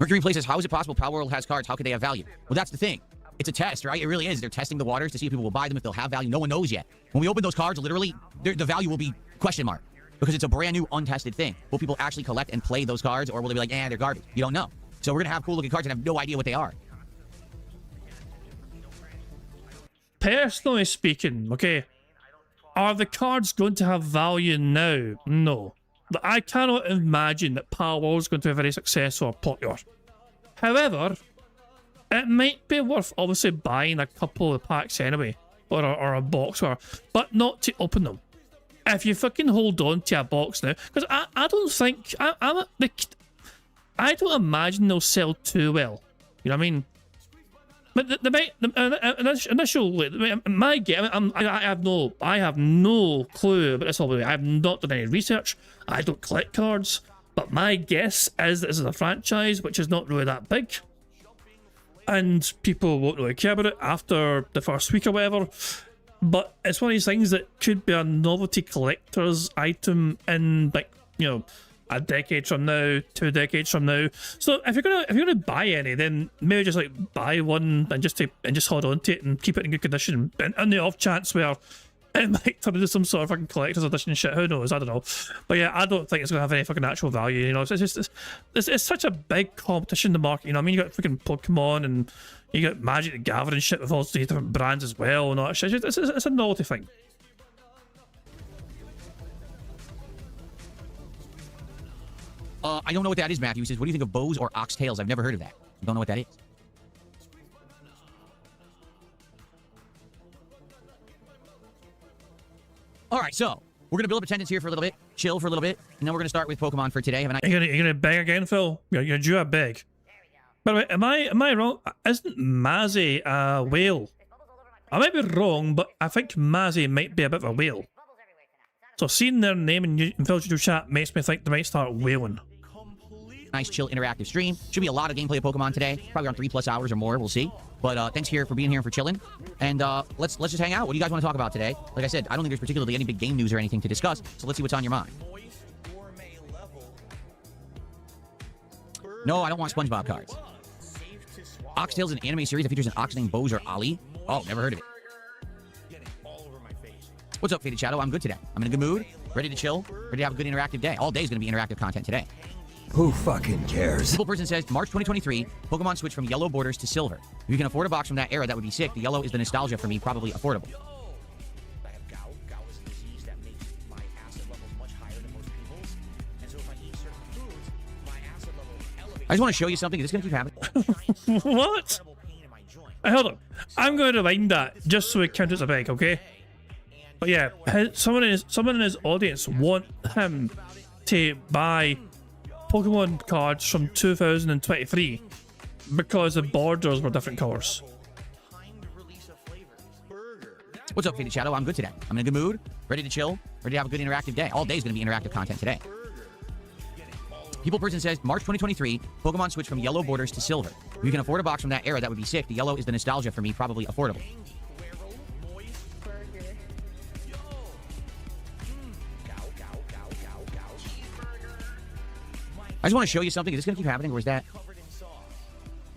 Mercury Play says, how is it possible Pal World has cards? How could they have value? Well, that's the thing. It's a test, right? It really is. They're testing the waters to see if people will buy them, if they'll have value. No one knows yet. When we open those cards, literally, the value will be question mark because it's a brand new, untested thing. Will people actually collect and play those cards, or will they be like, they're garbage? You don't know. So we're going to have cool-looking cards and have no idea what they are. Personally speaking, okay, are the cards going to have value now? No. But I cannot imagine that Pal World is going to be very successful or popular. However, it might be worth obviously buying a couple of packs anyway, or a box, but not to open them. If you fucking hold on to a box now, because I don't think I don't imagine they'll sell too well. You know what I mean? But the initial, my guess, I have no clue about this all the way. I have not done any research. I don't collect cards, but my guess is that this is a franchise which is not really that big, and people won't really care about it after the first week or whatever. But it's one of these things that could be a novelty collector's item in, like, you know, a decade from now, 2 decades from now. So if you're gonna buy any, then maybe just like buy one and just hold on to it and keep it in good condition. And on the off chance where it might turn into some sort of fucking collector's edition shit, who knows? I don't know. But yeah, I don't think it's gonna have any fucking actual value. You know, it's such a big competition in the market. You know, I mean, you got freaking Pokemon and you got Magic the Gathering shit with all these different brands as well and all that shit. It's a novelty thing. I don't know what that is, Matthew. He says, what do you think of bows or oxtails? I've never heard of that. I don't know what that is. All right, so we're going to build up attendance here for a little bit, chill for a little bit, and then we're going to start with Pokemon for today. You're gonna beg again, Phil? You're due a beg. By the way, am I wrong? Isn't Mazzy a whale? I might be wrong, but I think Mazzy might be a bit of a whale. So seeing their name in Phil's YouTube chat makes me think they might start whaling. Nice, chill, interactive stream. Should be a lot of gameplay of Pokemon today. Probably around 3+ hours or more. We'll see. But thanks for being here and for chilling. And let's just hang out. What do you guys want to talk about today? Like I said, I don't think there's particularly any big game news or anything to discuss. So let's see what's on your mind. No, I don't want SpongeBob cards. Oxtail is an anime series that features an ox named Bose or Ali. Oh, never heard of it. What's up, Faded Shadow? I'm good today. I'm in a good mood, ready to chill, ready to have a good interactive day. All day is going to be interactive content today. Who fucking cares? Simple person says, March 2023, Pokemon switched from yellow borders to silver. If you can afford a box from that era, that would be sick. The yellow is the nostalgia for me, probably affordable. I just want to show you something. Is this going to keep happening? What? Hold on. I'm going to rewind that just so it counts as a beg, okay? But yeah, someone in his audience want him to buy Pokemon cards from 2023 because the borders were different colors. What's up, Faded Shadow? I'm good today. I'm in a good mood, ready to chill, ready to have a good interactive day. All day is going to be interactive content today. People person says, March 2023, Pokemon switched from yellow borders to silver. If you can afford a box from that era, that would be sick. The yellow is the nostalgia for me, probably affordable. I just want to show you something. Is this going to keep happening, or is that...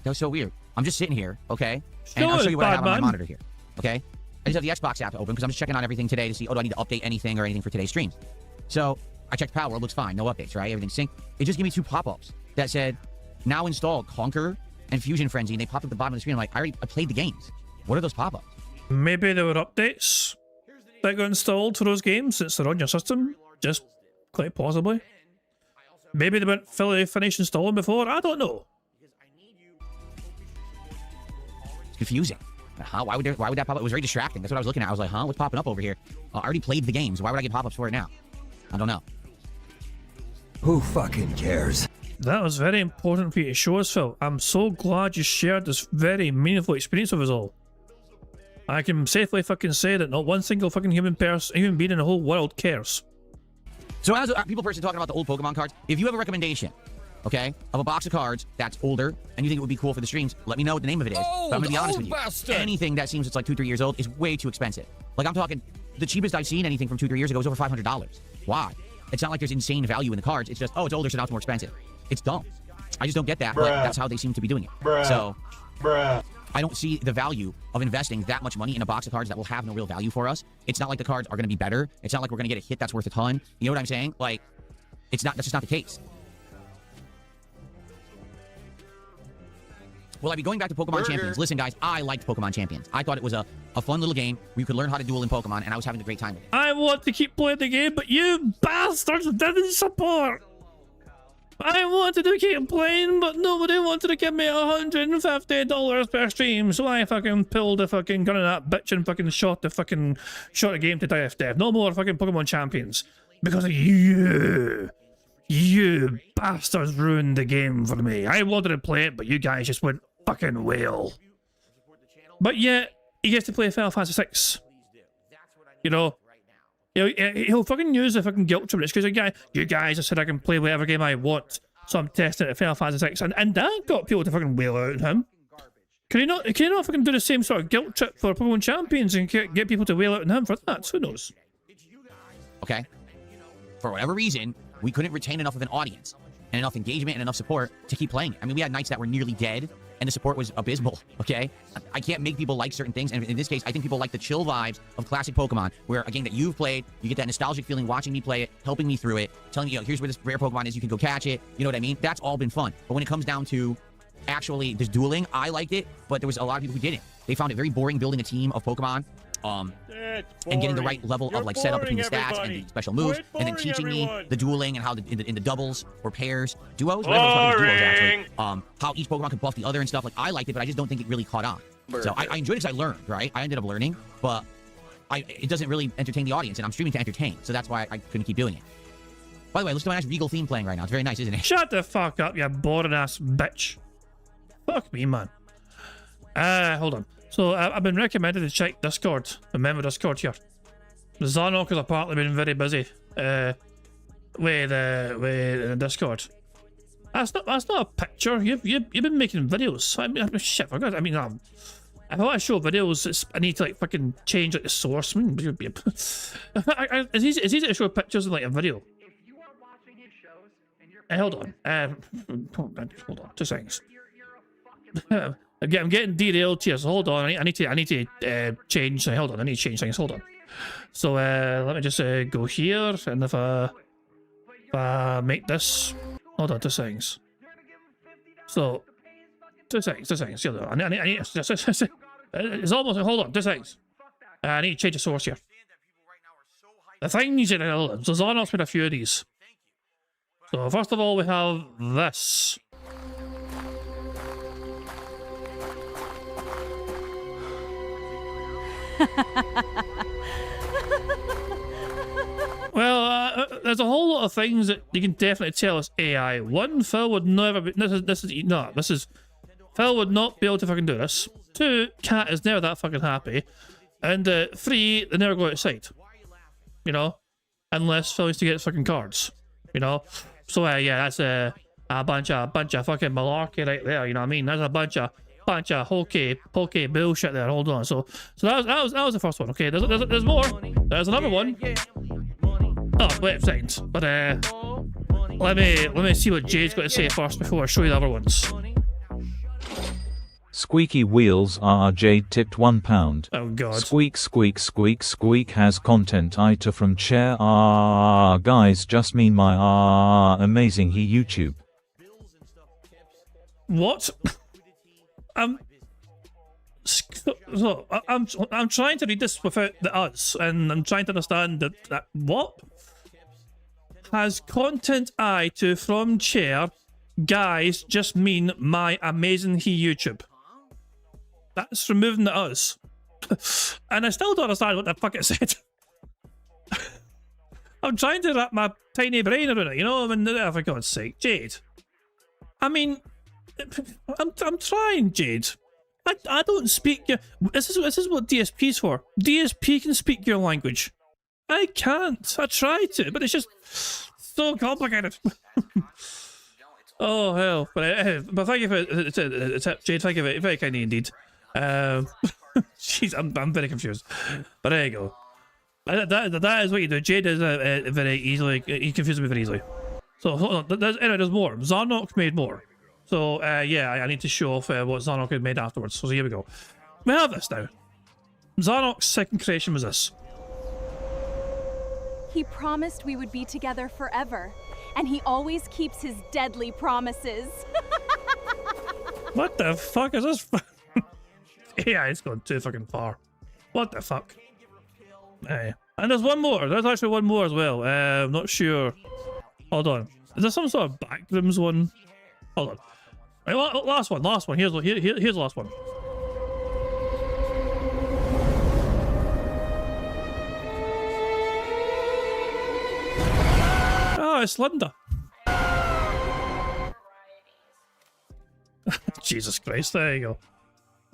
That was so weird. I'm just sitting here, okay? And I'll show you what I have on my monitor here, okay? I just have the Xbox app open because I'm just checking on everything today to see, oh, do I need to update anything or anything for today's stream? So I checked Power. It looks fine. No updates, right? Everything's synced. It just gave me 2 pop-ups that said, now install Conquer and Fusion Frenzy, and they popped up at the bottom of the screen. I'm like, I played the games. What are those pop-ups? Maybe there were updates that got installed for those games since they're on your system. Just quite possibly. Maybe they weren't fully finished installing before. I don't know. It's confusing. Huh? Why would that pop up? It was very distracting. That's what I was looking at. I was like, huh? What's popping up over here? I already played the games. Why would I get pop-ups for it now? I don't know. Who fucking cares? That was very important for you to show us, Phil. I'm so glad you shared this very meaningful experience with us all. I can safely fucking say that not one single fucking human being in the whole world cares. So as a people person talking about the old Pokemon cards, if you have a recommendation, okay, of a box of cards that's older and you think it would be cool for the streams, let me know what the name of it is. But I'm gonna be honest with you. Bastard. Anything that seems it's like 2-3 years old is way too expensive. Like I'm talking, the cheapest I've seen anything from 2-3 years ago is over $500. Why? It's not like there's insane value in the cards. It's just, oh, it's older, so now it's more expensive. It's dumb. I just don't get that, but that's how they seem to be doing it. So, I don't see the value of investing that much money in a box of cards that will have no real value for us. It's not like the cards are going to be better. It's not like we're going to get a hit that's worth a ton. You know what I'm saying? Like, that's just not the case. Will I be going back to Pokemon Champions? Listen, guys, I liked Pokemon Champions. I thought it was a fun little game where you could learn how to duel in Pokemon, and I was having a great time with it. I want to keep playing the game, but you bastards didn't support. I wanted to keep playing, but nobody wanted to give me $150 per stream, so I fucking pulled the fucking gun of that bitch and fucking shot the game to death. No more fucking Pokemon Champions. Because of you. You bastards ruined the game for me. I wanted to play it, but you guys just went fucking whale. But yet, he gets to play Final Fantasy 6. You know? He'll fucking use the fucking guilt trip because you guys have said I can play whatever game I want, so I'm testing it at Final Fantasy 6, and that got people to fucking wail out on him. Can you not fucking do the same sort of guilt trip for Pokemon Champions and get people to wail out on him for that? Who knows? Okay. For whatever reason, we couldn't retain enough of an audience and enough engagement and enough support to keep playing it. I mean, we had nights that were nearly dead and the support was abysmal, okay? I can't make people like certain things, and in this case, I think people like the chill vibes of classic Pokemon, where a game that you've played, you get that nostalgic feeling watching me play it, helping me through it, telling me, here's where this rare Pokemon is, you can go catch it, you know what I mean? That's all been fun. But when it comes down to actually this dueling, I liked it, but there was a lot of people who didn't. They found it very boring building a team of Pokemon, and getting the right level of like setup between the stats and the special moves, and then teaching me the dueling and how in the doubles or pairs, duos, duos actually, how each Pokemon could buff the other and stuff. Like, I liked it, but I just don't think it really caught on. So I enjoyed it because I learned, right? I ended up learning, but it doesn't really entertain the audience, and I'm streaming to entertain, so that's why I couldn't keep doing it. By the way, listen to my nice Regal theme playing right now. It's very nice, isn't it? Shut the fuck up, you boring ass bitch. Fuck me, man. Hold on. So I've been recommended to check Discord. Remember Discord here. Zarnok has apparently been very busy with Discord. That's not a picture. You've been making videos. I mean, shit. I mean, if I want to show videos, I need to like fucking change like the source. I mean, it's easy to show pictures in like a video. Hold on. Hold on. 2 seconds. I'm getting derailed here, so hold on. I need to change. Hold on, I need to change things. Hold on. So let me just go here, and if I make this, hold on, 2 seconds. So 2 seconds. Here, I need. It's almost. Hold on, 2 seconds. I need to change the source here. The things in it. So Zarnok's made a few of these. So first of all, we have this. Well, there's a whole lot of things that you can definitely tell us AI. One, Phil would never be. This is. Phil would not be able to fucking do this. 2, Cat is never that fucking happy. And 3, they never go outside. You know, unless Phil used to get fucking cards. You know, so yeah, that's a bunch of fucking malarkey right there. You know what I mean? That's a bunch of hokey bullshit there. Hold on. So that was the first one. Okay, there's more. There's another one. Oh, wait a second. But let me see what Jade's got to say first before I show you the other ones. Squeaky wheels Jade tipped £1. Oh god. Squeak squeak squeak squeak has content ita from chair guys just mean my amazing he YouTube. What? I'm trying to read this without the us, and I'm trying to understand that what has content I to from chair guys just mean my amazing he YouTube. That's removing the us, and I still don't understand what the fuck it said. I'm trying to wrap my tiny brain around it, you know. I mean, for God's sake, Jade. I mean, I'm trying, Jade. I don't speak your... This is what DSP's for. DSP can speak your language. I can't. I try to, but it's just so complicated. Oh, hell. But thank you for the tip, Jade. Thank you very kindly indeed. Jeez, I'm very confused. But there you go. That is what you do. Jade is very easily... He confuses me very easily. So, hold on. There's more. Zarnok made more. So, yeah, I need to show off what Zarnok had made afterwards. So here we go. We have this now. Zarnok's second creation was this. He promised we would be together forever, and he always keeps his deadly promises. What the fuck is this? Yeah, it's gone too fucking far. What the fuck? And there's one more. There's actually one more as well. I'm not sure. Hold on. Is there some sort of backrooms one? Hold on. Right, last one. Here's the last one. Oh, it's Linda. Jesus Christ, there you go.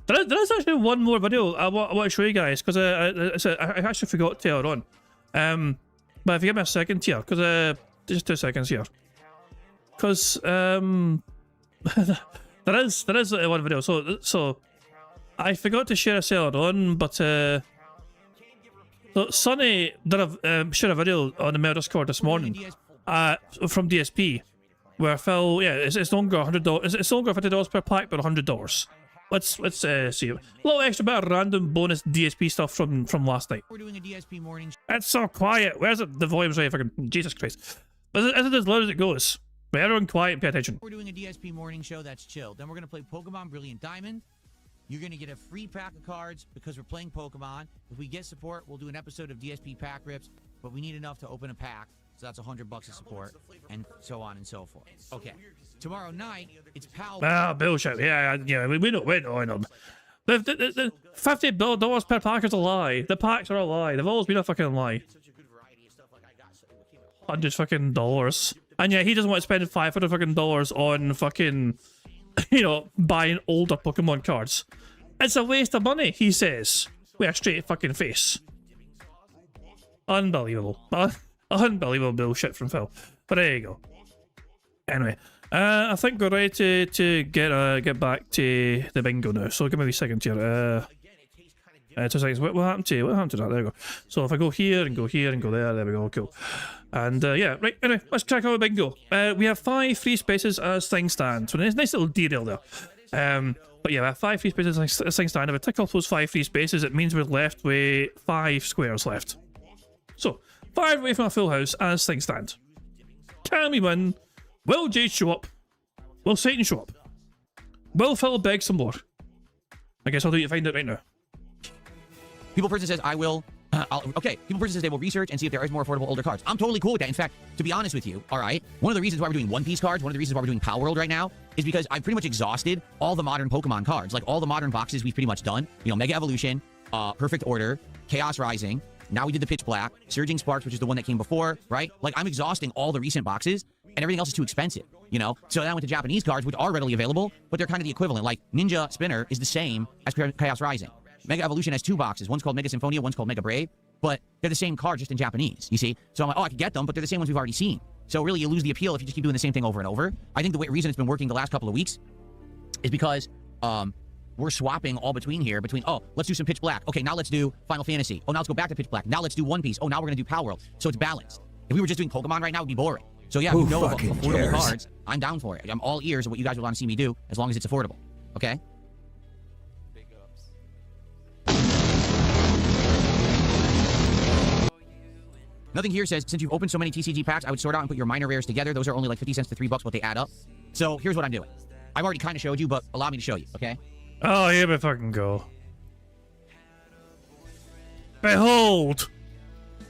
There is actually one more video I want to show you guys, because I actually forgot to earlier on. But if you give me a second here, because just 2 seconds here. Because there is one video. So I forgot to share a earlier on, but so Sonny did share a video on the mail Discord this morning, from DSP, where Phil, yeah, it's no longer $100. It's no longer $50 per pack, but $100. Let's see. A little extra bit of random bonus DSP stuff from last night. We're doing a DSP morning. It's so quiet. Where's it? The volume's right. Fucking Jesus Christ. But is it as loud as it goes? But everyone quiet and pay attention. We're doing a DSP morning show that's chill. Then we're gonna play Pokemon Brilliant Diamond. You're gonna get a free pack of cards because we're playing Pokemon. If we get support, we'll do an episode of DSP pack rips. But we need enough to open a pack, so that's $100 of support, and so on and so forth. Okay. Tomorrow night, it's Pal. Ah, bullshit. Yeah, we know. I know. The $50 per pack is a lie. The packs are a lie. They've always been a fucking lie. $100 fucking dollars. And yeah, he doesn't want to spend $500 fucking dollars on fucking, you know, buying older Pokemon cards. It's a waste of money, he says, with a straight fucking face. Unbelievable. Unbelievable bullshit from Phil. But there you go. Anyway, I think we're ready to get back to the bingo now. So give me a second here. 2 seconds. What happened to that? There we go. So if I go here and go here and go there we go. Cool. And yeah, right. Anyway, let's check out the bingo. We have 5 free spaces as things stand. So nice little derail there. But yeah, we have 5 free spaces as things stand. If I tick off those 5 free spaces, it means we're left with 5 squares left. So 5 away from a full house as things stand. Can we win? Will Jade show up? Will Satan show up? Will Phil beg some more? I guess I'll do it to find out right now. People person says, I will. Okay, people person says they will research and see if there is more affordable older cards. I'm totally cool with that. In fact, to be honest with you, all right, one of the reasons why we're doing One Piece cards, one of the reasons why we're doing Power World right now, is because I've pretty much exhausted all the modern Pokemon cards. Like, all the modern boxes we've pretty much done. You know, Mega Evolution, Perfect Order, Chaos Rising. Now we did the Pitch Black, Surging Sparks, which is the one that came before, right? Like, I'm exhausting all the recent boxes, and everything else is too expensive, you know? So then I went to Japanese cards, which are readily available, but they're kind of the equivalent. Like, Ninja Spinner is the same as Chaos Rising. Mega Evolution has 2 boxes. One's called Mega Symphonia, one's called Mega Brave, but they're the same card, just in Japanese, you see? So I'm like, oh, I could get them, but they're the same ones we've already seen. So really, you lose the appeal if you just keep doing the same thing over and over. I think the reason it's been working the last couple of weeks is because we're swapping all between, oh, let's do some Pitch Black. Okay, now let's do Final Fantasy. Oh, now let's go back to Pitch Black. Now let's do One Piece. Oh, now we're going to do Power World. So it's balanced. If we were just doing Pokemon right now, it would be boring. So yeah, if you know about affordable cards, I'm down for it. I'm all ears of what you guys would want to see me do, as long as it's affordable. Okay? Nothing here says, since you've opened so many TCG packs, I would sort out and put your minor rares together. Those are only like 50 cents to $3, but they add up. So here's what I'm doing. I've already kind of showed you, but allow me to show you, okay? Oh, here we fucking go. Behold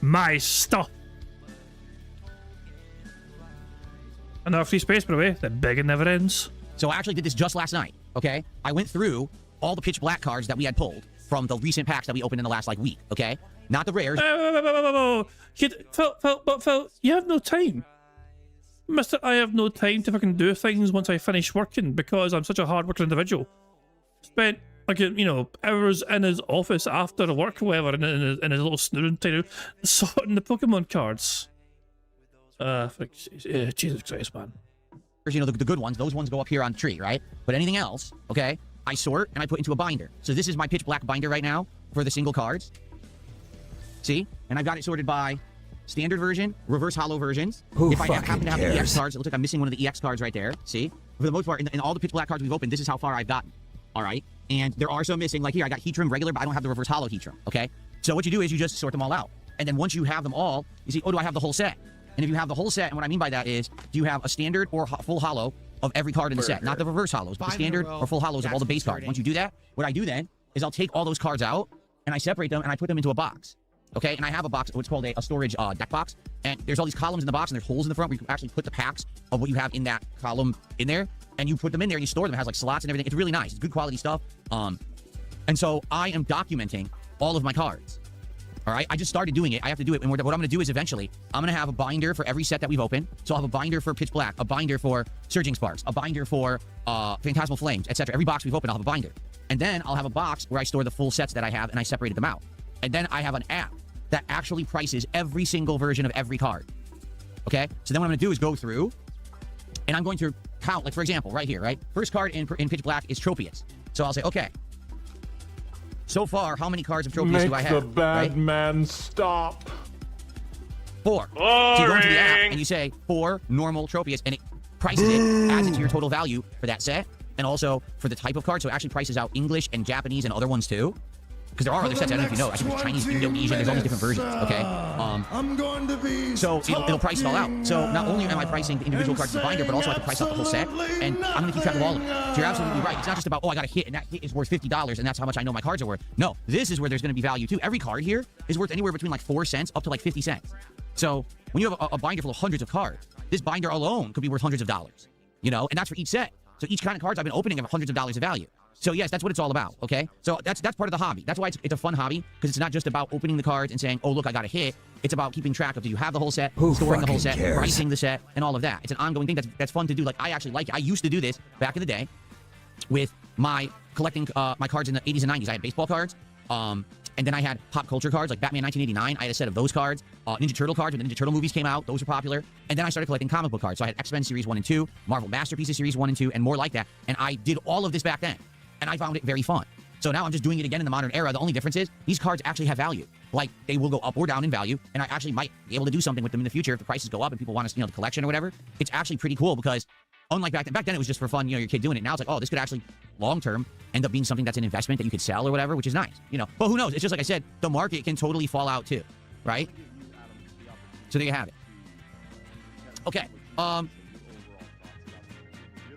my stuff. Another free space, by the way. The begging never ends. So I actually did this just last night, okay? I went through all the Pitch Black cards that we had pulled from the recent packs that we opened in the last, like, week, okay? Not the rares. Phil, you have no time. Mister, I have no time to fucking do things once I finish working because I'm such a hard-working individual. Spent, like, you know, hours in his office after work or whatever, in his little snooding time, sorting the Pokemon cards. Jesus Christ, man. You know, the good ones, those ones go up here on the tree, right? But anything else, okay, I sort and I put into a binder. So this is my Pitch Black binder right now for the single cards. See? And I've got it sorted by standard version, reverse hollow versions. If I happen to have the EX cards, it looks like I'm missing one of the EX cards right there. See? For the most part, in all the Pitch Black cards we've opened, this is how far I've gotten. All right? And there are some missing. Like here, I got Heatran regular, but I don't have the reverse hollow Heatran, okay? So what you do is you just sort them all out. And then once you have them all, you see, oh, do I have the whole set? And if you have the whole set, and what I mean by that is, do you have a standard or full hollow of every card in the set? Not the reverse hollows, but the standard or full hollows of all the base cards. Once you do that, what I do then is I'll take all those cards out, and I separate them, and I put them into a box. Okay, and I have a box, what's called a storage deck box, and there's all these columns in the box, and there's holes in the front where you can actually put the packs of what you have in that column in there, and you put them in there, and you store them. It has like slots and everything. It's really nice. It's good quality stuff. And so I am documenting all of my cards. All right, I just started doing it. I have to do it, and what I'm going to do is eventually, I'm going to have a binder for every set that we've opened. So I'll have a binder for Pitch Black, a binder for Surging Sparks, a binder for Phantasmal Flames, etc. Every box we've opened, I'll have a binder. And then I'll have a box where I store the full sets that I have, and I separated them out. And then I have an app that actually prices every single version of every card. Okay? So then what I'm going to do is go through, and I'm going to count, like, for example, right here, right? First card in Pitch Black is Tropius. So I'll say, okay, so far, how many cards of Tropius do I have? Make the bad man stop. 4. So you go into the app and you say 4 normal Tropius, and it prices it, adds it to your total value for that set, and also for the type of card. So it actually prices out English and Japanese and other ones too. Because there are other sets, I don't know if you know. I think there's Chinese, Indonesian, there's all these different versions, okay? I'm going to be so it'll price it all out. So not only am I pricing the individual cards in the binder, but also I have to price out the whole set, and I'm going to keep track of all of them. So you're absolutely right. It's not just about, oh, I got a hit, and that hit is worth $50, and that's how much I know my cards are worth. No, this is where there's going to be value too. Every card here is worth anywhere between like 4 cents up to like 50 cents. So when you have a binder full of hundreds of cards, this binder alone could be worth hundreds of dollars, you know, and that's for each set. So each kind of cards I've been opening have hundreds of dollars of value. So yes, that's what it's all about, okay? So that's part of the hobby. That's why it's a fun hobby, because it's not just about opening the cards and saying, oh, look, I got a hit. It's about keeping track of, do you have the whole set, storing the whole set, pricing the set, and all of that. It's an ongoing thing that's fun to do. Like, I actually like it. I used to do this back in the day with my collecting my cards in the 80s and 90s. I had baseball cards, and then I had pop culture cards, like Batman 1989. I had a set of those cards. Ninja Turtle cards, when the Ninja Turtle movies came out, those were popular. And then I started collecting comic book cards. So I had X-Men Series 1 and 2, Marvel Masterpieces Series 1 and 2, and more like that. And I did all of this back then. And I found it very fun. So now I'm just doing it again in the modern era. The only difference is these cards actually have value. Like, they will go up or down in value, and I actually might be able to do something with them in the future if the prices go up and people want to, you know, the collection or whatever. It's actually pretty cool because, unlike back then it was just for fun, you know, your kid doing it. Now it's like, oh, this could actually long-term end up being something that's an investment that you could sell or whatever, which is nice, you know. But who knows? It's just like I said, the market can totally fall out too, right? So there you have it. Okay.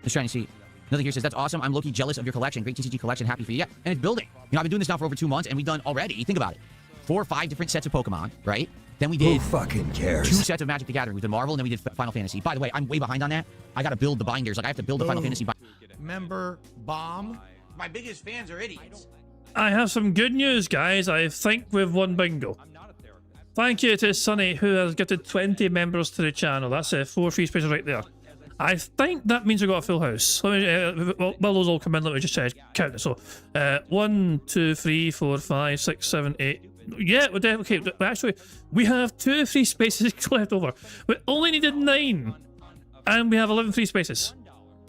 Just trying to see. Another here says, that's awesome. I'm low-key jealous of your collection. Great TCG collection. Happy for you. Yeah, and it's building. You know, I've been doing this now for over 2 months, and we've done already, think about it, 4 or 5 different sets of Pokemon, right? Then we did Who fucking cares? 2 sets of Magic the Gathering. We did Marvel, and then we did Final Fantasy. By the way, I'm way behind on that. I got to build the binders. Like, I have to build the Final Fantasy binder. Member bomb. My biggest fans are idiots. I have some good news, guys. I think we've won bingo. Thank you to Sunny, who has gifted 20 members to the channel. That's 4 free spaces right there. I think that means we got a full house. Let me, well, those all come in. Let me just count it. So, 1, 2, 3, 4, 5, 6, 7, 8. Yeah, we're definitely okay. Actually, we have 2 free spaces left over. We only needed 9, and we have 11 free spaces.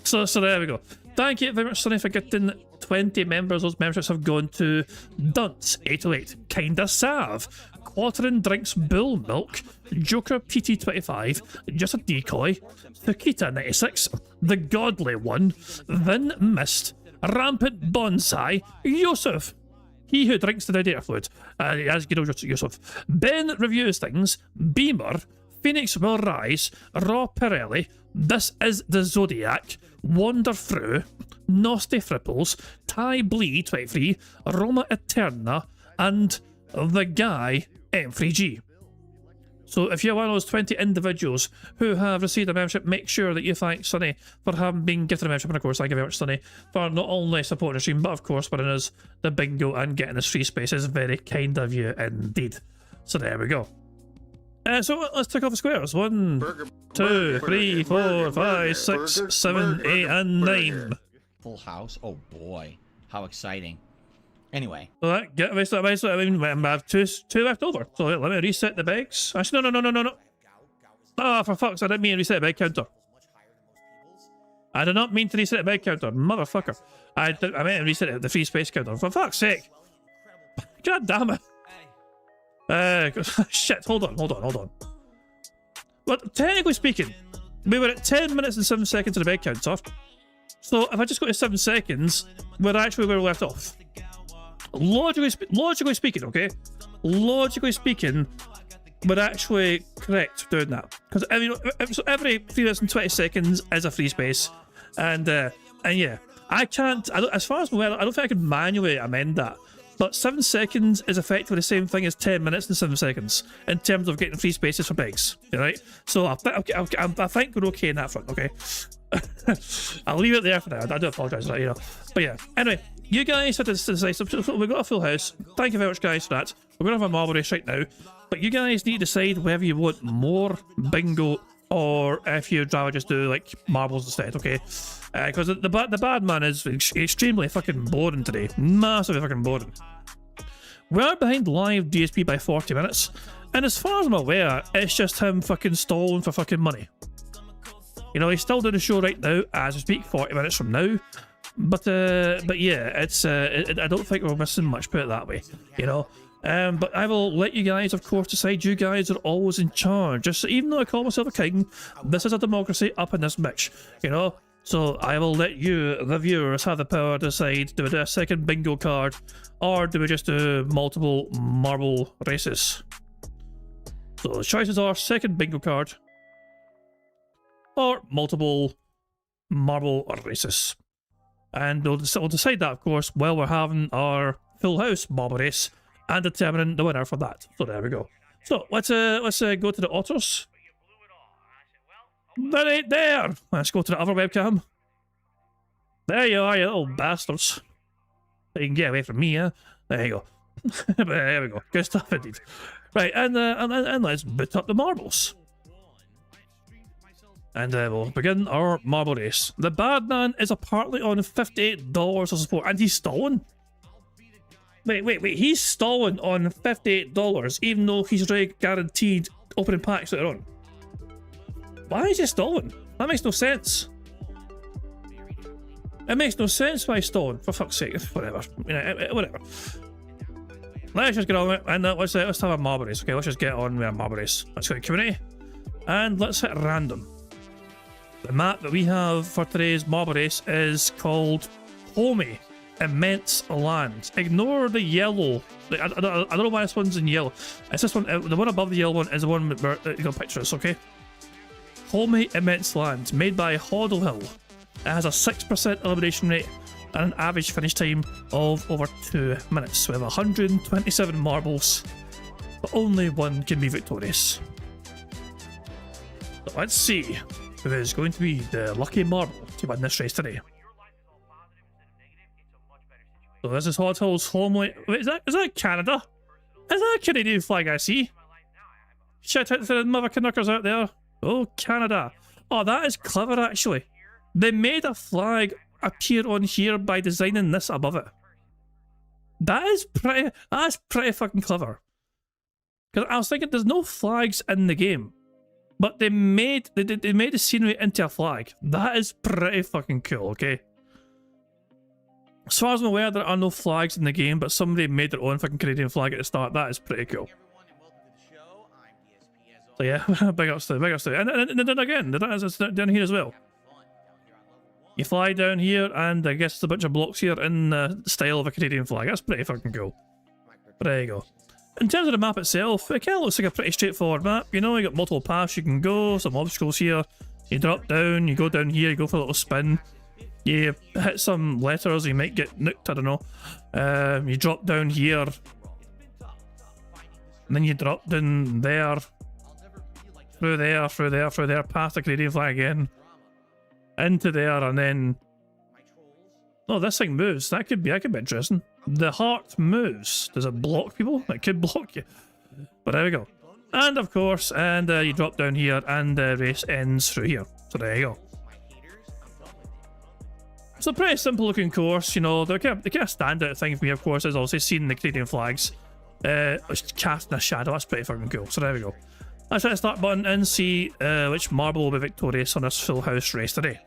So there we go. Thank you very much, Sunny, for getting 20 members. Those memberships have gone to Dunce 808, Kinda Sav, Quartering Drinks Bull Milk, Joker PT25, Just a Decoy, Sakita 96, The Godly One, Vin Mist, Rampant Bonsai, Yusuf, He Who Drinks the Data Fluid, as good old Yusuf, Ben Reviews Things, Beamer, Phoenix Will Rise, Raw Pirelli, This Is the Zodiac, Wander Through, Nasty Fripples, Ty Bleed 23, Roma Eterna, and The Guy M3G. So if you're one of those 20 individuals who have received a membership, make sure that you thank Sunny for having been gifted a membership, and of course thank you very much, Sunny, for not only supporting the stream, but of course winning us the bingo and getting us free spaces. Very kind of you indeed. So there we go. So let's tick off the squares. 1, 2, 3, 4, 5, 6, 7, 8, and 9. Full house? Oh boy. How exciting. Anyway. So that get I mean, I have two left over. So let me reset the bags. Actually, no. Oh, for fuck's sake, I didn't mean to reset the bag counter. I did not mean to reset the bag counter, motherfucker. I meant to reset the free space counter. For fuck's sake. God damn it. Shit, hold on. But technically speaking, we were at 10 minutes and 7 seconds of the bed counter. So if I just go to 7 seconds, we're actually where we left off. Logically speaking, okay? Logically speaking, we're actually correct doing that. Because every 3 minutes and 20 seconds is a free space. And yeah, as far as I'm aware, I don't think I could manually amend that. But 7 seconds is effectively the same thing as 10 minutes and 7 seconds in terms of getting free spaces for begs, right? So I think we're okay in that front, okay? I'll leave it there for now. I do apologise for that, you know. But yeah, anyway, you guys had to say, so we've got a full house. Thank you very much, guys, for that. We're going to have a marble race right now. But you guys need to decide whether you want more bingo or if you'd rather just do like marbles instead, okay? Because the bad man is extremely fucking boring today. Massively fucking boring. We're behind live DSP by 40 minutes, and as far as I'm aware, it's just him fucking stalling for fucking money. You know, he's still doing the show right now as we speak, 40 minutes from now. But yeah, it's I don't think we're missing much, put it that way. You know, But I will let you guys, of course, decide. You guys are always in charge. Just even though I call myself a king, this is a democracy up in this bitch, you know? So I will let you, the viewers, have the power to decide, do we do a second bingo card, or do we just do multiple marble races? So the choices are second bingo card, or multiple marble races. And we'll decide that, of course, while we're having our full house marble race and determining the winner for that. So there we go. So let's go to the autos. That ain't there. Let's go to the other webcam. There you are, you little bastards. You can get away from me, huh? There you go. There we go. Good stuff indeed. Right, and let's boot up the marbles. And we'll begin our marble race. The bad man is apparently on $58 of support, and he's stalling. Wait, he's stalling on $58, even though he's already guaranteed opening packs later on. Why is he stalling? That makes no sense. It makes no sense why he's stalling, for fuck's sake. Whatever. You know, whatever. Let's just get on with it, and let's have a marble race. Okay, let's just get on with a marble race. Let's go to community, and let's hit random. The map that we have for today's marble race is called Homey Immense Land. Ignore the yellow. I don't know why this one's in yellow. It's this one. The one above the yellow one is the one where you got pictures, okay? Homey Immense Land, made by Hoddle Hill. It has a 6% elimination rate and an average finish time of over 2 minutes. We have 127 marbles, but only one can be victorious. So let's see who is going to be the lucky marble to win this race today. So this is Hoddle Hill's Homely. Wait, is that Canada? Is that a Canadian flag I see? Shout out to the mother Canuckers out there. Oh, Canada. Oh, that is clever, actually. They made a flag appear on here by designing this above it. That's pretty fucking clever. Because I was thinking there's no flags in the game, but they made the scenery into a flag. That is pretty fucking cool, okay? As far as I'm aware, there are no flags in the game, but somebody made their own fucking Canadian flag at the start. That is pretty cool. So yeah, big ups to and then again, that's down here as well. You fly down here, and I guess it's a bunch of blocks here in the style of a Canadian flag. That's pretty fucking cool. But there you go. In terms of the map itself, it kind of looks like a pretty straightforward map. You know, you got multiple paths you can go, some obstacles here. You drop down, you go down here, you go for a little spin. You hit some letters, you might get nuked, I don't know. You drop down here. And then you drop down there. Through there, past the Canadian flag again. Into there, and then... Oh, this thing moves. That could be interesting. The heart moves. Does it block people? It could block you. But there we go. And of course, you drop down here, and the race ends through here. So there you go. It's a pretty simple looking course, you know. The kind of standout thing for me, of course, is obviously seeing the Canadian flags. Casting a shadow. That's pretty fucking cool. So there we go. Let's hit the start button and see which marble will be victorious on this full house race today.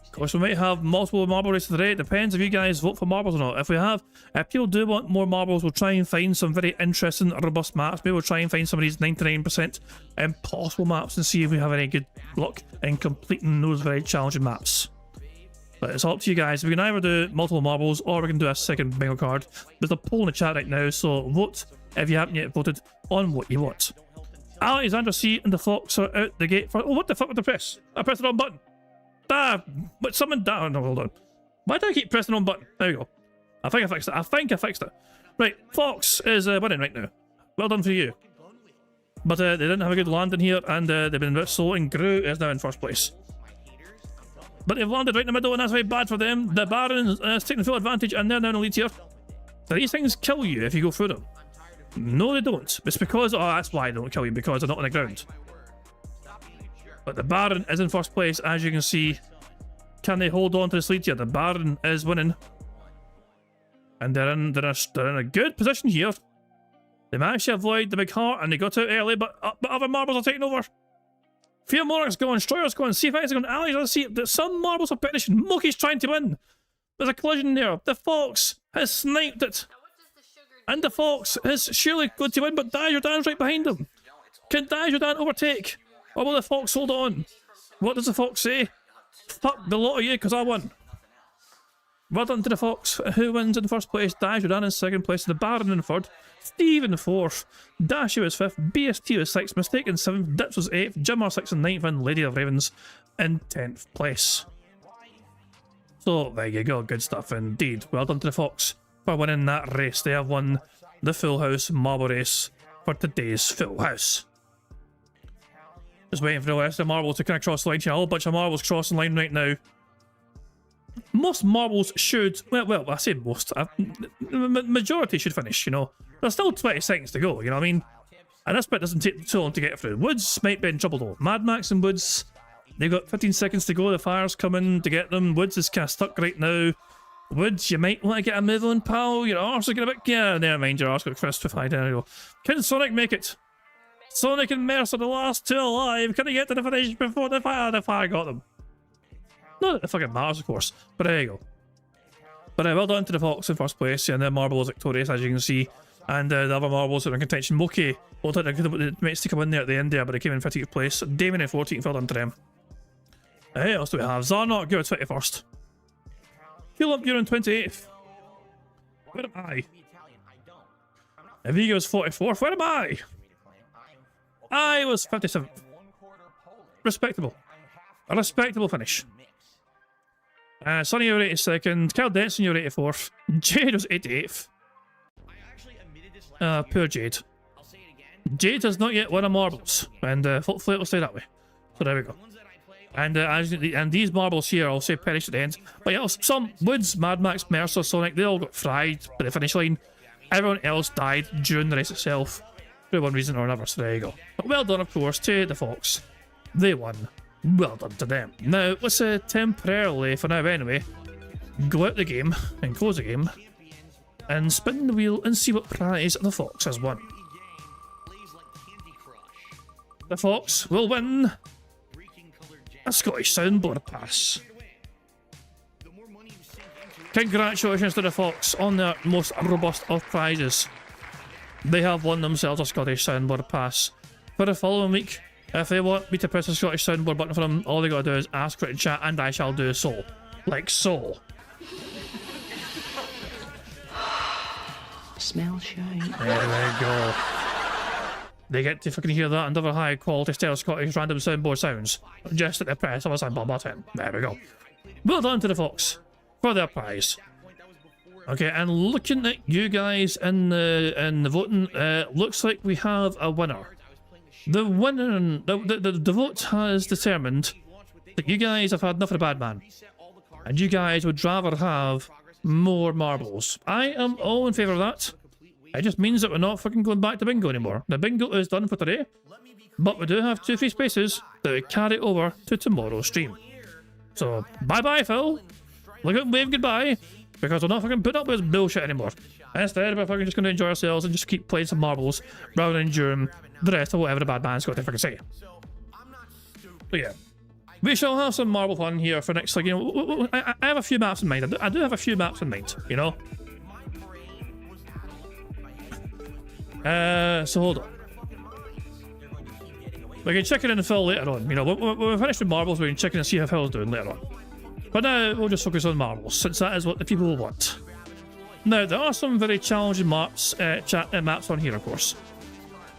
Of course, we might have multiple marble races today. It depends if you guys vote for marbles or not. If people do want more marbles, we'll try and find some very interesting, robust maps. Maybe we'll try and find some of these 99% impossible maps and see if we have any good luck in completing those very challenging maps. But it's up to you guys. We can either do multiple marbles or we can do a second bingo card. There's a poll in the chat right now, so vote if you haven't yet voted on what you want. Alexander C and the Fox are out the gate for... Oh, what the fuck with the press? I pressed the wrong button. But someone down. No, hold on. Why do I keep pressing the wrong button? There we go. I think I fixed it. Right, Fox is winning right now. Well done for you. But they didn't have a good landing here, and they've been a bit slow, and Gru is now in first place. But they've landed right in the middle, and that's very bad for them. The Baron is taking full advantage, and they're now in the lead here. Do these things kill you if you go through them? No, they don't. It's because... Oh, that's why they don't kill you, because they're not on the ground. But the Baron is in first place, as you can see. Can they hold on to this lead here? The Baron is winning. And they're in a good position here. They managed to avoid the big heart, and they got out early, but other marbles are taking over. Fear Monarch's going, Stroyer's going, CFX is going, Ali's going to see that some marbles are finishing. Moki's trying to win. There's a collision there. The Fox has sniped it. And the Fox is surely going to win, but Dajodan's right behind him. Can Dajodan overtake? Or will the Fox hold on? What does the Fox say? Fuck the lot of you, because I won. Well done to the Fox. Who wins in first place? Dajodan in second place. The Baron in third. Steve in fourth. Dashy was fifth. BST was sixth. Mistake in seventh. Dips was eighth. Jim was sixth and ninth. And Lady of Ravens in 10th place. So there you go. Good stuff indeed. Well done to the Fox for winning that race. They have won the Full House Marble Race for today's Full House. Just waiting for the rest of the marbles to kind of cross the line here. A whole bunch of marbles crossing line right now. Most marbles should, well, I say most, majority should finish, you know. There's still 20 seconds to go, you know what I mean? And this bit doesn't take too long to get through. Woods might be in trouble though. Mad Max and Woods, they've got 15 seconds to go. The fire's coming to get them. Woods is kind of stuck right now. Woods, you might want to get a move on, pal. Your arse is going to be, yeah, never mind, your arse got crucified. There you go. Can Sonic make it? Sonic and Mercer, the last two alive. Can they get to the finish before the fire got them? Not that it fucking matters, of course, but there you go. But well done to the Fox in first place, and the Marble was victorious, as you can see. And the other marbles are in contention. Moki, well done, the mates to come in there at the end there, but they came in 15th place. Damon in 14th, well done to them. Hey, else do we have? Zarnok, you're 21st. Philip, you're in 28th. Where am I? Vigo's 44th, where am I? I was 57th. Respectable. A respectable finish. Sonny, you're 82nd. Cal Denson, you're 84th. Jade was 88th. Poor Jade. Jade has not yet won a marbles, and hopefully it will stay that way. So there we go. And these marbles here, I'll say perish at the end. But yeah, some Woods, Mad Max, Mercer, Sonic, they all got fried by the finish line. Everyone else died during the race itself, for one reason or another. So there you go. But well done, of course, to the Fox. They won. Well done to them. Now, let's temporarily, for now anyway, go out the game and close the game and spin the wheel and see what prize the Fox has won. The Fox will win a Scottish Soundboard Pass. Congratulations to the Fox on their most robust of prizes. They have won themselves a Scottish Soundboard Pass. For the following week, if they want me to press the Scottish Soundboard button for them, all they gotta do is ask for it in chat, and I shall do so. Like so. Smell shine. There we go. They get to fucking hear that and other high quality style Scottish random soundboard sounds. Just at the press of a soundboard button. There we go. Well done to the Fox for their prize. Okay, and looking at you guys in the voting, looks like we have a winner. The winner, the vote has determined that you guys have had enough of the bad man, and you guys would rather have more marbles. I am all in favour of that. It just means that we're not fucking going back to bingo anymore. The bingo is done for today, but we do have 2 free spaces that we carry over to tomorrow's stream. So bye bye, Phil. Look at and wave goodbye, because we're not fucking putting up with this bullshit anymore. Instead, we're fucking just going to enjoy ourselves and just keep playing some marbles rather than enduring the rest of whatever the bad man's got to fucking say. But yeah, we shall have some marble fun here for next, like, you know, I have a few maps in mind. I do have a few maps in mind, you know? So hold on. We can check it in Phil later on, you know, when we're finished with marbles, we can check in and see how Phil's doing later on. But now, we'll just focus on marbles, since that is what the people will want. Now, there are some very challenging maps, maps on here, of course.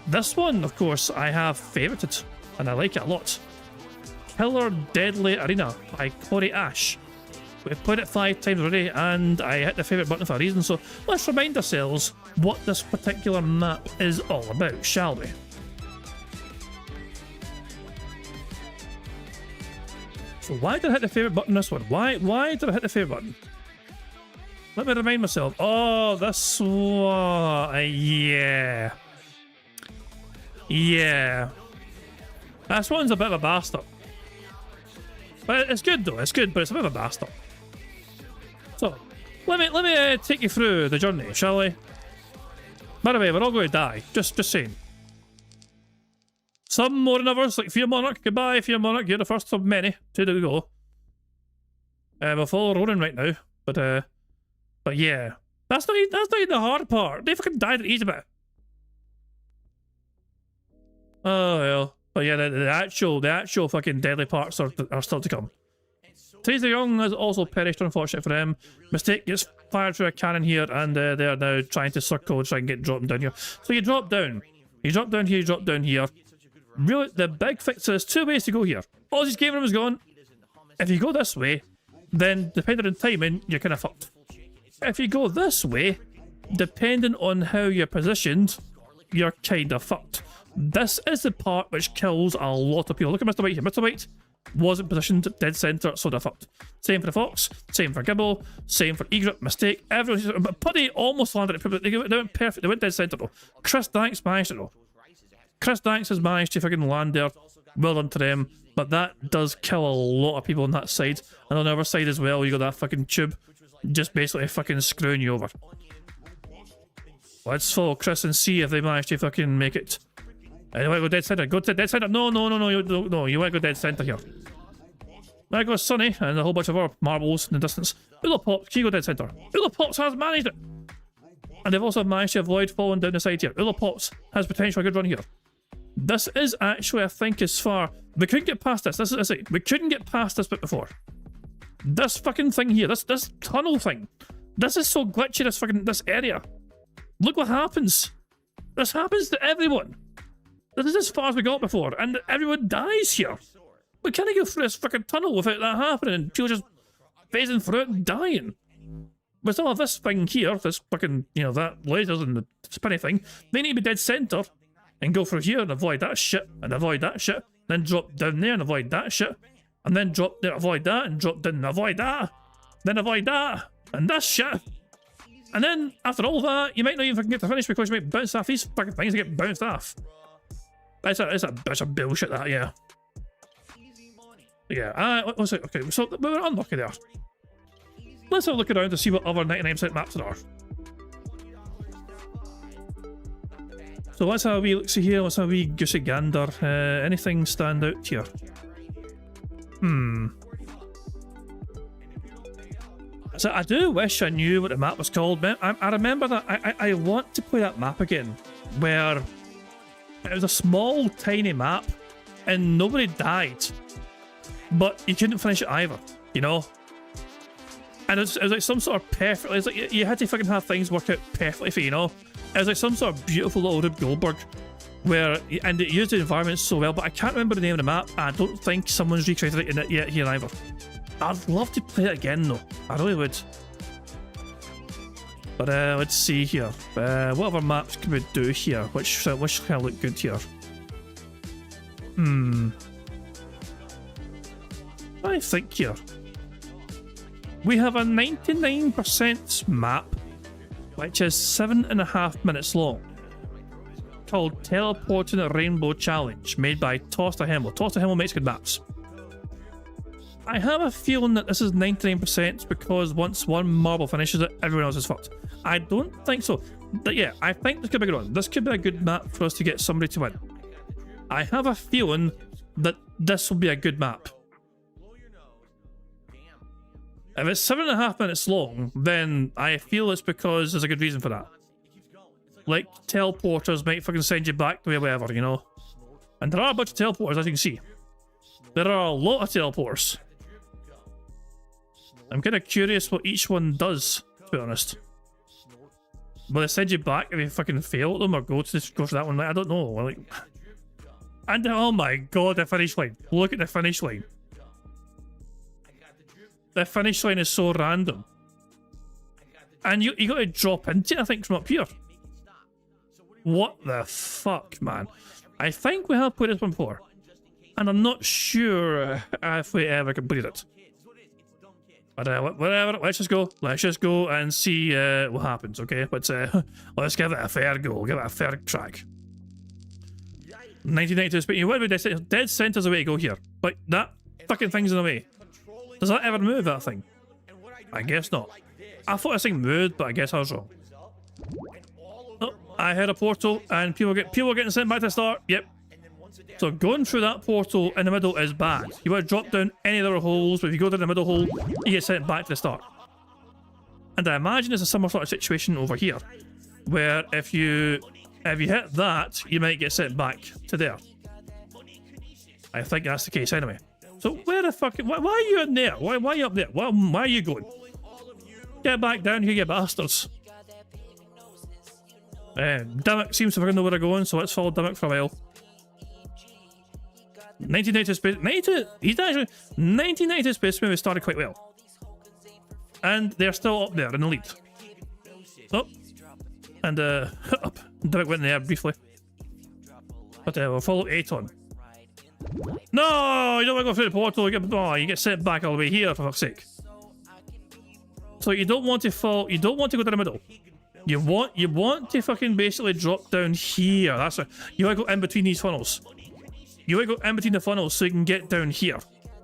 This one, of course, I have favorited, and I like it a lot. Killer Deadly Arena by Corey Ash. We've played it 5 times already, and I hit the favourite button for a reason, so let's remind ourselves what this particular map is all about, shall we? So why did I hit the favourite button this one? Why did I hit the favourite button? Let me remind myself. Oh, this one. Yeah. Yeah. This one's a bit of a bastard. But it's good though, it's good, but it's a bit of a bastard. So, let me take you through the journey, shall we? By the way, we're all going to die. Just saying. Some more than others, like Fear Monarch. Goodbye, Fear Monarch. You're the first of many. 2 to go. We're full rolling right now, but yeah. That's not even the hard part. They fucking died at each bit. Oh well. But yeah, the actual fucking deadly parts are still to come. Tracer Young has also perished, unfortunate for him. Mistake gets fired through a cannon here, and they are now trying to circle, try and get dropped down here. So you drop down. You drop down here, you drop down here. Really, the big fix is 2 ways to go here. All his game room is gone. If you go this way, then depending on timing, you're kind of fucked. If you go this way, depending on how you're positioned, you're kind of fucked. This is the part which kills a lot of people. Look at Mr. White here. Mr. White wasn't positioned dead centre, so they're fucked. Same for the Fox, same for Gibble, same for Egret, Mistake, everyone. But Putty almost landed it. They went perfect. They went dead centre though. Chris Danks managed it though. Chris Danks has managed to fucking land there. Well done to them. But that does kill a lot of people on that side. And on the other side as well, you got that fucking tube just basically fucking screwing you over. Let's follow Chris and see if they manage to fucking make it. You want to go dead center? Go to dead center. No, you want to go dead center here. There goes Sonny and a whole bunch of other marbles in the distance. Ulopops, can you go dead center? Ulopops has managed it. And they've also managed to avoid falling down the side here. Ulopops has potential a good run here. This is actually, I think, as far... We couldn't get past this. This is it. We couldn't get past this bit before. This fucking thing here, this tunnel thing. This is so glitchy, this area. Look what happens. This happens to everyone. This is as far as we got before, and everyone dies here. We can't go through this fucking tunnel without that happening, and people just phasing through it and dying. With all of this thing here, this fucking, you know, that lasers and the spinny thing, they need to be dead centre and go through here and avoid that shit, then drop down there and avoid that shit, and then drop there, avoid that, and drop down and avoid that, then avoid that, and that shit. And then, after all that, you might not even fucking get to finish because you might bounce off these fucking things and get bounced off. That's a bunch of bullshit, that, yeah. Yeah, what was it? Okay, so we were unlucky there. Let's have a look around to see what other 99% maps there are. So let's have a wee look-see here, let's have a wee goosey gander. Anything stand out here? So I do wish I knew what the map was called. I remember that I want to play that map again, where it was a small, tiny map, and nobody died, but you couldn't finish it either, you know? And it was like some sort of perfect, it's like you had to fucking have things work out perfectly for you, know? It was like some sort of beautiful little Rube Goldberg, and it used the environment so well, but I can't remember the name of the map, and I don't think someone's recreated it in it yet here either. I'd love to play it again though, I really would. But let's see here. What other maps can we do here? Which kind of look good here? I think here. We have a 99% map, which is 7.5 minutes long, called Teleporting a Rainbow Challenge, made by Toaster Hemel. Toaster Hemel makes good maps. I have a feeling that this is 99% because once one marble finishes it, everyone else is fucked. I don't think so. But yeah, I think this could be a good one. This could be a good map for us to get somebody to win. I have a feeling that this will be a good map. If it's 7.5 minutes long, then I feel it's because there's a good reason for that. Like, teleporters might fucking send you back to wherever, you know? And there are a bunch of teleporters, as you can see. There are a lot of teleporters. I'm kind of curious what each one does, to be honest. Will they send you back if you fucking fail at them or go for that one? I don't know. Like, and oh my god, the finish line. Look at the finish line. The finish line is so random. And you got to drop into it, I think, from up here. What the fuck, man? I think we have played this one before. And I'm not sure if we ever completed it. But whatever, let's just go. Let's just go and see what happens, okay? But let's give it a fair go. Give it a fair track. 1992, but you would be dead centre's the way to go here. Like, that fucking thing's in the way. Does that ever move, that thing? I guess not. I thought this thing moved, but I guess I was wrong. Oh, I heard a portal, and people getting sent back to the start. Yep. So going through that portal in the middle is bad. You want to drop down any other holes, but if you go down the middle hole, you get sent back to the start. And I imagine it's a similar sort of situation over here, where if you hit that, you might get sent back to there. I think that's the case anyway. So where the fuck? Why are you in there? Why are you up there? Why are you going? Get back down here, you bastards. Dimmock seems to fucking know where they're going, so let's follow Dimmock for a while. 1990 Space... 1990 Space Movie started quite well. And they're still up there in the lead. Oh. And, up. Dimmock went in there briefly. But, we'll follow 8 on. No! You don't want to go through the portal. You get sent back all the way here, for fuck's sake. So you don't want to fall... You don't want to go down the middle. You want to fucking basically drop down here. That's what... You want to go in between these funnels. You want to go in between the funnels so you can get down here,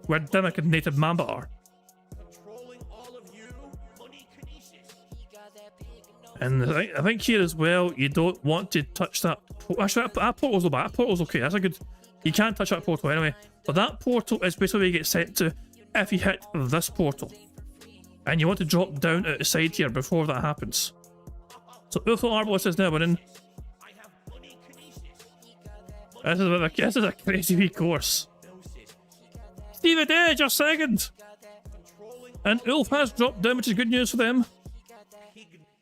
where Dimmock and Native Mamba are. And I think here as well, you don't want to touch that... Actually, that portal's no bad. That portal's okay. That's a good... You can't touch that portal anyway. But that portal is basically where you get sent to if you hit this portal. And you want to drop down out the side here before that happens. So Ulfo Arbalist is now winning. This is a crazy wee course. Steve Adair, you're second. And Ulf has dropped down, which is good news for them.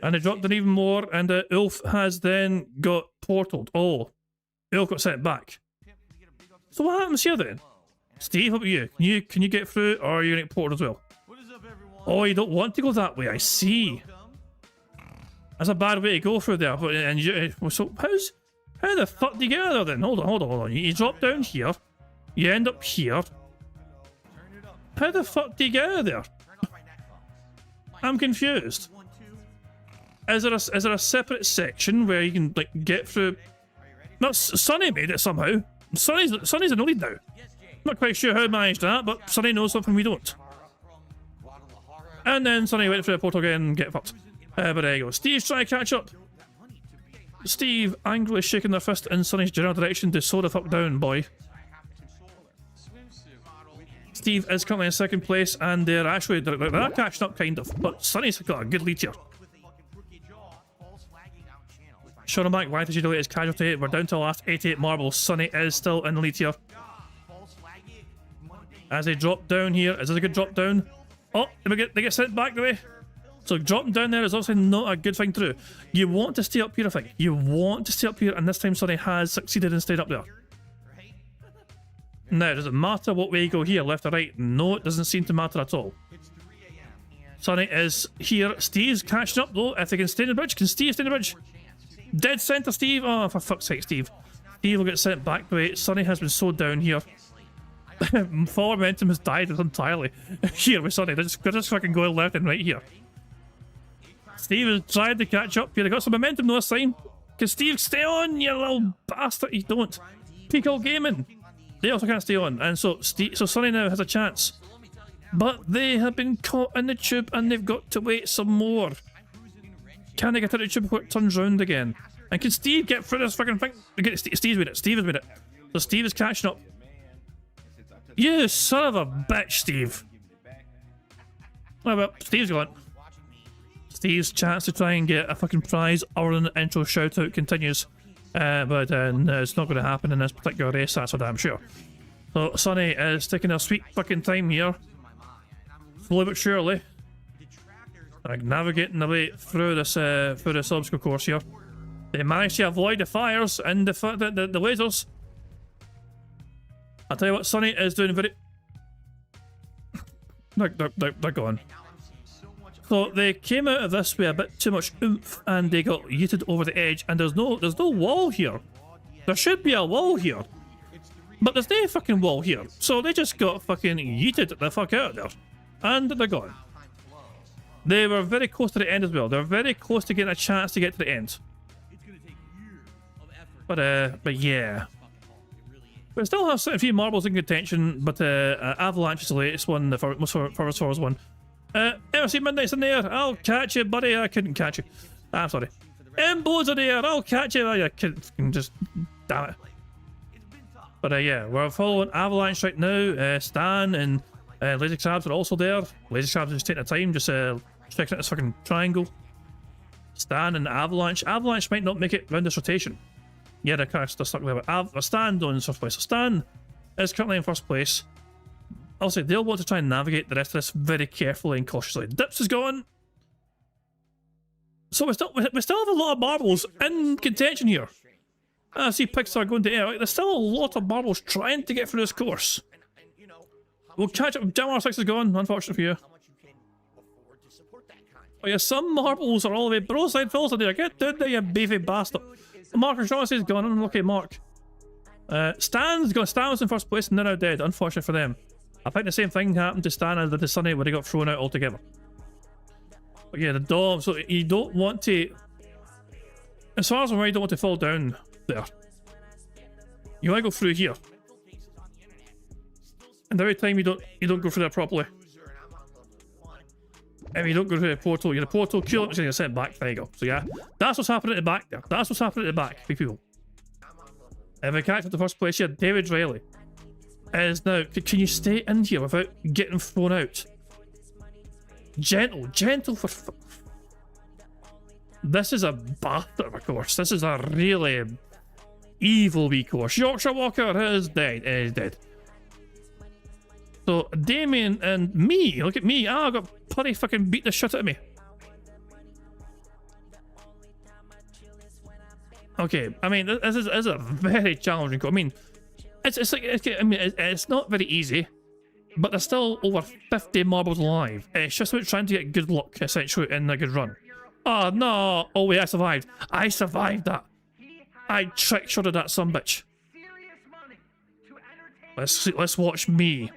And they dropped down even more, and Ulf has then got portaled. Oh, Ulf got sent back. So what happens here then? Steve, what about you? Can you get through, or are you going to get portaled as well? Oh, you don't want to go that way, I see. That's a bad way to go through there. But so how the fuck do you get out of there then? Hold on. You drop down here. You end up here. How the fuck do you get out of there? I'm confused. Is there a separate section where you can like get through? No, Sonny made it somehow. Sonny's in the lead now. Not quite sure how he managed that, but Sonny knows something we don't. And then Sonny went through the portal again and get fucked. But there you go. Steve's trying to catch up. Steve angrily shaking their fist in Sonny's general direction to slow the fuck down, boy. Steve is currently in second place, and they're catching up kind of, but Sonny's got a good lead here. Sean Mac, why did you delete his casualty? We're down to the last 88 marbles. Sonny is still in the lead here. As they drop down here, is this a good drop down? Oh, they get sent back the way. So dropping down there is obviously not a good thing to do. You want to stay up here, I think. You want to stay up here, and this time Sonny has succeeded and stayed up there. Now, does it matter what way you go here, left or right? No, it doesn't seem to matter at all. Sonny is here. Steve's catching up though. If they can stay in the bridge, can Steve stay in the bridge? Dead center, Steve. Oh, for fuck's sake, Steve. Steve will get sent back the way. Sonny has been slowed down here. Forward momentum has died entirely here with Sonny. They're just fucking going left and right here. Steve is trying to catch up here. They got some momentum though this time. Can Steve stay on, you little bastard? You don't. Pico Gaming. They also can't stay on. And so Sonny now has a chance. But they have been caught in the tube and they've got to wait some more. Can they get out of the tube before it turns round again? And can Steve get through this fucking thing? Steve's with it. Steve has with it. So Steve is catching up. You son of a bitch, Steve. Oh well, Steve's gone. Steve's chance to try and get a fucking prize or an intro shout out continues. But no, it's not going to happen in this particular race, that's for damn sure. So Sonny is taking a sweet fucking time here. Slowly but surely. Like navigating the way through this obstacle course here. They managed to avoid the fires and the lasers. I'll tell you what, Sonny is doing very... They're gone. So they came out of this with a bit too much oomph and they got yeeted over the edge, and there's no wall here. There should be a wall here. But there's no fucking wall here. So they just got fucking yeeted the fuck out of there. And they're gone. They were very close to the end as well. They were very close to getting a chance to get to the end. But yeah. We still have a few marbles in contention, but Avalanche is the latest one, the most furthest forward one. MC Midnight's in there. I'll catch you, buddy. I couldn't catch you. I'm sorry. Embo's in there. I'll catch you. I couldn't just... Damn it. But yeah, we're following Avalanche right now. Stan and Lazy Crabs are also there. Lazy Crabs is just taking the time, just Checking out this fucking triangle. Stan and Avalanche. Avalanche might not make it round this rotation. Yeah, they're kind of stuck there. But Stan in first place. So Stan is currently in first place. I'll say they'll want to try and navigate the rest of this very carefully and cautiously. Dips is gone. So we still have a lot of marbles in contention here. I see Pixar going to air. Like, there's still a lot of marbles trying to get through this course. We'll catch up. Jamar 6 is gone, unfortunately for you. Oh yeah, some marbles are all the way. Broadside Phil's in there. Get down there, you beefy bastard. Marcus Johnson's gone. Unlucky Mark. Stan's gone. Stan was in first place and they're now dead, unfortunately for them. I think the same thing happened to Stan as to Sunny when he got thrown out altogether. But yeah, the Dom. So you don't want to. As far as I'm aware, you don't want to fall down there. You want to go through here. And every time you don't go through that properly. And you don't go through the portal, you're the portal, kill it, you're sent back. There you go. So yeah, that's what's happening at the back there. That's what's happening at the back, people. If I catch up the first place here, David Riley is now. Can you stay in here without getting thrown out? Gentle for. This is a bastard of a course. This is a really evil wee course. Yorkshire Walker is dead. Is dead. So Damien and me, look at me. I got bloody fucking beat the shit out of me. Okay, I mean this is a very challenging course. I mean, it's not very easy, but there's still over 50 marbles alive. It's just about trying to get good luck, essentially, in a good run. Oh no! Oh wait, I survived. I survived that. I trick-shotted that sumbitch. Let's watch me.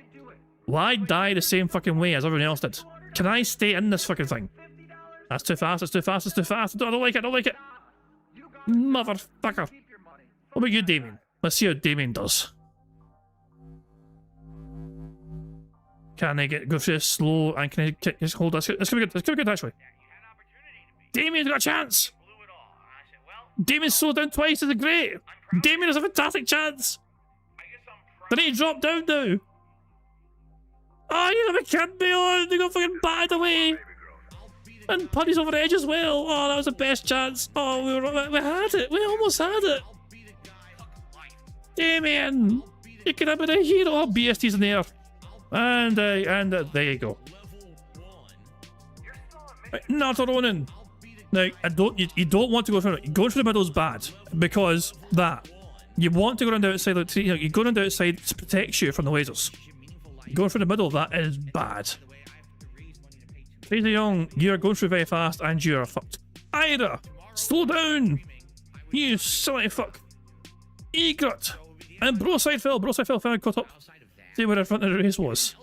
Will I die the same fucking way as everyone else did? Can I stay in this fucking thing? That's too fast, it's too fast, it's too fast. I don't like it, I don't like it. Motherfucker. What about you, Damien? Let's see how Damien does. Can I go through this slow and can I just hold this? It's gonna be good, it's gonna be good actually. Damien's got a chance! Damien's slowed down twice, this is great! Damien has a fantastic chance! Did he drop down now? Oh, you never can be on! They got fucking batted away! And Puddy's over the edge as well! Oh, that was the best chance! Oh, we had it! We almost had it! Damien! You could have been a hero! Oh, BST's in the air! And there you go. Right, not a Ronin! Now, you don't want to go through it. Going through the middle is bad, because that. You want to go around the outside, like, you go around the outside to protect you from the lasers. Going through the middle, that is bad. Crazy Young, you're going through very fast and you're fucked. Ira, slow down! You silly fuck. Egret! And Broadside Phil finally caught up. See where the front of the race was.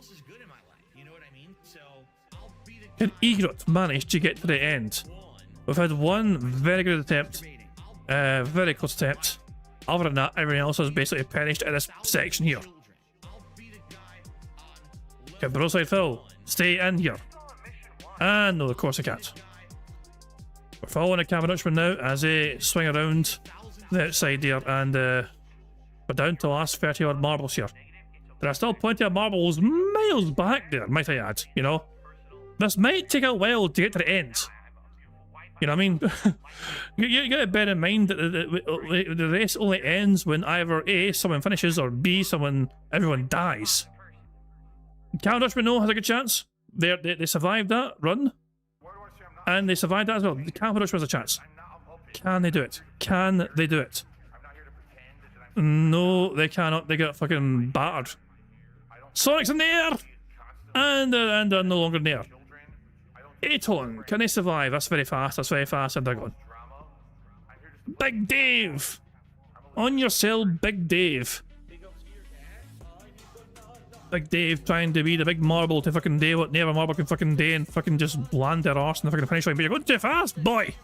And Egret managed to get to the end. We've had one very good attempt. Very close attempt. Other than that, everyone else has basically perished in this section here. Okay, Broadside Phil, stay in here. And no, of course I can't. We're following a Cabin Dutchman now as they swing around the outside there, and we're down to the last 30 odd marbles here. There are still plenty of marbles miles back there, might I add, you know. This might take a while to get to the end. You know what I mean? you gotta bear in mind that the race only ends when either A, someone finishes, or B, everyone dies. Cabin Dutchman has a good chance. They survived that run. And they survived that as well. The Cabin Dutchman has a chance. Can they do it? Can they do it? No, they cannot. They got fucking battered. Sonic's in the air! And they're no longer in the air. Aton, can they survive? That's very fast, and they're gone. Big Dave! On your cell, Big Dave. Big Dave trying to be the big marble to fucking do what never marble can fucking do and fucking just land their arse in the fucking finish line. But you're going too fast, boy!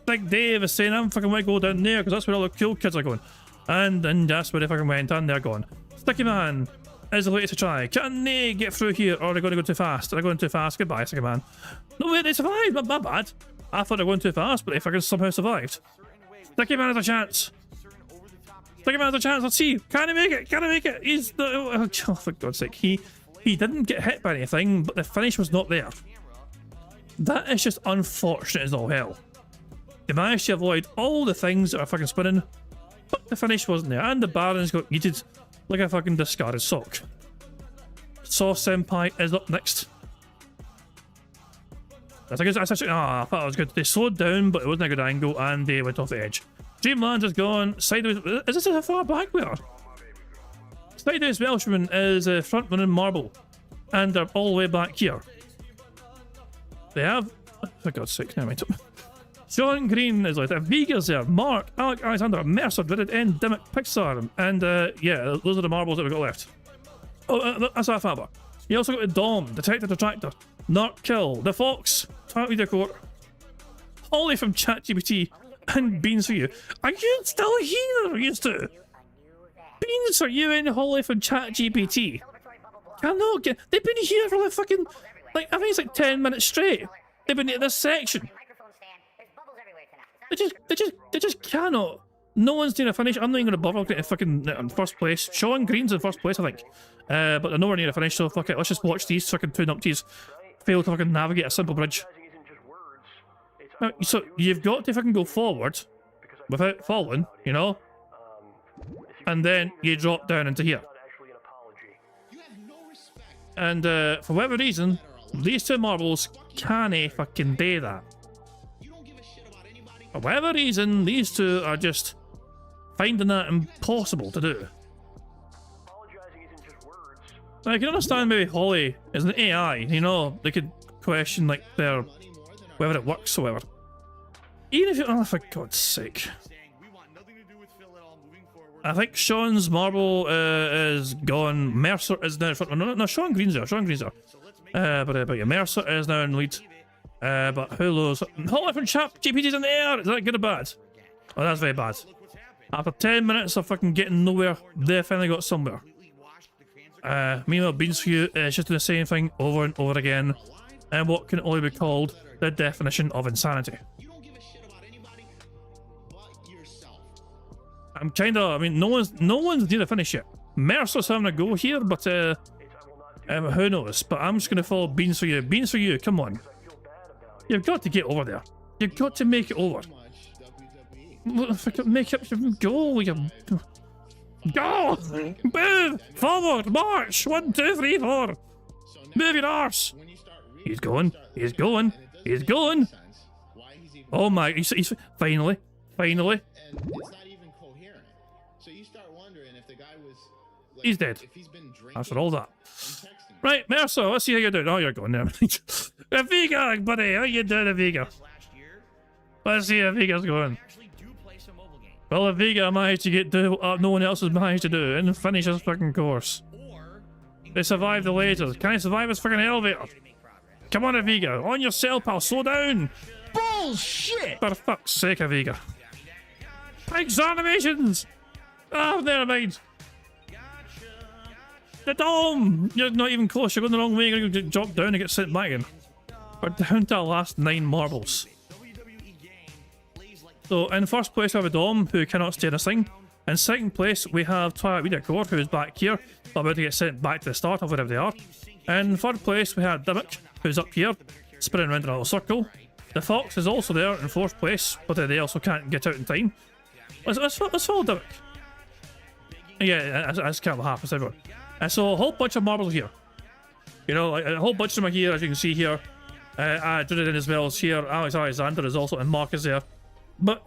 Big Dave is saying, I'm fucking going to go down there because that's where all the cool kids are going. And that's where they fucking went, and they're gone. Sticky Man is the latest to try. Can they get through here, or are they going to go too fast? They're going too fast. Goodbye, Sticky Man. No, wait, they survived. My bad. I thought they were going too fast, but they fucking somehow survived. Sticky Man has a chance. Sticky Man has a chance. Let's see. Can he make it? Can he make it? He's the... Oh, for God's sake. He didn't get hit by anything, but the finish was not there. That is just unfortunate as all hell. They managed to avoid all the things that are fucking spinning, but the finish wasn't there, and the Barons got yeeted like a fucking discarded sock. Sauce Senpai is up next. That's actually, I thought it was good. They slowed down, but it wasn't a good angle, and they went off the edge. Dreamland has gone sideways. Is this how far back we are? Sideways Welshman is a front running marble, and they're all the way back here. They have, for God's sake, never mind. Sean Green is like, Vega's there, Mark, Alec Alexander, Mercer, Virid N, Dimmick, Pixar, and yeah, those are the marbles that we've got left. Oh, that's our Faber. You also got the Dom, Detective Detractor, Narc Kill, The Fox, Twat Media Court, Holly from ChatGPT, and Beans for You. Are you still here, you two? Beans for You and Holly from ChatGPT. Cannot get. They've been here for like fucking, like, I think it's like 10 minutes straight. They've been at this section. They just cannot. No one's doing a finish. I'm not even going to bother getting fucking in first place. Sean Green's in first place, I think. But they're nowhere near a finish, so fuck it. Let's just watch these fucking two numpties fail to fucking navigate a simple bridge. Now, so you've got to fucking go forward without falling, you know? And then you drop down into here. And for whatever reason, these two marbles can't fucking do that. For whatever reason, these two are just finding that impossible to do. Now, I can understand maybe Holly is an AI, you know, they could question like their whether it works or whatever. Even if oh, for God's sake. I think Sean's marble is gone. Mercer is now in front. No, Sean Green's there. Sean Green's there. But yeah, Mercer is now in the lead. But who knows? Holly from ChatGPT's in the air. Is that good or bad? Oh, that's very bad. After 10 minutes of fucking getting nowhere, they finally got somewhere. Meanwhile, Beans for You is just doing the same thing over and over again, and what can only be called the definition of insanity. I'm kinda, I mean, no one's near the finish yet. Mercer's having a go here, but who knows? But I'm just gonna follow Beans for You. Beans for You, come on. You've got to get over there. You've got to make it over. Make up your goal. Go! Move! Forward! March! 1, 2, 3, 4! Move your arse! He's going. He's going. He's going! Oh my, he's finally. Finally. He's dead. After all that. Right, Mercer, let's see how you're doing. Oh, you're going there. Vega, buddy, how you doing, Vega? Let's see how Vega's going. Well, if Vega managed to get do what no one else has managed to do and finish his fucking course. They survived the lasers. Can I survive this fucking elevator? Come on, Vega. On your cell, pal. Slow down. Bullshit! For fuck's sake, Vega. Examinations! Oh, never mind. The dome! You're not even close. You're going the wrong way. You're going to drop down and get sent back in. We're down to our last 9 marbles. So, in first place, we have a Dom, who cannot stay in a thing. In second place, we have Twilight Media Corp, who is back here, about to get sent back to the start of wherever they are. In third place, we have Dimmick, who's up here, spinning around in a little circle. The Fox is also there in fourth place, but they also can't get out in time. Let's follow Dimmick. Yeah, that's kind of half, everyone. And so, a whole bunch of marbles here. You know, like, a whole bunch of them are here, as you can see here. Druidin as well is here. Alex Alexander is also, and Mark is there. But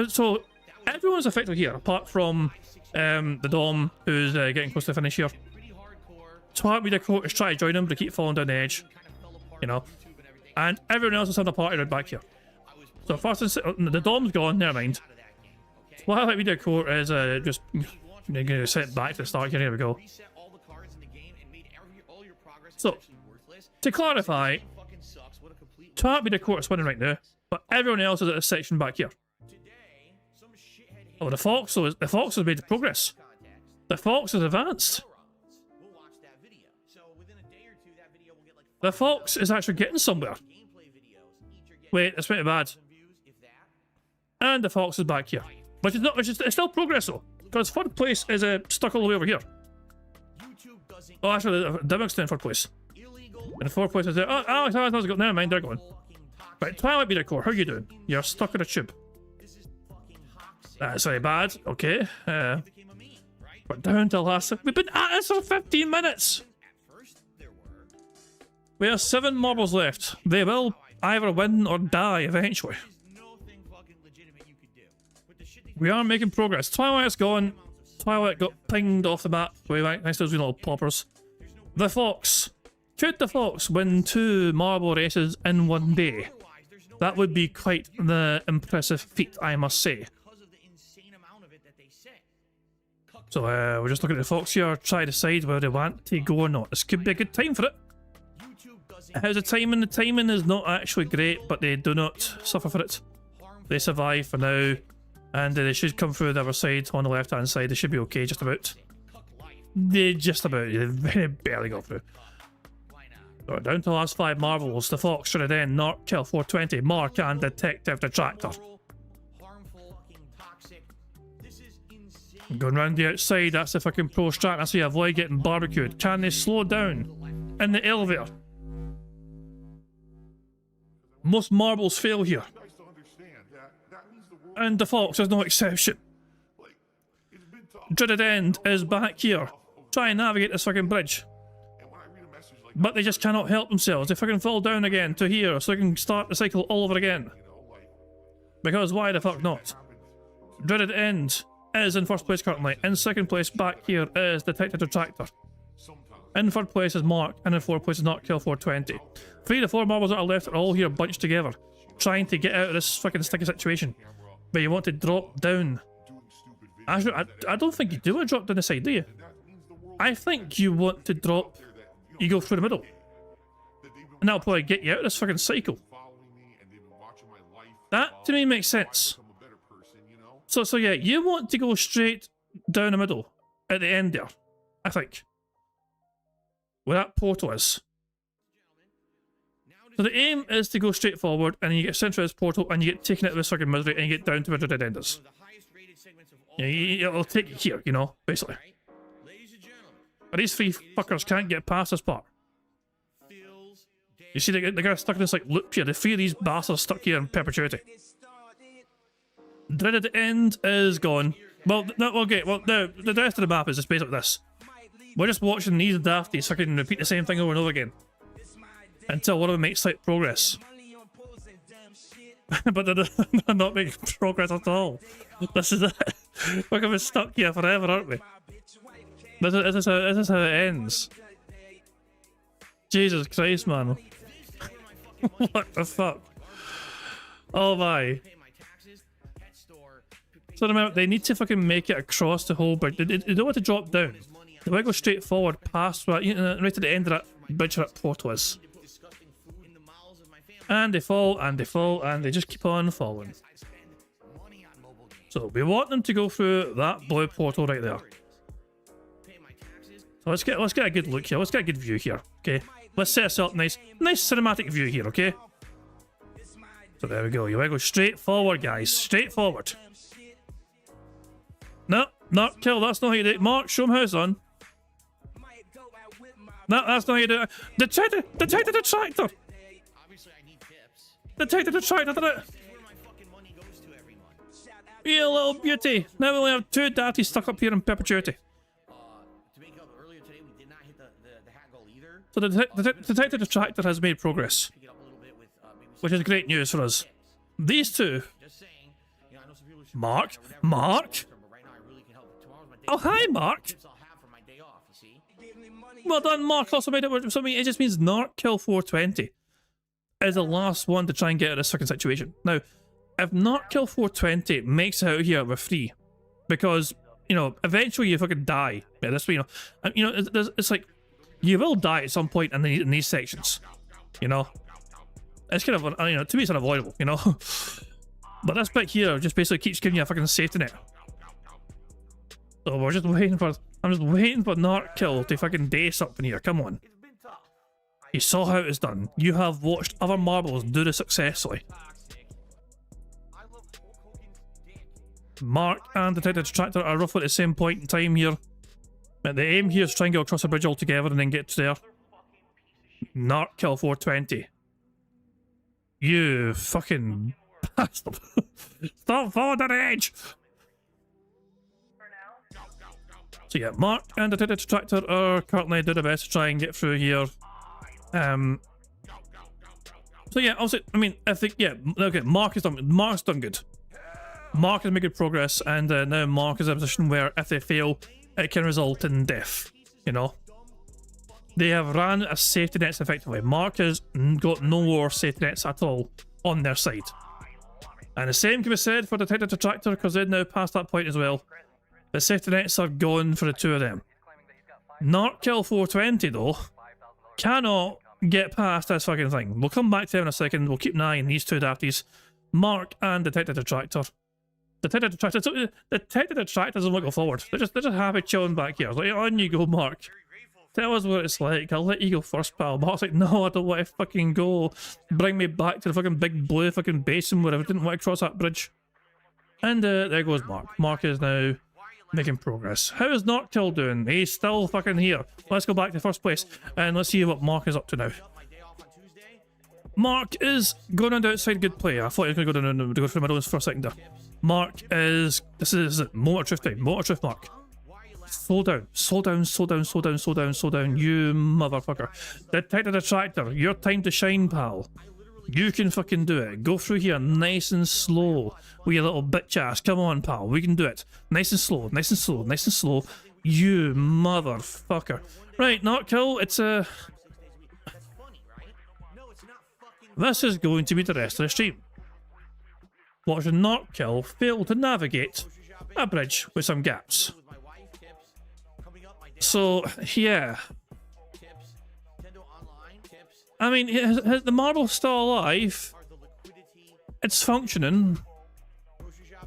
so everyone's affected here, apart from the Dom, who's getting close to the finish here. Twat Media Court is trying to join him, but they keep falling down the edge, you know. And everyone else is having a party right back here. So first, the Dom's gone. Never mind. Twilight Media Court is just going to set back to the start here. Here we go. So to clarify, Twat Media Court is winning right now. But everyone else is at this section back here. Oh, the Fox has made progress. The Fox has advanced. The Fox is actually getting somewhere. Wait, that's pretty bad. And the Fox is back here. Which is not, it's still progress though. Because third place is stuck all the way over here. Oh, actually, Dimmick's in third place. And the 4th place is there. Oh, Alex, never mind, they're gone. Right, Twilight Beater Core, how you doing? You're stuck in a tube. That's very bad. Okay. We're down to last. We've been at this for 15 minutes. We have 7 marbles left. They will either win or die eventually. We are making progress. Twilight's gone. Twilight got pinged off the map. Way back next to those little poppers. The Fox. Could the Fox win 2 marble races in one day? That would be quite the impressive feat, I must say. So we're just looking at the Fox here, try to decide whether they want to go or not. This could be a good time for it. How's the timing? The timing is not actually great, but they do not suffer for it. They survive for now, and they should come through the other side on the left-hand side. They should be okay, just about. They very barely got through. So down to the last 5 marbles. The Fox, Trinidad, Narc, Kill 420, Mark, and Detective Detractor. Going round the outside, that's the fucking pro strat. That's how you avoid getting barbecued. Can they slow down in the elevator? Most marbles fail here. And the Fox is no exception. Dreaded End is back here. Try and navigate this fucking bridge. But they just cannot help themselves. They fucking fall down again to here so they can start the cycle all over again. Because why the fuck not? Dreaded End is in 1st place currently. In 2nd place back here is Detective Detractor. In 3rd place is Mark, and in 4th place is Not Kill 420. 3 of the 4 marbles that are left are all here bunched together, trying to get out of this fucking sticky situation. But you want to drop down. Actually, I don't think you do want to drop down the side, do you? I think you want to drop, you go through the middle. And that'll probably get you out of this fucking cycle. That, to me, makes sense. So yeah, you want to go straight down the middle at the end there, I think. Where that portal is. So the aim is to go straight forward, and you get sent through this portal, and you get taken out of this fucking misery, and you get down to where the dead end is. Yeah, it'll take you here, you know, basically. But these 3 fuckers can't get past this part. You see, the guy's stuck in this like loop here. The 3 of these bastards stuck here in perpetuity. Dreaded End is gone. Well, no, okay, well, no, the rest of the map is just basically this. We're just watching these dafties fucking repeat the same thing over and over again. Until one of them makes slight progress. But they're not making progress at all. This is it. We're gonna be stuck here forever, aren't we? This is how it ends. Jesus Christ, man. What the fuck? Oh my. So remember, they need to fucking make it across the whole bridge. They don't want to drop down. They want to go straight forward past right at the end of that bridge that portal is. And they fall, and they fall, and they just keep on falling. So we want them to go through that blue portal right there. So let's get a good look here. Let's get a good view here. Okay. Let's set us up nice cinematic view here, okay? So there we go. You want to go straight forward, guys. Straight forward. No, not kill. That's not how you do it. Mark, show him how it's done. No, that's not how you do it. Detective Detractor! Detective Detractor did it! You little beauty! Now we only have 2 daddies stuck up here in perpetuity. So the Detective Detractor has made progress. Which is great news for us. These 2... Mark? Oh, hi, Mark! Well done, Mark. Also made it something. It just means Narc Kill 420 is the last one to try and get out of this fucking situation. Now, if Narc Kill 420 makes it out here with 3, because, you know, eventually you fucking die. Yeah, that's what, you know, it's like, you will die at some point in these sections, you know? It's kind of, you know, to me it's unavoidable, you know? But this bit here just basically keeps giving you a fucking safety net. So we're just waiting for... I'm just waiting for Narc Kill to fucking day something here. Come on. You saw how it was done. You have watched other marbles do this successfully. Mark and Detective Detractor are roughly at the same point in time here. But the aim here is to try and go across the bridge altogether and then get to there. Not kill 420. You fucking bastard. Stop falling to the edge. So yeah, Mark and the Detective Tractor are currently doing their best to try and get through here. So yeah, also, I mean, I think, yeah, okay, Mark's done good. Mark has made good progress, and now Mark is in a position where if they fail, it can result in death, you know? They have ran a safety nets effectively. Mark has got no more safety nets at all on their side. And the same can be said for the Detective Tractor, because they've now passed that point as well. The safety nets are gone for the two of them. Not kill 420 though. Cannot get past this fucking thing. We'll come back to him in a second. We'll keep an eye on these two dafties. Mark and Detective Tractor. Detective Tractor doesn't want to go forward. They're just happy chilling back here. Like, on you go, Mark. Tell us what it's like. I'll let you go first, pal. Mark's like, no, I don't want to fucking go. Bring me back to the fucking big blue fucking basin where I didn't want to cross that bridge. And there goes Mark. Mark is now making progress. How is Noctil doing? He's still fucking here. Let's go back to first place and let's see what Mark is up to now. Mark is going on the outside good play. I thought he was going to go down and go through my nose for a second there. Mark is... This is it. Motor drift time. Motor drift, Mark. Slow down. Slow down, slow down, slow down, slow down, slow down, you motherfucker. Detective Tractor, your time to shine, pal. You can fucking do it. Go through here nice and slow with your little bitch ass. Come on, pal. We can do it. Nice and slow, nice and slow, nice and slow. You motherfucker. Right, not kill. It's a... This is going to be the rest of the stream. Watch not kill fail to navigate a bridge with some gaps. So, yeah. I mean, the marble's still alive. It's functioning.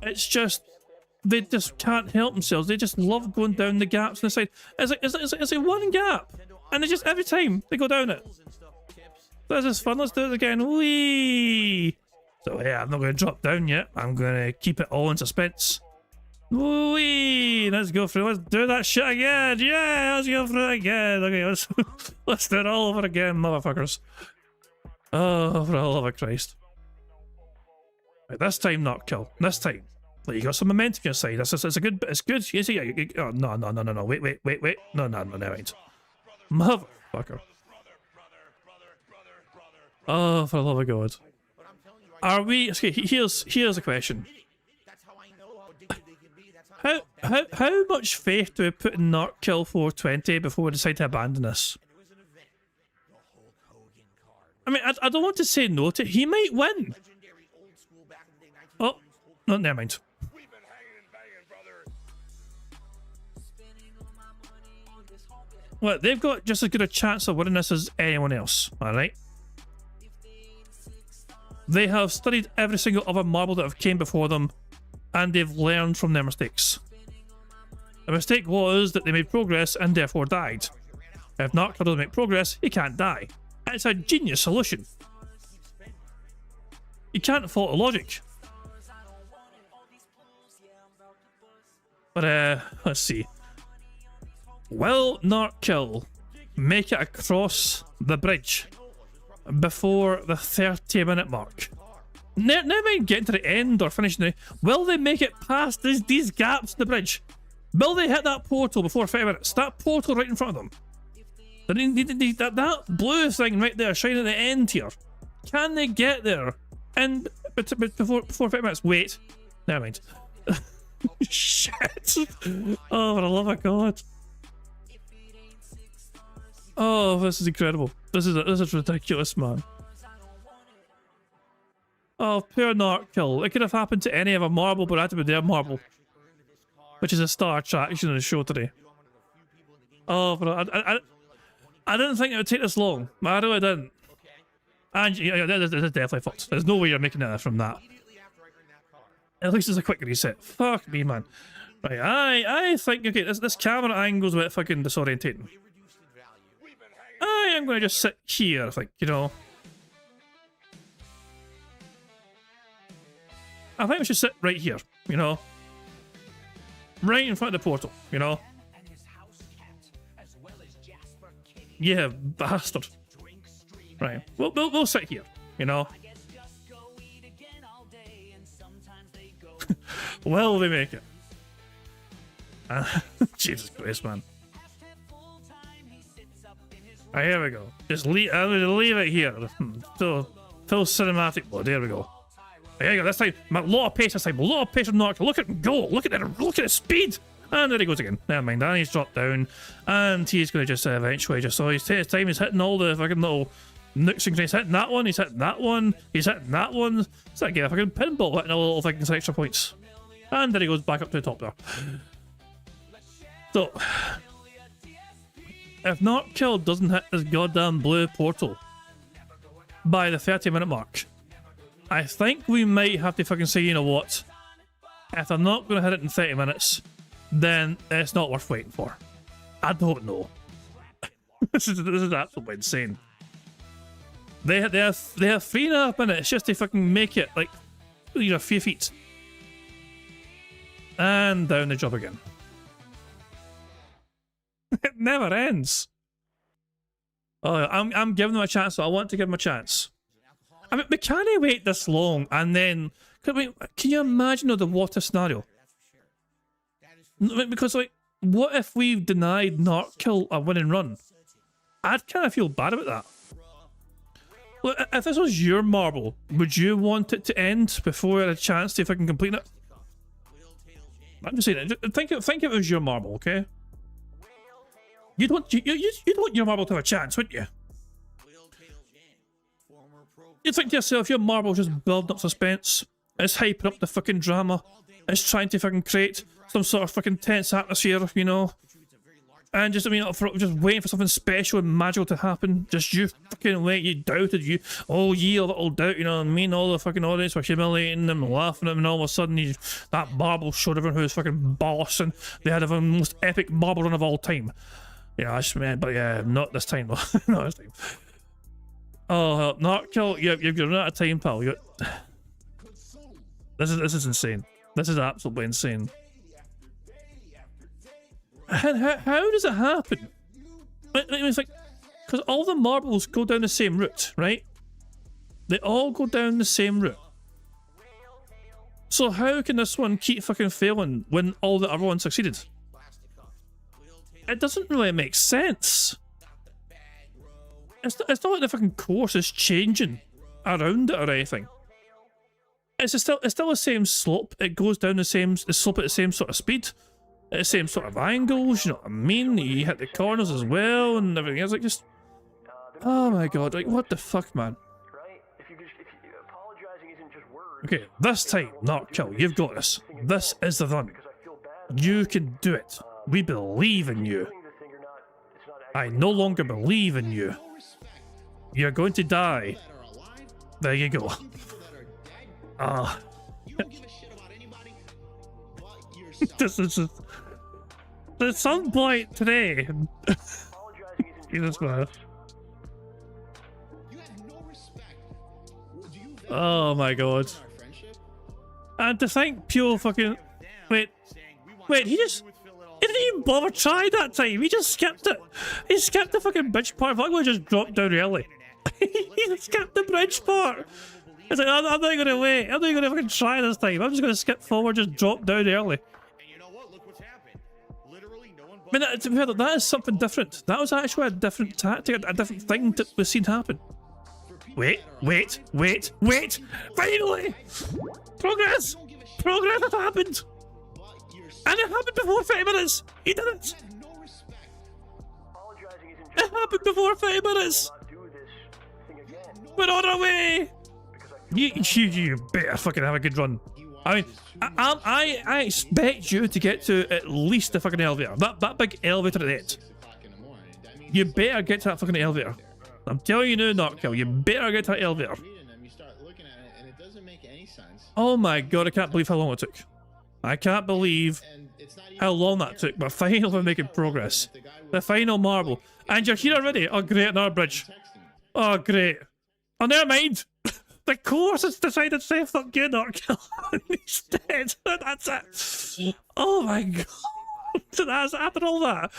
It's just, they just can't help themselves. They just love going down the gaps on the side. It's like one gap. And they just, every time, they go down it. This is fun. Let's do it again. Whee! So yeah, I'm not going to drop down yet. I'm going to keep it all in suspense. Whee! Let's go through. Let's do that shit again. Yeah, let's go through it again. Okay, let's do it all over again, motherfuckers. Oh, for the love of Christ. Right, this time not kill. This time. Like, you got some momentum on your side. It's a good. It's good. You see? Oh no. Wait. No. Never mind. Motherfucker. Oh, for the love of God. Are we... Okay, here's a question. How much faith do we put in not kill 420 before we decide to abandon this? I mean, I don't want to say no to... He might win. Oh, no, never mind. Well, they've got just as good a chance of winning this as anyone else, alright? They have studied every single other marble that have came before them, and they've learned from their mistakes. The mistake was that they made progress and therefore died. If not doesn't make progress, he can't die. And it's a genius solution. You can't fault the logic. But let's see. Will not kill make it across the bridge before the 30-minute mark? Never mind getting to the end or finishing the... Will they make it past these gaps in the bridge? Will they hit that portal before 5 minutes? That portal right in front of them. That blue thing right there shining at the end here. Can they get there? And before 5 minutes? Wait. Never mind. Shit. Oh, for the love of God. Oh, this is incredible. This is ridiculous, man. Oh, poor Narkill. It could have happened to any other marble, but it had to be their marble. Which is a star attraction in the show today. Oh, but I didn't think it would take this long. I really didn't. And yeah, this is definitely fucked. There's no way you're making it from that. At least it's a quick reset. Fuck me, man. Right, I think, okay, this camera angle's a bit fucking disorientating. I am going to just sit here, I think, you know. I think we should sit right here, you know. Right in front of the portal, you know. Yeah, bastard. Right. We'll sit here, you know. Will we make it? Jesus Christ, man. Right, here we go. Just leave. I'm gonna leave it here. Full cinematic. Oh, there we go. There you go. This time, a lot of pace. This time, a lot of pace from Nocturne. Look at him go. Look at his speed. And there he goes again. Never mind. And he's dropped down, and he's gonna just eventually just. So his time. He's hitting all the fucking little nooks and crannies. Hitting that one. He's hitting that one. He's hitting that one. It's like a fucking pinball hitting all little fucking extra points. And then he goes back up to the top there. So, if Nocturne doesn't hit this goddamn blue portal by the 30-minute mark, I think we might have to fucking say, you know what? If I'm not going to hit it in 30 minutes, then it's not worth waiting for. I don't know. This is absolutely insane. They have 3.5 minutes just to fucking make it like, you know, a few feet. And down the job again. It never ends. Oh, I'm giving them a chance, so I want to give them a chance. I mean, we can't wait this long, and then can you imagine the water scenario? Because like, what if we've denied Nocturne a winning run? I'd kind of feel bad about that. Look, if this was your marble, would you want it to end before you had a chance to fucking complete it? I'm just saying, think if it was your marble, okay? You'd want your marble to have a chance, wouldn't you? You'd think to yourself, your marble's just building up suspense, it's hyping up the fucking drama, it's trying to fucking create some sort of fucking tense atmosphere, you know? And just, I mean, just waiting for something special and magical to happen. Just you fucking wait, you doubted, you, oh, ye little doubt, you know what I mean? All the fucking audience were humiliating them and laughing at them, and all of a sudden that marble showed everyone who was fucking boss, and they had the most epic marble run of all time. You know, I just meant, but yeah, not this time though. Not this time. Oh, Nocturne, you've run out of time, pal. This is insane. This is absolutely insane. And how does it happen? It's like, because all the marbles go down the same route, right? They all go down the same route. So how can this one keep fucking failing when all the other ones succeeded? It doesn't really make sense. It's not like the fucking course is changing around it or anything. It's still the same slope. It goes down the slope at the same sort of speed. At the same sort of angles, you know what I mean? You hit the corners as well and everything else. Like, just, oh my god, like, what the fuck, man? Okay, this time, Nocturne, you've got this. This is the run. You can do it. We believe in you. I no longer believe in you. You're going to die. There you go. This is just... At some point today... Jesus, man. Oh my god. And to think pure fucking... Wait, he didn't even bother trying that time. He just skipped it. He skipped the fucking bridge part. Fuck, just dropped down early. He skipped the bridge part. It's like, I'm not going to wait. I'm not going to fucking try this time. I'm just going to skip forward, just drop down early. I mean, to be fair, that is something different. That was actually a different tactic, a different thing that we've seen happen. Wait! Finally! Progress! Progress has happened! And it happened before 30 minutes! He did it! It happened before 30 minutes! We're on our way! You better fucking have a good run. I mean, I expect you to get to at least the fucking elevator. That big elevator at the end. You better get to that fucking elevator. I'm telling you now, Nocturne, you better get to that elevator. Oh my god, I can't believe how long it took. I can't believe how long that took, but finally we're making progress. The final marble. And you're here already. Oh great, another bridge. Oh great. Oh, never mind. The course has decided to say fuck you, Nocturne. He's dead. That's it. Oh my god. That's after all that.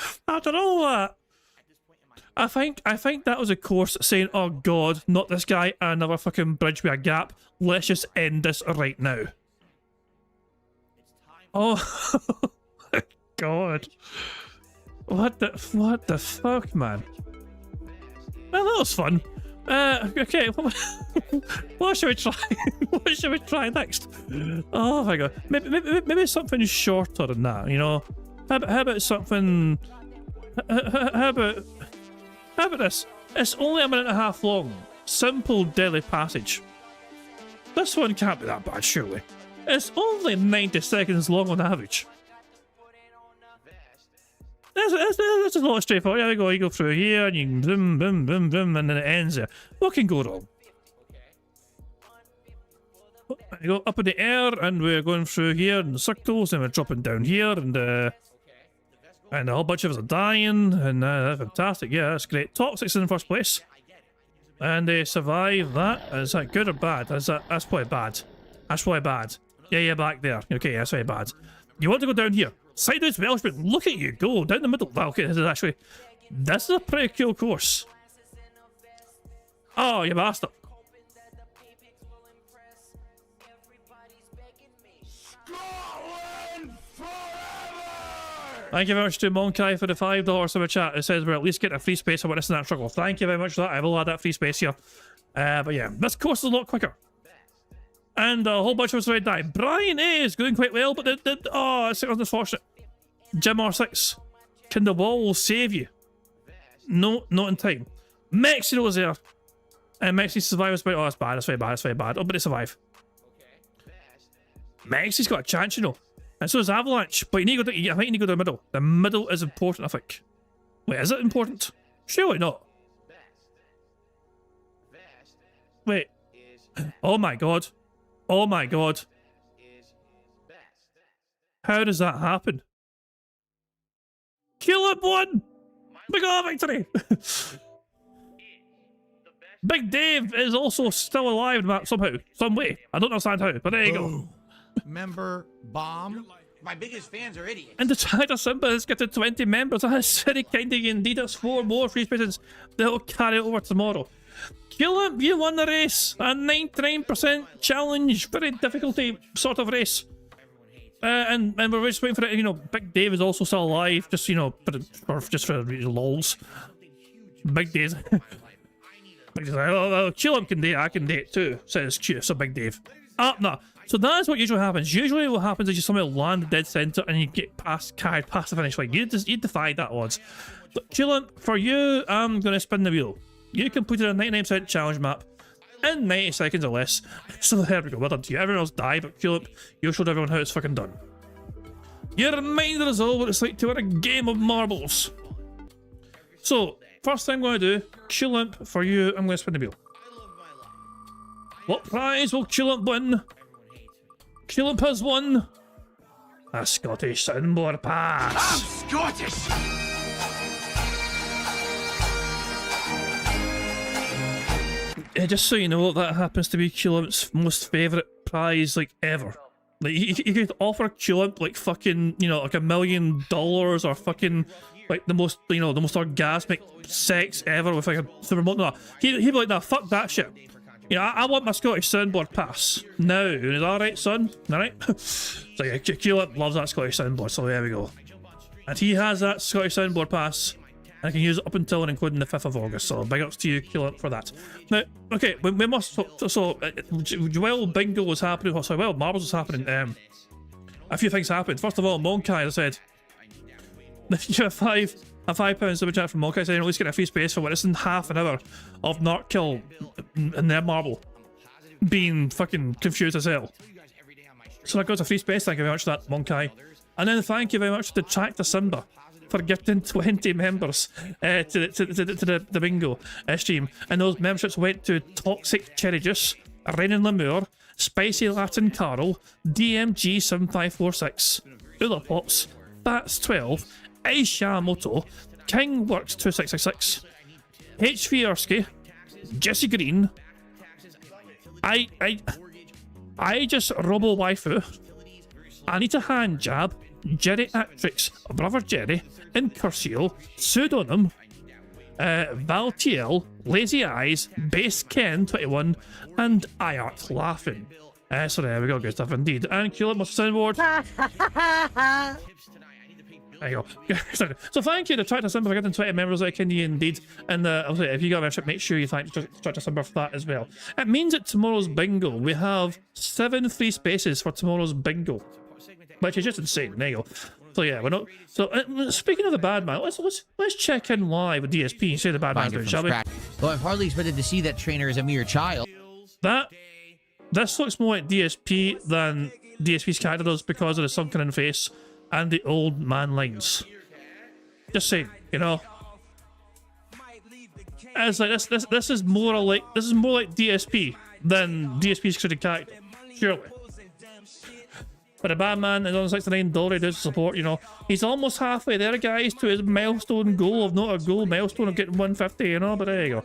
I think that was a course saying, oh god, not this guy, another fucking bridge with a gap. Let's just end this right now. Oh god. What the fuck, man? Well, that was fun. Okay, what should we try? What should we try next? Oh my god, maybe something shorter than that, you know? How about something? How about this? It's only 1.5 minutes long. Simple daily passage. This one can't be that bad, surely. It's only 90 seconds long on average. That's a lot straightforward. Yeah, you go through here, and you can boom, boom, boom, boom, and then it ends there. What can go wrong? You go up in the air, and we're going through here in circles, and we're dropping down here, and a whole bunch of us are dying, and fantastic. Yeah, that's great. Top 6 in first place, and they survive that. Is that good or bad? That's probably bad. That's probably bad. Yeah, back there. Okay, that's very bad. You want to go down here? Sideways Welshman, look at you go down the middle. Well, okay, this is a pretty cool course. Oh, you bastard. Thank you very much to Monkai for the $5 super chat. It says we're at least getting a free space for witnessing that struggle. Thank you very much for that. I will add that free space here. But yeah, this course is a lot quicker. And a whole bunch of us already died. Brian A is going quite well, but oh, it's unfortunate. Jim R6. Can the wall save you? No, not in time. Mexi was there. And Mexi survives, but oh, that's bad, that's very bad, that's very bad. Oh, but they survive. Mexi's got a chance, you know. And so does Avalanche. But you need to go I think you need to go to the middle. The middle is important, I think. Wait, is it important? Surely not. Wait. Oh my god. Oh my god. How does that happen? Kill it, one! Big O victory! Big Dave is also still alive somehow, some way. I don't understand how, but there you go. Member Bomb. My biggest fans are idiots. And the China Simba has got to 20 members. That's very kind of you indeed. That's 4 more free spaces that will carry it over tomorrow. Julep, you won the race. A 99% challenge. Very difficulty sort of race. And we're just waiting for it. You know, Big Dave is also still alive. Just, you know, just for lols. Big Dave. Big Dave's like, oh, well, Julep can date. I can date too, says Q. So Big Dave. No. So that's what usually happens. Usually what happens is you somehow land the dead center and you get carried past the finish line. You defied that odds. But Julep, for you, I'm going to spin the wheel. You completed a 99% challenge map in 90 seconds or less. So there we go, well done to you. Everyone else died, but Julep, you showed everyone how it's fucking done. You reminded us all what it's like to win a game of marbles. So, first thing I'm going to do, Julep, for you, I'm going to spin the wheel. What prize will Julep win? Julep has won a Scottish soundboard pass. I'm Scottish! Just so you know, that happens to be Julep's most favourite prize, like, ever. Like, you could offer Julep, like, fucking, you know, like $1 million or fucking, like, the most, you know, the most orgasmic sex ever with, like, a remote. No, he'd be like, nah, fuck that shit. You know, I want my Scottish soundboard pass now. Is that alright, son? Alright? So yeah, Julep loves that Scottish soundboard, so there we go. And he has that Scottish soundboard pass, and can use it up until and including the 5th of August, so big ups to you, Julep, for that. Now, okay, we must... While Bingo was happening... Sorry, while Marbles was happening, a few things happened. First of all, Monkai, as I said, you have a £5 super chat from Monkai saying at least get a free space for witnessing half an hour of Narkill and their marble being fucking confused as hell. So that goes a free space, thank you very much for that, Monkai. And then thank you very much to Tractor Simba for gifting 20 members to the Bingo stream. And those memberships went to Toxic Cherry Juice, Rainin Lamour, Spicy Latin Carol, DMG7546, Ula Pops, Bats12, Aisha Moto, King Works 2666, HV Ersky, Jesse Green, I just Robo Waifu, Anita Hand Jab, Jerry Actrix, Brother Jerry, Incursial, Pseudonym, Valtiel, Lazy Eyes, Base Ken 21, and iArt Laughing. So there we go, good stuff indeed. And Culip must soundboard. There you go. So thank you to Tractor Simba for getting 20 members like Indy indeed. And also, if you got a membership, make sure you thank Tractor Simba for that as well. It means that tomorrow's bingo, we have 7 free spaces for tomorrow's bingo, which is just insane. There you go. So yeah, we're not. So speaking of the bad man, let's check in live with DSP and say the bad man's doing, shall we? Well, I've hardly expected to see that trainer as a mere child. This looks more like DSP than DSP's character does because of the sunken in face and the old man lines. Just saying, you know. It's like this is more like DSP than DSP's created character, surely. But the bad man is on $69 he does support, you know. He's almost halfway there, guys, to his milestone goal of not a goal milestone of getting 150, you know, but there you go.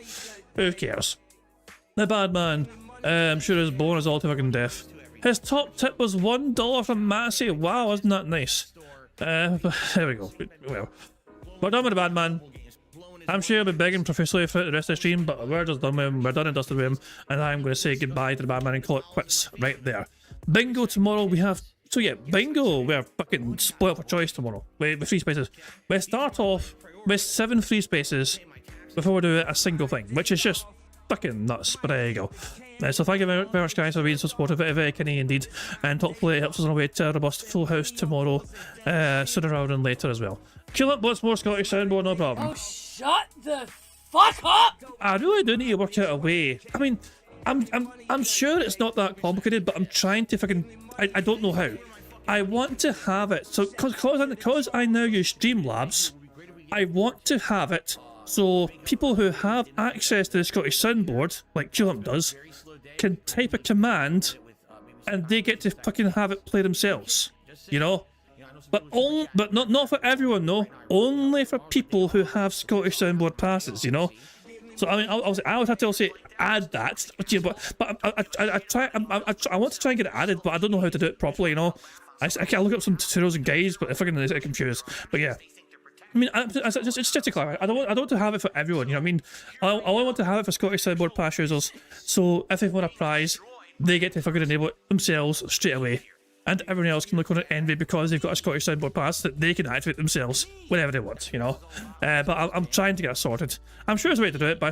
Who cares? The bad man, I'm sure his bone is all too fucking deaf. His top tip was $1 from Massey. Wow, isn't that nice? But there we go. Well, we're done with the bad man. I'm sure he'll be begging profusely for the rest of the stream, but we're just done with him. We're done and dusted with him, and I'm going to say goodbye to the bad man and call it quits right there. Bingo tomorrow we have. So yeah, bingo, we're fucking spoiled for choice tomorrow with free spaces. We start off with 7 free spaces before we do a single thing, which is just fucking nuts, but there you go. So thank you very much, guys, for being so supportive. Very kinny indeed, and hopefully it helps us on our way to a robust full house tomorrow, sooner rather than later as well. Kill it, what's more Scottish soundboard, no problem. Oh, shut the fuck up! I really do need to work out a way. I mean, I'm sure it's not that complicated, but I'm trying to fucking. I don't know how. I want to have it so because I now use Streamlabs, I want to have it so people who have access to the Scottish soundboard, like Culip does, can type a command and they get to fucking have it play themselves, you know. But not for everyone, no. Only for people who have Scottish soundboard passes, you know. So I mean, I would have to also add that, but I want to try and get it added, but I don't know how to do it properly, you know. I can look up some tutorials and guides, but if I get confused. But yeah, I mean, it's just to clarify. I don't want to have it for everyone. You know what I mean? I only want to have it for Scottish soundboard pass users. So if they win a prize, they get to fucking enable it themselves straight away, and everyone else can look on it envy because they've got a Scottish soundboard pass that they can activate themselves whenever they want. You know, but I'm trying to get it sorted. I'm sure there's a way to do it, but I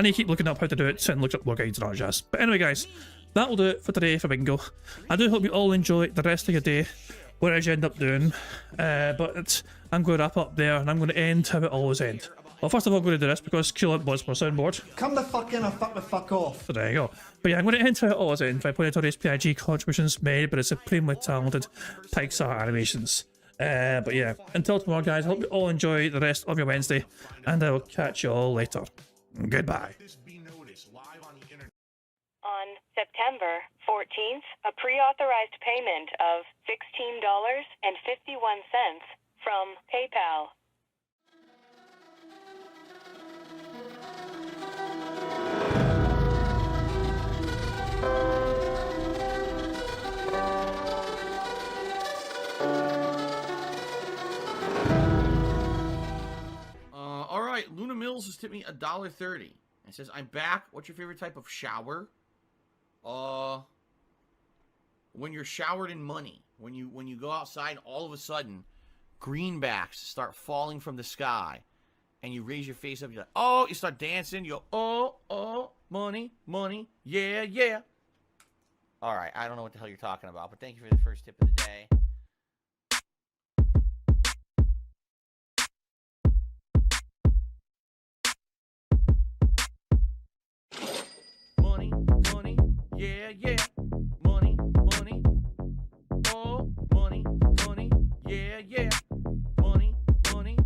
need to keep looking up how to do it and look up more guides and all that jazz. But anyway, guys, that'll do it for today for bingo. I do hope you all enjoy the rest of your day, whatever you end up doing. But I'm going to wrap up there, and I'm going to end how it always ends. Well, first of all, I'm going to do this because Culip wants more soundboard. Come the fuck in or fuck the fuck off. So there you go. But yeah, I'm going to end how it always ends by pointing out all the PIG contributions made by the supremely talented Pixar Animations. But yeah, until tomorrow, guys, I hope you all enjoy the rest of your Wednesday, and I will catch you all later. Goodbye. On September 14th, a pre-authorized payment of $16.51 from PayPal. All right, Luna Mills has tipped me $1.30. It says, "I'm back. What's your favorite type of shower?" When you're showered in money. When you go outside, all of a sudden, greenbacks start falling from the sky, and you raise your face up. You're like, oh, you start dancing. You go, oh, money, money, yeah, yeah. All right, I don't know what the hell you're talking about, but thank you for the first tip of the day. Money, money, yeah, yeah. Money, money, oh, money, money, yeah, yeah. Money, money,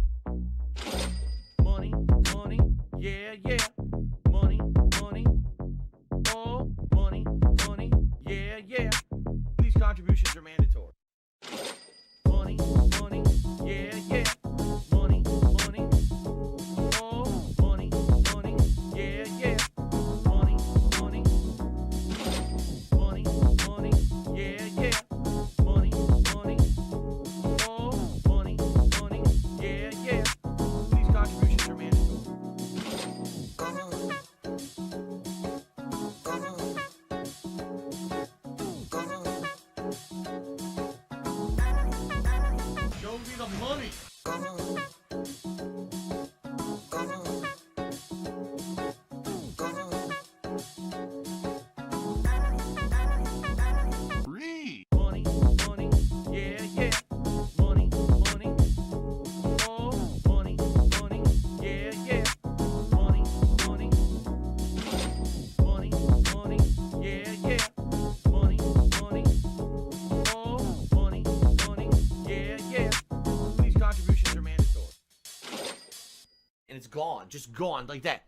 money, money, yeah, yeah. Money, money, oh, money, money, yeah, yeah. These contributions are mandatory. gone like that.